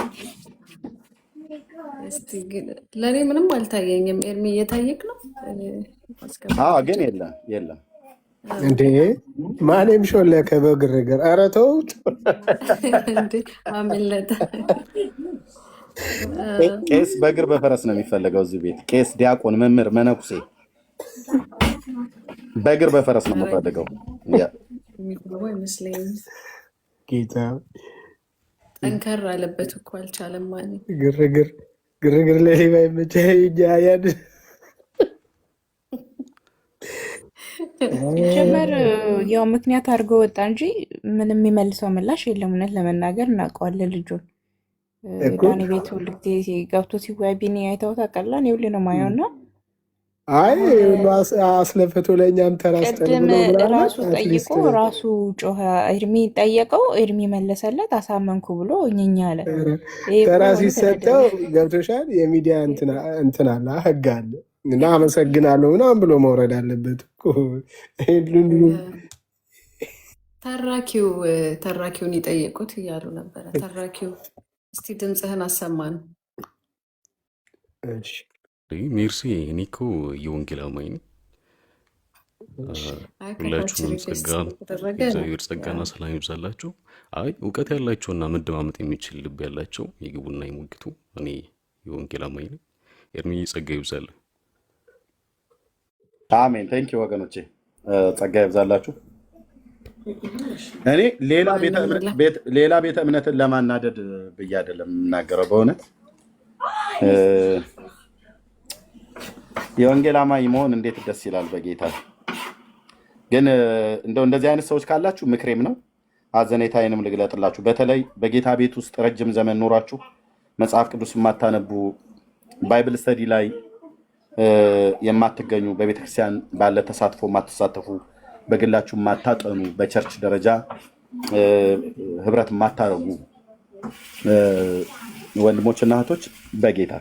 እስቲ ግን ለእኔ ምንም አልታየኝም። ኤርሚ እየታየክ ነው? ማስገባት
ግን
ይቻላል
የለም
እንዴ? ማንም ሾለከ በግርግር። ኧረ ተውት
እንዴ? አመለጠ።
ቄስ በእግር በፈረስ ነው የሚፈለገው እዚህ ቤት። ቄስ፣ ዲያቆን፣ መምህር፣ መነኩሴ በእግር በፈረስ ነው የምፈልገው።
የሚገባው አይመስለኝም።
ጌታ
ጠንከር አለበት እኮ አልቻለም። ማን
ግርግር ለሌባ ይመቻኛ ያን
ጀመር ያው ምክንያት አድርጎ ወጣ እንጂ ምንም የሚመልሰው ምላሽ የለም። እውነት ለመናገር እናውቀዋለን ልጁን።
እኮ
ዳኒ ቤት ሁልጊዜ ገብቶ ሲወያይ ቢኒ አይተው ታውቃለህ? እኔ ሁሌ ነው የማየው እና
አይ ሁሉ አስለፍቶ ለእኛም ተራስጠን
ቅድም
ብሎ ምናምን
ራሱ
አትሊስት
ጠይቆ ራሱ ጮኸ። ኤርሚ ጠየቀው፣ ኤርሚ መለሰለት፣ አሳመንኩ ብሎ እኝኛ አለ። ይሄ እኮ
ተራ
እንትን
ሲሰጠው
አይደለም።
ገብቶሻል። የሚዲያ እንትን አለ ህግ አለ እና አመሰግናለሁ ምናምን ብሎ መውረድ አለበት እኮ።
ተራኪውን ይጠይቁት እያሉ ነበረ። ተራኪው እስቲ ድምፅህን አሰማን።
ሜርሲ፣ እኔ እኮ የወንጌል አማኝ ነኝ።
አይ ከታች
ሁላችሁንም
ሪኩዌስት
ጸጋ
ስለተደረገ ነው።
እግዚአብሔር ጸጋና ሰላም ይብዛላችሁ። አይ እውቀት ያላቸውና መደማመጥ የሚችል ልብ ያላቸው የግቡና የሞግቱ። እኔ የወንጌል አማኝ ነኝ። ኤርሚ ጸጋ ይብዛል።
አሜን። ቴንኪ ወገኖቼ፣ ጸጋ ይብዛላችሁ። እኔ ሌላ ቤተ እምነትን ለማናደድ ብዬ አይደለም የምናገረው። በእውነት የወንጌል አማኝ መሆን እንዴት ደስ ይላል በጌታ። ግን እንደው እንደዚህ አይነት ሰዎች ካላችሁ ምክሬም ነው፣ አዘኔታዬንም ልግለጥላችሁ። በተለይ በጌታ ቤት ውስጥ ረጅም ዘመን ኖራችሁ መጽሐፍ ቅዱስ የማታነቡ፣ ባይብል ስተዲ ላይ የማትገኙ፣ በቤተክርስቲያን ባለ ተሳትፎ የማትሳተፉ፣ በግላችሁ የማታጠኑ፣ በቸርች ደረጃ ህብረት የማታረጉ ወንድሞችና እህቶች በጌታ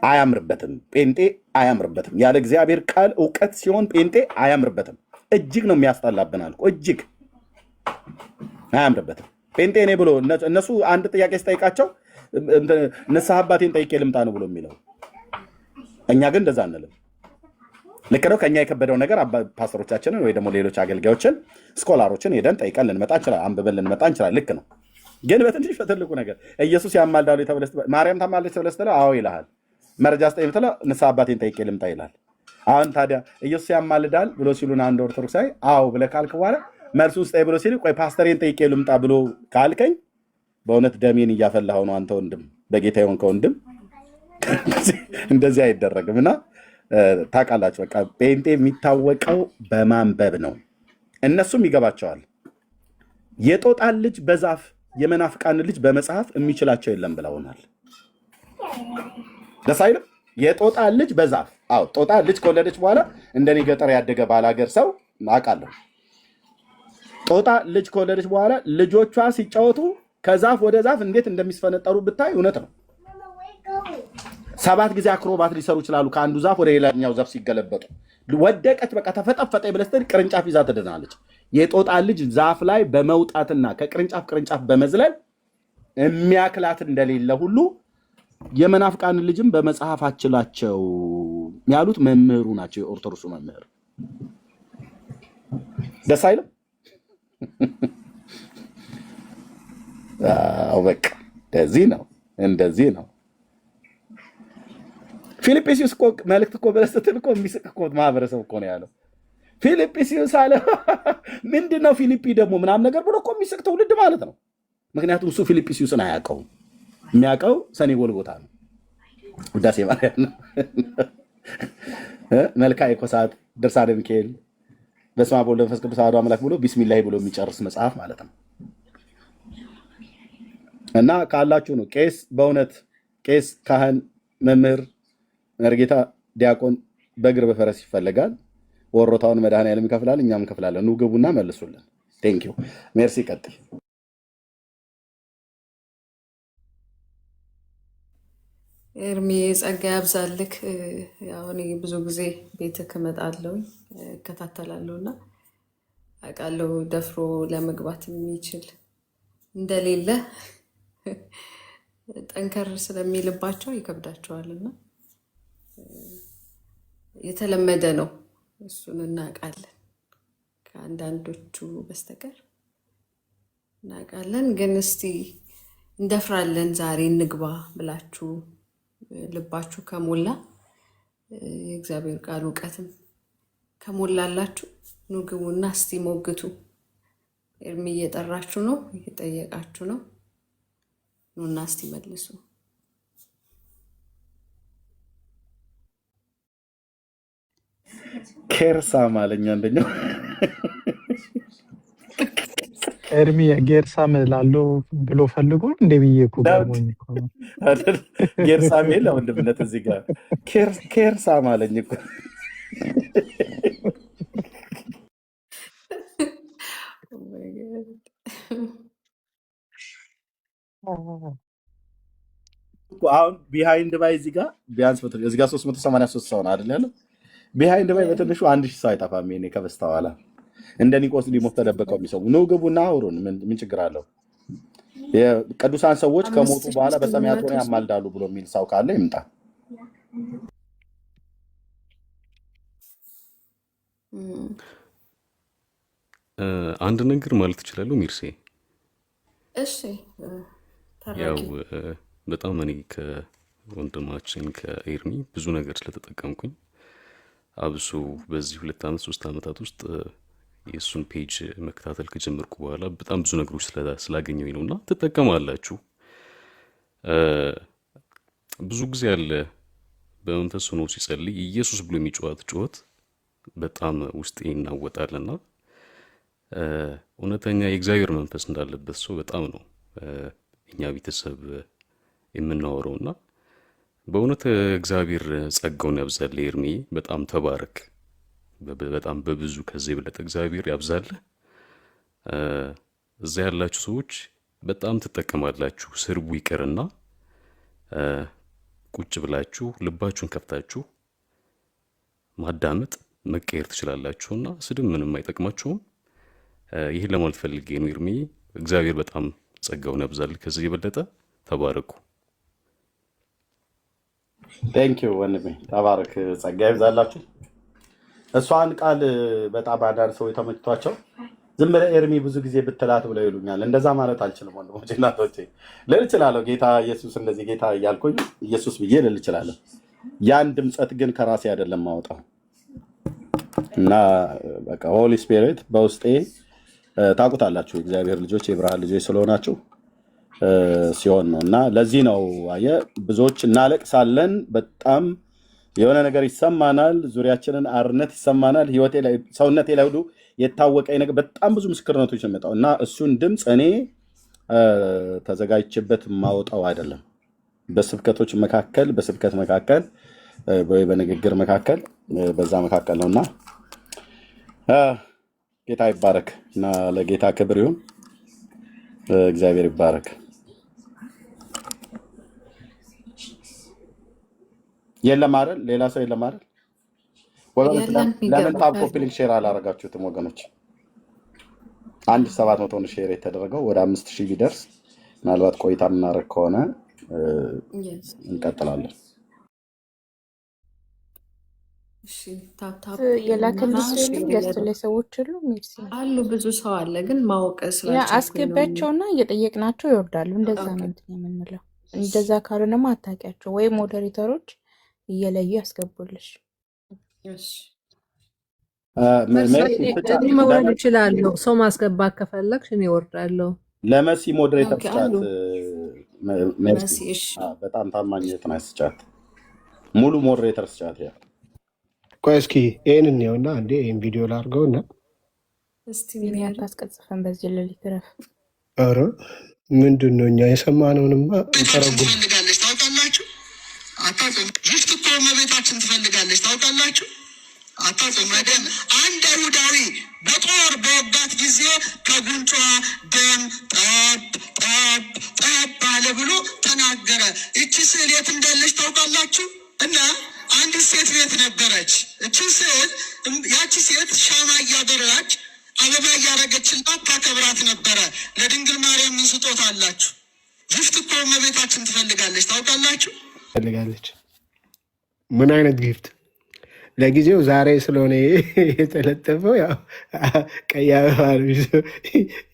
አያምርበትም። ጴንጤ አያምርበትም። ያለ እግዚአብሔር ቃል እውቀት ሲሆን ጴንጤ አያምርበትም። እጅግ ነው የሚያስጠላብን አልኩ። እጅግ አያምርበትም። ጴንጤ እኔ ብሎ እነሱ አንድ ጥያቄ ስጠይቃቸው ንስሐ አባቴን ጠይቄ ልምጣ ነው ብሎ የሚለው። እኛ ግን እንደዛ አንልም። ልክ ነው። ከኛ የከበደው ነገር ፓስተሮቻችንን ወይ ደግሞ ሌሎች አገልጋዮችን ስኮላሮችን ሄደን ጠይቀን ልንመጣ እንችላለን። አንብበን ልንመጣ እንችላለን። ልክ ነው። ግን በትንሽ በትልቁ ነገር ኢየሱስ ያማልዳሉ የተብለስ ማርያም ታማለች ተብለስ ተለ አዎ ይልሃል። መረጃ ስጠኝ ብትለው ንስሐ አባቴን ጠይቄ ልምጣ ይላል። አሁን ታዲያ ኢየሱስ ያማልዳል ብሎ ሲሉን አንድ ኦርቶዶክሳዊ አዎ ብለህ ካልክ በኋላ መልሱን ስጠኝ ብሎ ሲል ቆይ ፓስተሬን ጠይቄ ልምጣ ብሎ ካልከኝ በእውነት ደሜን እያፈላኸው ነው አንተ ወንድም፣ በጌታ የሆንከው ወንድም። እንደዚህ አይደረግም። እና ታውቃላችሁ፣ በቃ ጴንጤ የሚታወቀው በማንበብ ነው። እነሱም ይገባቸዋል። የጦጣን ልጅ በዛፍ የመናፍቃን ልጅ በመጽሐፍ የሚችላቸው የለም ብለውናል። ደስ አይልም? የጦጣን ልጅ በዛፍ አዎ፣ ጦጣ ልጅ ከወለደች በኋላ እንደኔ ገጠር ያደገ ባላገር ሰው አውቃለሁ። ጦጣ ልጅ ከወለደች በኋላ ልጆቿ ሲጫወቱ ከዛፍ ወደ ዛፍ እንዴት እንደሚስፈነጠሩ ብታይ እውነት ነው። 7 ጊዜ አክሮባት ሊሰሩ ይችላሉ። ከአንዱ ዛፍ ወደ ሌላኛው ዛፍ ሲገለበጡ ወደቀች፣ በቃ ተፈጠፈጠ ብለስትል ቅርንጫፍ ይዛ ትድናለች። የጦጣ ልጅ ዛፍ ላይ በመውጣትና ከቅርንጫፍ ቅርንጫፍ በመዝለል የሚያክላት እንደሌለ ሁሉ የመናፍቃን ልጅም በመጽሐፍ አችላቸው ያሉት መምህሩ ናቸው። የኦርቶዶክሱ መምህር ደስ አይልም? በቃ እንደዚህ ነው። ፊልጵስዩስ እኮ መልእክት እኮ ብለህ ስትል እኮ የሚስቅ እኮ ማህበረሰብ እኮ ነው ያለው። ፊልጵስዩስ አለ ምንድን ነው ፊልጵ ደግሞ ምናምን ነገር ብሎ እኮ የሚስቅ ትውልድ ማለት ነው። ምክንያቱም እሱ ፊልጵስዩስን አያውቀውም። የሚያውቀው ሰኔ ጎልጎታ ነው፣ ውዳሴ ማርያም ነው፣ መልካ የኮሳት ድርሳነ ሚካኤል፣ በስመ አብ ወወልድ ወመንፈስ ቅዱስ አሐዱ አምላክ ብሎ ቢስሚላሂ ብሎ የሚጨርስ መጽሐፍ ማለት ነው። እና ካላችሁ ነው በእውነት ቄስ፣ ካህን፣ መምህር፣ መርጌታ፣ ዲያቆን በእግር በፈረስ ይፈለጋል። ወሮታውን መድኃኔዓለም ይከፍላል፣ እኛም እንከፍላለን። ኑ ግቡና መልሱልን። ቴንኪው ሜርሲ። ቀጥል።
ኤርሚ ጸጋ ያብዛልክ። ያው እኔ ብዙ ጊዜ ቤትህ እመጣለሁ እከታተላለሁ እና አውቃለሁ ደፍሮ ለመግባት የሚችል እንደሌለ ጠንከር ስለሚልባቸው ይከብዳቸዋልና የተለመደ ነው። እሱን እናውቃለን፣ ከአንዳንዶቹ በስተቀር እናውቃለን። ግን እስቲ እንደፍራለን ዛሬ እንግባ ብላችሁ ልባችሁ ከሞላ የእግዚአብሔር ቃል እውቀትም ከሞላላችሁ ኑ ግቡና እስቲ ሞግቱ። ኤርሚ እየጠራችሁ ነው፣ እየጠየቃችሁ ነው። ኑና እስቲ መልሱ።
ኬርሳ ማለኛ አንደኛው
ኤርሚ ጌርሳም ላለው ብሎ ፈልጎ እንደ ብዬ እኮ ገርሞኝ እኮ ነው።
ጌርሳም የለ ወንድምነት እዚህ ጋር ኬርሳ ማለኝ እኮ አሁን ቢሃይንድ ባይ እዚህ ጋር ቢያንስ እዚህ ጋር 383 ሰው ነው አይደል ያለው። ቢሃይንድ ባይ በትንሹ 1000 ሰው አይጠፋም። እኔ ከበስተኋላ እንደ ኒቆዲሞስ ተደበቀው የሚሰሙ ነው። ግቡና አውሩን። ምን ችግር አለው? የቅዱሳን ሰዎች ከሞቱ በኋላ በሰማያት ሆነው ያማልዳሉ ብሎ የሚል ሰው ካለ ይምጣ።
አንድ ነገር ማለት እችላለሁ ሚርሴ?
እሺ
ያው በጣም እኔ ከወንድማችን ከኤርሚ ብዙ ነገር ስለተጠቀምኩኝ አብሶ በዚህ 2 ዓመት 3 ዓመታት ውስጥ የእሱን ፔጅ መከታተል ከጀመርኩ በኋላ በጣም ብዙ ነገሮች ስላገኘሁኝ ነው። እና ትጠቀማላችሁ። ብዙ ጊዜ አለ በመንፈስ ሆኖ ሲጸልይ ኢየሱስ ብሎ የሚጮኸት ጩኸት በጣም ውስጤ ይናወጣልና እውነተኛ የእግዚአብሔር መንፈስ እንዳለበት ሰው በጣም ነው እኛ ቤተሰብ የምናወራውና በእውነት እግዚአብሔር ጸጋውን ያብዛል። ኤርሚ በጣም ተባረክ። በጣም በብዙ ከዚህ የበለጠ እግዚአብሔር ያብዛልህ። እዛ ያላችሁ ሰዎች በጣም ትጠቀማላችሁ። ስርቡ ይቅርና ቁጭ ብላችሁ ልባችሁን ከፍታችሁ ማዳመጥ መቀየር ትችላላችሁና ስድብ ምንም አይጠቅማችሁም። ይህን ለማለት ፈልጌ ነው። ኤርሚ እግዚአብሔር በጣም ጸጋውን ያብዛልህ። ከዚህ የበለጠ ተባረኩ።
ቴንኪው ወንድሜ፣ ተባረክ። ጸጋ ይብዛላችሁ። እሷን ቃል በጣም አንዳንድ ሰው የተመችቷቸው ዝም ብለህ ኤርሚ ብዙ ጊዜ ብትላት ብለው ይሉኛል። እንደዛ ማለት አልችልም ወንድሞቼ እናቶቼ። ልል እችላለሁ ጌታ ኢየሱስ እንደዚህ ጌታ እያልኩኝ ኢየሱስ ብዬ ልል እችላለሁ። ያን ድምፀት ግን ከራሴ አይደለም ማውጣው እና በቃ ሆሊ ስፒሪት በውስጤ ታውቁታላችሁ። እግዚአብሔር ልጆች የብርሃን ልጆች ስለሆናችሁ ሲሆን ነው። እና ለዚህ ነው አየህ ብዙዎች እናለቅሳለን፣ በጣም የሆነ ነገር ይሰማናል፣ ዙሪያችንን አርነት ይሰማናል። ህይወቴ ላይ ሰውነቴ ላይ ሁሉ የታወቀ ነገር በጣም ብዙ ምስክርነቶች የሚመጣው እና እሱን ድምፅ እኔ ተዘጋጅቼበት ማውጣው አይደለም። በስብከቶች መካከል በስብከት መካከል ወይ በንግግር መካከል በዛ መካከል ነውና ጌታ ይባረክ እና ለጌታ ክብር ይሁን። እግዚአብሔር ይባረክ። የለም አይደል? ሌላ ሰው የለም አይደል? ወገኖች ለምን ታብ ኮፒ ሊንክ ሼር አላረጋችሁትም ወገኖች? 1700 ነው ሼር የተደረገው ወደ 5000 ቢደርስ ምናልባት ቆይታ የምናደርግ ከሆነ እንቀጥላለን።
እሺ ታፕ
የላከልሽ የለም ገዝቶ ላይ ሰዎች ሁሉ ሜርሲ
አሉ። ብዙ ሰው አለ፣ ግን ማወቅ
ያ
ስላልቻልኩኝ ነው።
አስገቢያቸውና እየጠየቅናቸው ይወርዳሉ። እንደዛ ነው እንትን የምንለው። እንደዛ ካልሆነማ አታውቂያቸው ወይ ሞዴሬተሮች እየለዩ ያስገቡልሽ።
እሺ
እኔ መውረድ እችላለሁ። ሰው ማስገባት ከፈለግሽ እኔ እወርዳለሁ።
ለመሲ ሞዴሬተር
ኦኬ
ስጫት።
አሉ
ሜርሲ
መሲ። እሺ
በጣም ታማኝ እህት ናት፣ ስጫት። ሙሉ ሞዴሬተር ስጫት። ያ
ቆይ እስኪ ይህን እንየውና እንዴ ይህን ቪዲዮ ላድርገውና
እስቲ
ቢኒ
እንያለን።
አታስቀጽፈን በዚህ ሌሊት ረፍ።
ኧረ ምንድን ነው እኛ የሰማነውንማ
ቤታችን
እንተረጉም።
ትፈልጋለች ታውቃላችሁ? አታውቁም። ጊፍት እኮ እመቤታችን ትፈልጋለች ታውቃላችሁ? አታውቁም አይደል? አንድ አይሁዳዊ በጦር በወጋት ጊዜ ከጉንጯ ደም ጠብ ጠብ ጠብ አለ ብሎ ተናገረ። እቺ ስዕል የት እንዳለች ታውቃላችሁ? እና አንዲት ሴት ቤት ነበረች። እቺ ስዕል ያቺ ሴት ሻማ እያበራች አበባ እያረገችላት ታከብራት ነበረ። ለድንግል ማርያም ምን ስጦታ አላችሁ? ጊፍት እኮ እመቤታችን ትፈልጋለች ታውቃላችሁ?
ትፈልጋለች። ምን አይነት ጊፍት? ለጊዜው ዛሬ ስለሆነ የተለጠፈው ያው ቀይ አበባ ነው ይዞ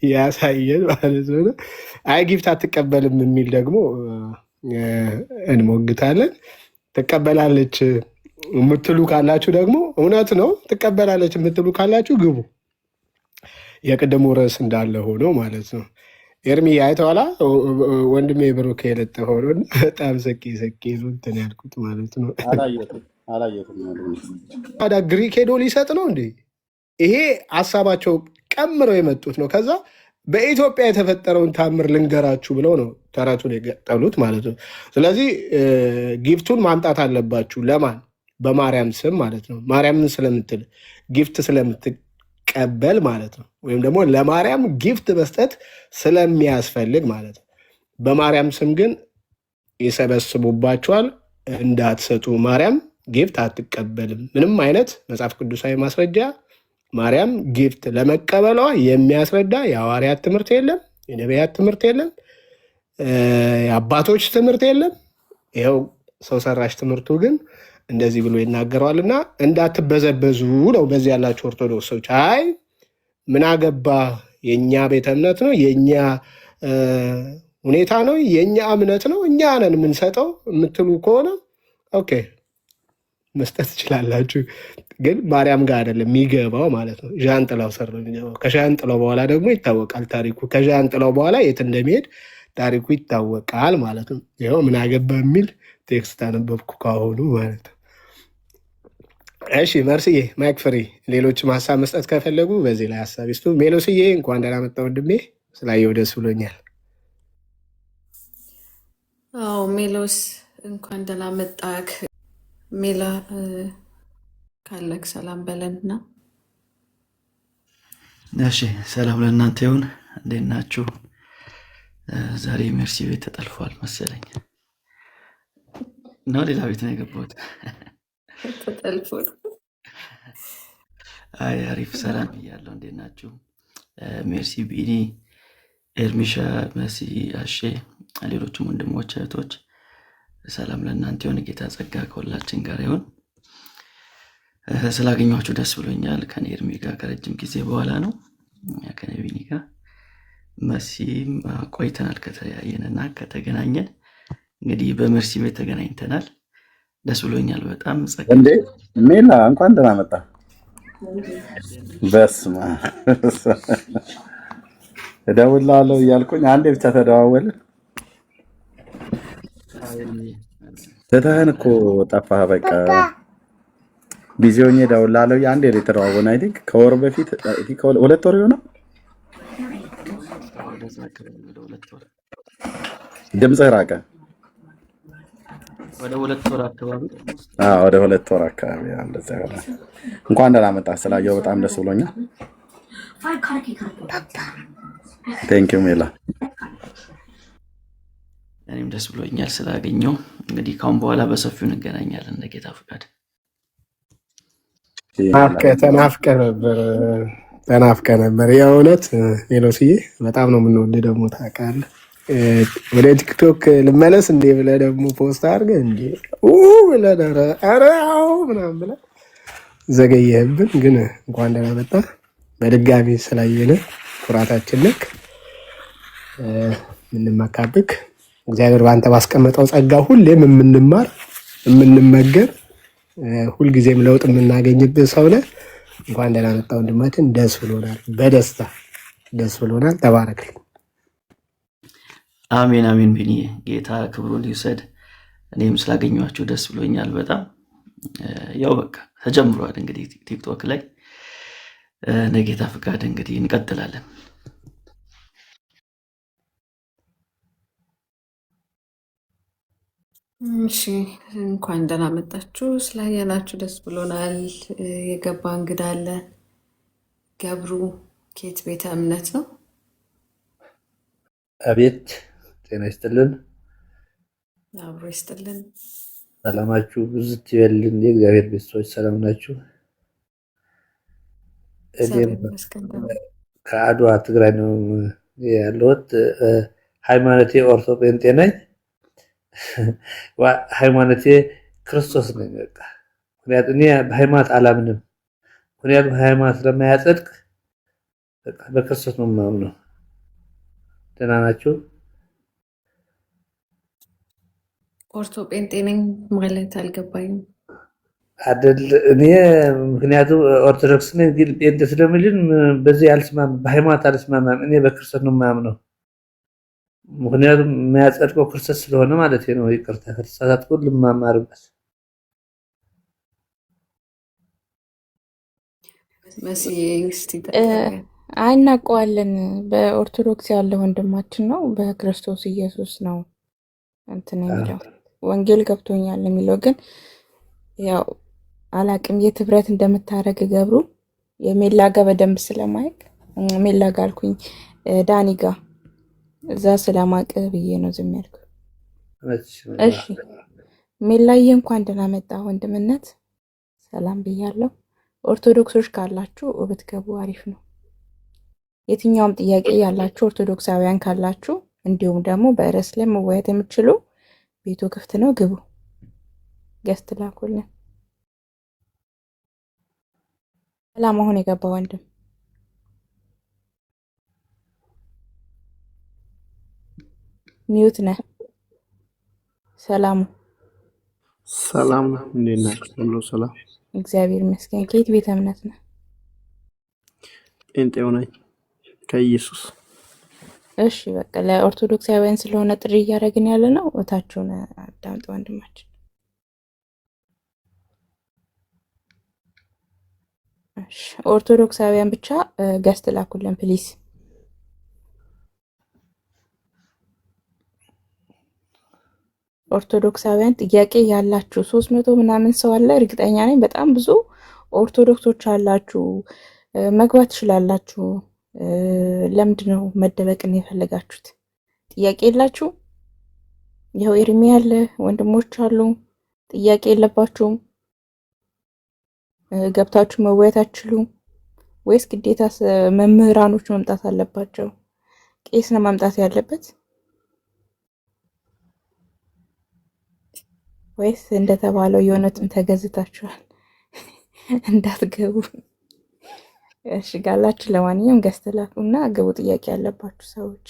ያሳየን ማለት ነው። አይ ጊፍት አትቀበልም የሚል ደግሞ እንሞግታለን። ትቀበላለች የምትሉ ካላችሁ ደግሞ እውነት ነው። ትቀበላለች የምትሉ ካላችሁ ግቡ። የቅድሙ ርዕስ እንዳለ ሆኖ ማለት ነው። ኤርሚ አይተዋላ ወንድሜ ብሩክ የለጠፈው ነው። በጣም ሰቂ ነው እንትን ያልኩት ማለት ነው።
አላየሁትም።
ታዲያ ግሪክ ሄዶ ሊሰጥ ነው እንዴ? ይሄ ሀሳባቸው ቀምረው የመጡት ነው። ከዛ በኢትዮጵያ የተፈጠረውን ታምር ልንገራችሁ ብለው ነው ተረቱን የገጠሉት ማለት ነው። ስለዚህ ጊፍቱን ማምጣት አለባችሁ። ለማን? በማርያም ስም ማለት ነው። ማርያምን ስለምትል ጊፍት ስለምትቀበል ማለት ነው። ወይም ደግሞ ለማርያም ጊፍት መስጠት ስለሚያስፈልግ ማለት ነው። በማርያም ስም ግን ይሰበስቡባችኋል። እንዳትሰጡ። ማርያም ጊፍት አትቀበልም። ምንም አይነት መጽሐፍ ቅዱሳዊ ማስረጃ ማርያም ጊፍት ለመቀበሏ የሚያስረዳ የሐዋርያት ትምህርት የለም፣ የነቢያት ትምህርት የለም፣ የአባቶች ትምህርት የለም። ይኸው ሰው ሰራሽ ትምህርቱ ግን እንደዚህ ብሎ ይናገረዋልና እንዳትበዘበዙ ነው። በዚህ ያላችሁ ኦርቶዶክሶች አይ ምን አገባ የእኛ ቤተ እምነት ነው፣ የእኛ ሁኔታ ነው፣ የእኛ እምነት ነው፣ እኛ ነን የምንሰጠው የምትሉ ከሆነ ኦኬ መስጠት ትችላላችሁ። ግን ማርያም ጋር አይደለም የሚገባው ማለት ነው። ዣንጥላው ስር ነው የሚገባው። ከዣንጥላው በኋላ ደግሞ ይታወቃል ታሪኩ። ከዣንጥላው በኋላ የት እንደሚሄድ ታሪኩ ይታወቃል ማለት ነው። ይኸው ምን አገባ የሚል ቴክስት አነበብኩ ካሁኑ ማለት ነው። እሺ መርስዬ ማይክ ፍሪ። ሌሎችም ሀሳብ መስጠት ከፈለጉ በዚህ ላይ ሀሳብ ይስጡ። ሜሎስዬ እንኳን ደህና መጣ ወንድሜ፣ ስላየው ደስ ብሎኛል።
አዎ ሜሎስ እንኳን ደህና መጣክ። ሜላ ካለክ ሰላም በለንና።
እሺ ሰላም ለእናንተ ይሁን። እንዴት ናችሁ? ዛሬ ሜርሲ ቤት ተጠልፏል መሰለኝ ነው ሌላ ቤት ነው የገባሁት።
ተጠልፎ
አይ አሪፍ ሰላም እያለሁ። እንዴት ናችሁ? ሜርሲ፣ ቢኒ፣ ኤርሚሻ፣ መሲ፣ አሼ፣ ሌሎችም ወንድሞች እህቶች ሰላም ለእናንተ ይሁን። ጌታ ጸጋ ከሁላችን ጋር ይሁን። ስላገኘኋችሁ ደስ ብሎኛል። ከኔ ኤርሚ ጋር ከረጅም ጊዜ በኋላ ነው፣ ከኔ ቢኒ ጋር መሲም ቆይተናል ከተለያየንና ከተገናኘን። እንግዲህ በመርሲ ቤት ተገናኝተናል። ደስ ብሎኛል በጣም። ጸጋ
እንዴ ሜላ እንኳን ደህና መጣ። በስመ አብ እደውልልሃለሁ እያልኩኝ አንዴ ብቻ ተደዋወልን። ትተኸን እኮ ጠፋህ። በቃ ቢዚ ሆኜ እደውልልሃለሁ አንዴ የተደዋወልን። አይ ቲንክ ከወር በፊት 2 ወር ይሆናል። ድምፅህ ራቀ።
ወደ 2 ወር አካባቢ
ወደ 2 ወር አካባቢ እንደዛ ይሆናል። እንኳን ደህና መጣህ። ስላየሁ በጣም ደስ ብሎኛል። ቴንኪው ሜላ።
እኔም ደስ ብሎኛል ስላገኘው። እንግዲህ ካሁን በኋላ በሰፊው እንገናኛለን እንደ ጌታ ፈቃድ።
ተናፍቀ ነበር የእውነት ሜሎስዬ፣ በጣም ነው የምንወድ ደግሞ ታውቃለህ። ወደ ቲክቶክ ልመለስ እንዴ ብለህ ደግሞ ፖስት አድርገህ እንዴ ብለህ ኧረ አዎ ምናምን ብለህ ዘገየህብን፣ ግን እንኳን ደህና መጣ። በድጋሚ ስላየነ ኩራታችን ነክ የምንመካብክ እግዚአብሔር በአንተ ባስቀመጠው ጸጋ ሁሌም የምንማር የምንመገብ ሁልጊዜም ለውጥ የምናገኝብህ ሰው ነህ። እንኳን ደህና መጣ ወንድማችን። ደስ ብሎናል፣ በደስታ ደስ ብሎናል። ተባረክልኝ።
አሜን አሜን። ቢኒ ጌታ ክብሩን ይውሰድ። እኔም ስላገኘኋችሁ ደስ ብሎኛል በጣም። ያው በቃ ተጀምሯል እንግዲህ ቲክቶክ ላይ ለጌታ ፍቃድ እንግዲህ እንቀጥላለን።
እሺ እንኳን ደህና መጣችሁ። ስላየናችሁ ደስ ብሎናል። የገባ እንግዳ አለ። ገብሩ ኬት ቤተ እምነት ነው?
አቤት፣ ጤና ይስጥልን።
አብሮ ይስጥልን።
ሰላማችሁ ብዙት ይበልን። የእግዚአብሔር ቤተሰቦች ሰላም ናችሁ? እኔም ከአድዋ ትግራይ ነው ያለሁት። ሃይማኖቴ ኦርቶ ጴንጤ ነኝ። ሃይማኖቴ ክርስቶስ ነኝ። በቃ ምክንያቱም እኔ በሃይማኖት አላምንም። ምክንያቱም ሃይማኖት ስለማያጸድቅ በቃ በክርስቶስ ነው የማምነው። ደህና ናችሁ?
ኦርቶ ጴንጤ ነኝ ማለት አልገባኝም።
አይደል? እኔ ምክንያቱም ኦርቶዶክስ ነኝ፣ ግን ጴንጤ ስለሚልን በዚህ አልስማማም። በሃይማኖት አልስማማም። እኔ በክርስቶስ ነው የማምነው። ምክንያቱም የሚያጸድቀው ክርስቶስ ስለሆነ ማለት ነው። ይቅርታ ከተሳሳትኩ ልማማርበት።
አይናቀዋለን። በኦርቶዶክስ ያለ ወንድማችን ነው። በክርስቶስ ኢየሱስ ነው እንትን የሚለው ወንጌል ገብቶኛል የሚለው ግን ያው አላቅም የት ህብረት እንደምታደርግ ገብሩ የሜላ ጋ በደንብ ስለማይቅ ሜላ ጋ አልኩኝ ዳኒ ጋ እዛ ስለማቅ ብዬ ነው ዝም ያልኩ። እሺ ሜላዬ እንኳን ደህና መጣ ወንድምነት፣ ሰላም ብያለሁ። ኦርቶዶክሶች ካላችሁ ብትገቡ አሪፍ ነው። የትኛውም ጥያቄ ያላችሁ ኦርቶዶክሳውያን ካላችሁ እንዲሁም ደግሞ በርዕስ ላይ መወያየት የምትችሉ ቤቱ ክፍት ነው፣ ግቡ። ገስት ላኩልን። ሰላም አሁን የገባ ወንድም ሚዩት ነህ። ሰላሙ
ሰላም ነው። እንዴት ናችሁ? ሁሉ ሰላም
እግዚአብሔር ይመስገን። ከየት ቤተ እምነት ነህ?
ጴንጤው ነኝ ከኢየሱስ።
እሺ በቃ ለኦርቶዶክሳውያን ስለሆነ ጥሪ እያደረግን ያለ ነው። እታችሁን አዳምጥ ወንድማችን። እሺ ኦርቶዶክሳውያን ብቻ ገስት ላኩልን ፕሊስ። ኦርቶዶክሳውያን ጥያቄ ያላችሁ 300 ምናምን ሰው አለ እርግጠኛ ነኝ። በጣም ብዙ ኦርቶዶክሶች አላችሁ፣ መግባት ትችላላችሁ። ለምንድን ነው መደበቅን የፈለጋችሁት? ጥያቄ የላችሁ? ይኸው ኤርሚ ያለ ወንድሞች አሉ። ጥያቄ የለባችሁም? ገብታችሁ መወያየት አትችሉም ወይስ ግዴታ መምህራኖች መምጣት አለባቸው? ቄስ ነው መምጣት ያለበት ወይስ እንደተባለው የእውነትም ተገዝታችኋል እንዳትገቡ? እሺ ጋላችሁ። ለማንኛውም ገዝት ላኩና ግቡ። ጥያቄ ያለባችሁ ሰዎች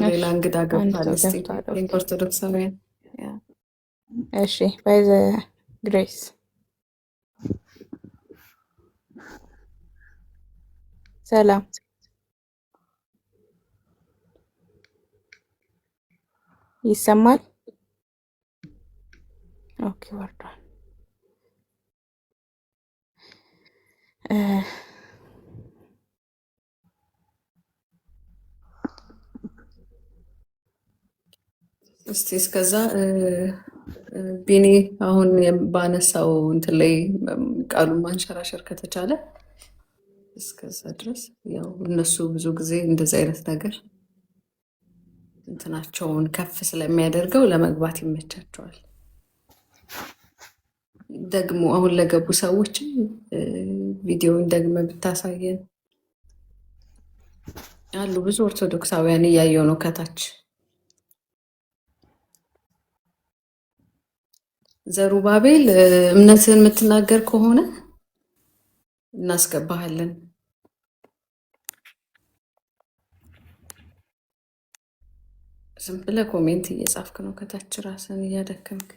ሌላ እንግዳ ገብቷል። ኦርቶዶክሳውያን
እሺ ባይ ዘ ግሬስ ሰላም ይሰማል? ኦኬ ወርዷል።
እስቲ እስከዛ ቢኒ አሁን ባነሳው እንትን ላይ ቃሉን ማንሸራሸር ከተቻለ እስከዛ ድረስ ያው እነሱ ብዙ ጊዜ እንደዚህ አይነት ነገር እንትናቸውን ከፍ ስለሚያደርገው ለመግባት ይመቻቸዋል። ደግሞ አሁን ለገቡ ሰዎችም ቪዲዮውን ደግመ ብታሳየን አሉ ብዙ ኦርቶዶክሳውያን እያየው ነው ከታች። ዘሩባቤል እምነትህን የምትናገር ከሆነ እናስገባሃለን። ዝም ብለህ ኮሜንት እየጻፍክ ነው ከታች ራስን እያደከምክ።